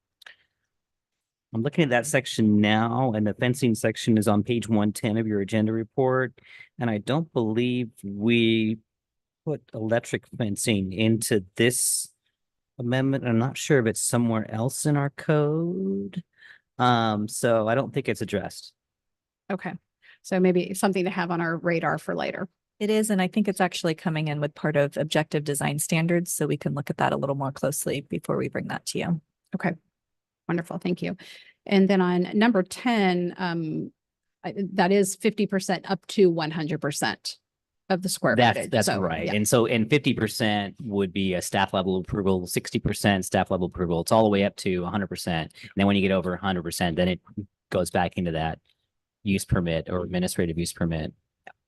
I'm looking at that section now, and the fencing section is on page 110 of your agenda report. And I don't believe we put electric fencing into this amendment. I'm not sure if it's somewhere else in our code. So I don't think it's addressed. Okay. So maybe something to have on our radar for later. It is, and I think it's actually coming in with part of objective design standards, so we can look at that a little more closely before we bring that to you. Okay. Wonderful. Thank you. And then on number 10, that is 50% up to 100% of the square footage. That's So, right. yeah. And so, and 50% would be a staff level approval, 60% staff level approval. It's all the way up to 100%. And then when you get over 100%, then it goes back into that use permit or administrative use permit.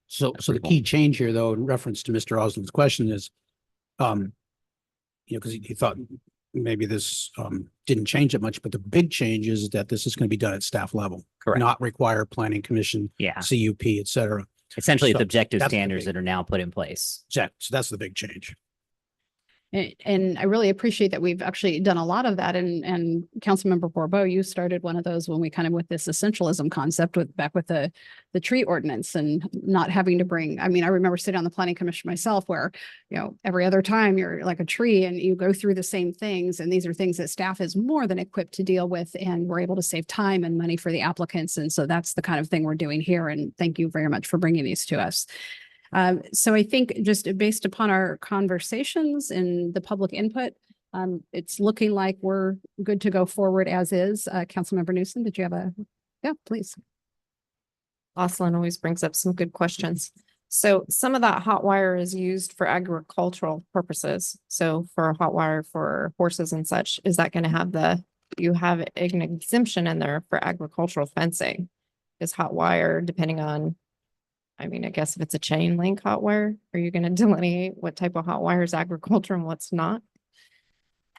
So the key change here, though, in reference to Mr. Oslin's question is, because he thought maybe this didn't change it much, but the big change is that this is going to be done at staff level. Correct. Not require planning commission, Yeah. CUP, et cetera. Essentially, So it's objective that's the standards big- that are now put in place. So that's the big change. And I really appreciate that we've actually done a lot of that. And Councilmember Borbeau, you started one of those when we kind of with this essentialism concept back with the tree ordinance and not having to bring, I mean, I remember sitting on the planning commission myself where, every other time you're like a tree and you go through the same things. And these are things that staff is more than equipped to deal with, and we're able to save time and money for the applicants. And so that's the kind of thing we're doing here. And thank you very much for bringing these to us. So I think just based upon our conversations and the public input, it's looking like we're good to go forward as is. Councilmember Newsom, did you have yeah, please. Jocelyn always brings up some good questions. So some of that hot wire is used for agricultural purposes. So for hot wire for horses and such, is that going to have you have an exemption in there for agricultural fencing? Is hot wire depending on, I mean, I guess if it's a chain link hot wire, are you going to delineate what type of hot wire is agriculture and what's not?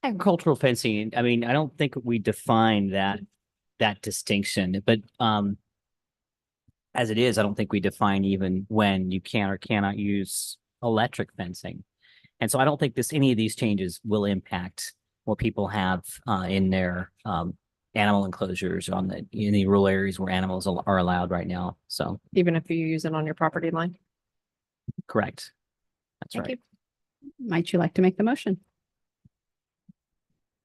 Agricultural fencing, I mean, I don't think we define that distinction, but as it is, I don't think we define even when you can or cannot use electric fencing. And so I don't think any of these changes will impact what people have in their animal enclosures in the rural areas where animals are allowed right now. So Even if you use it on your property line? correct. That's Thank right. you. Might you like to make the motion?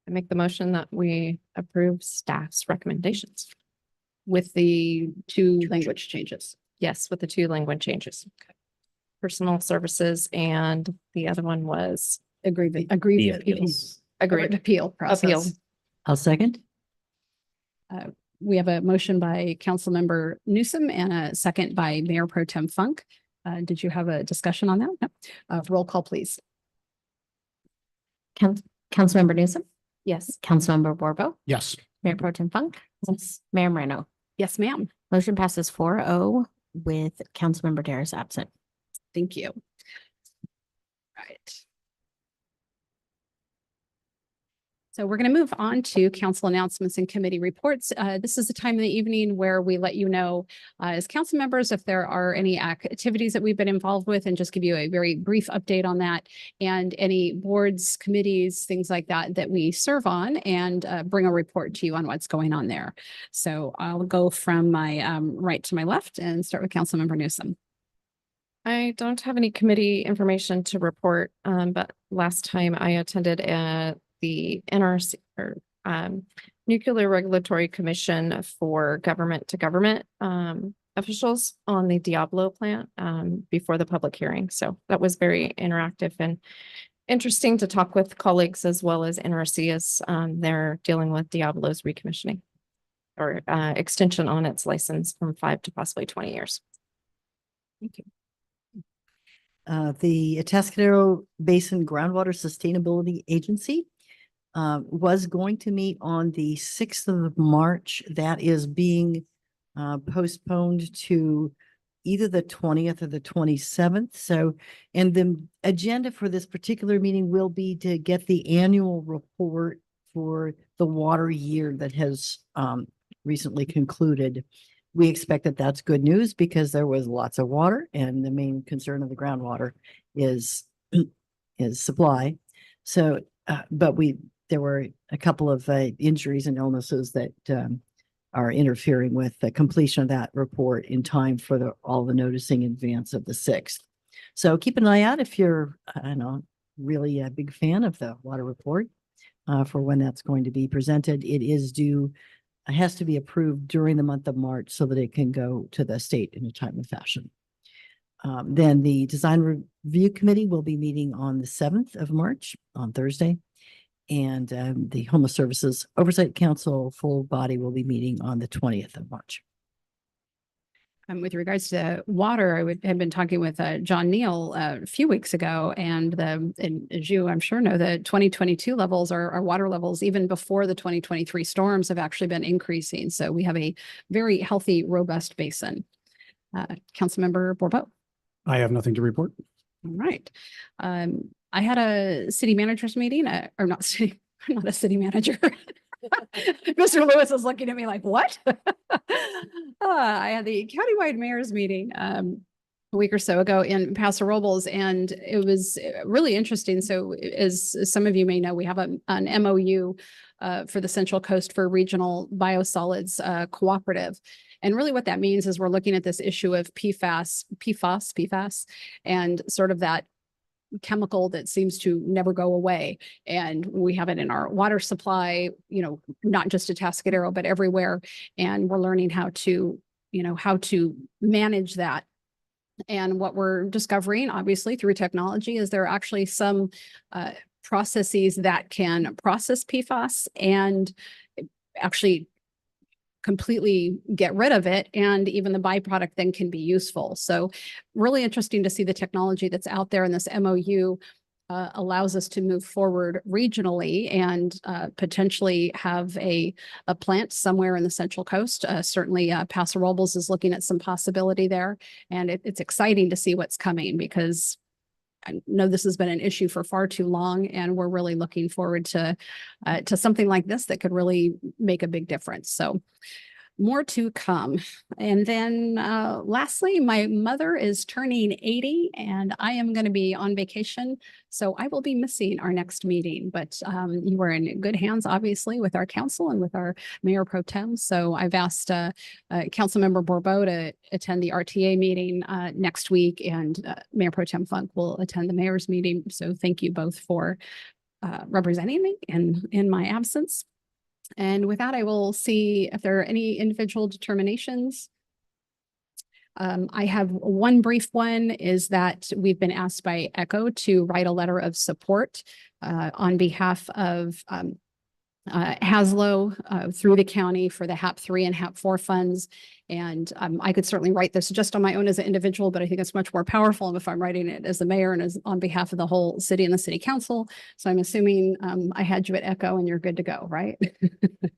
I make the motion that we approve staff's recommendations. With the two language changes. Yes, with the two language changes. Okay. Personal services, and the other one was Agreed. appeals. agreed. Appeal process. Appeal. I'll second. We have a motion by Councilmember Newsom and a second by Mayor Pro Tem Funk. Did you have a discussion on that? No. Roll call, please. Councilmember Newsom, Yes. Councilmember Borbeau, Yes. Mayor Pro Tem Funk, Mayor Moreno. Yes, ma'am. Motion passes 4-0 with Councilmember Daris absent. Thank you. Right. So we're going to move on to council announcements and committee reports. This is the time of the evening where we let you know as council members if there are any activities that we've been involved with, and just give you a very brief update on that, and any boards, committees, things like that we serve on, and bring a report to you on what's going on there. So I'll go from my right to my left and start with Councilmember Newsom. I don't have any committee information to report, but last time I attended the NRC or Nuclear Regulatory Commission for government to government officials on the Diablo plant before the public hearing. So that was very interactive and interesting to talk with colleagues as well as NRC as they're dealing with Diablo's recommissioning or extension on its license from 5 to possibly 20 years. Thank you. The Atascadero Basin Groundwater Sustainability Agency was going to meet on the 6th of March. That is being postponed to either the 20th or the 27th. So, and the agenda for this particular meeting will be to get the annual report for the water year that has recently concluded. We expect that that's good news because there was lots of water, and the main concern of the groundwater is supply. So, but there were a couple of injuries and illnesses that are interfering with the completion of that report in time for all the noticing in advance of the 6th. So keep an eye out if you're, I don't know, really a big fan of the water report for when that's going to be presented. It is due, it has to be approved during the month of March so that it can go to the state in a timely fashion. Then the Design Review Committee will be meeting on the 7th of March on Thursday. And the Homeless Services Oversight Council full body will be meeting on the 20th of March. With regards to water, had been talking with John Neal a few weeks ago, and as you, I'm sure, know, the 2022 levels, our water levels, even before the 2023 storms, have actually been increasing. So we have a very healthy, robust basin. Councilmember Bourbeau. I have nothing to report. All right. I had a city managers meeting, or not city, I'm not a city manager. Mr. Lewis is looking at me like, what? I had the countywide mayor's meeting a week or so ago in Paso Robles, and it was really interesting. So as some of you may know, we have an MOU for the Central Coast for Regional Biosolids Cooperative. And really what that means is we're looking at this issue of PFAS, and sort of that chemical that seems to never go away. And we have it in our water supply, you know, not just at Atascadero, but everywhere. And we're learning how to manage that. And what we're discovering, obviously, through technology, is there are actually some processes that can process PFAS and actually completely get rid of it, and even the byproduct then can be useful. So really interesting to see the technology that's out there, and this MOU allows us to move forward regionally and potentially have a plant somewhere in the Central Coast. Certainly Paso Robles is looking at some possibility there, and it's exciting to see what's coming, because I know this has been an issue for far too long, and we're really looking forward to something like this that could really make a big difference. So more to come. And then lastly, my mother is turning 80, and I am going to be on vacation. So I will be missing our next meeting, but you are in good hands, obviously, with our council and with our Mayor Pro Tem. So I've asked Councilmember Bourbeau to attend the RTA meeting next week, and Mayor Pro Tem Funk will attend the mayor's meeting. So thank you both for representing me in my absence. And with that, I will see if there are any individual determinations. I have one brief one, is that we've been asked by ECHO to write a letter of support on behalf of Haslo through the county for the HAP3 and HAP4 funds. And I could certainly write this just on my own as an individual, but I think it's much more powerful if I'm writing it as the mayor and as on behalf of the whole city and the city council. So I'm assuming I had you at ECHO and you're good to go, right?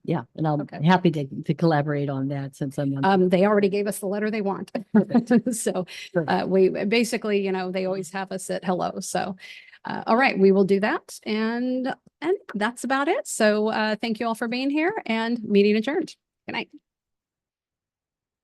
Yeah, and I'm happy to collaborate on that, since I'm on. They already gave us the letter they want. So we basically, you know, they always have us at hello. So all right, we will do that. And that's about it. So thank you all for being here, and meeting adjourned. Good night.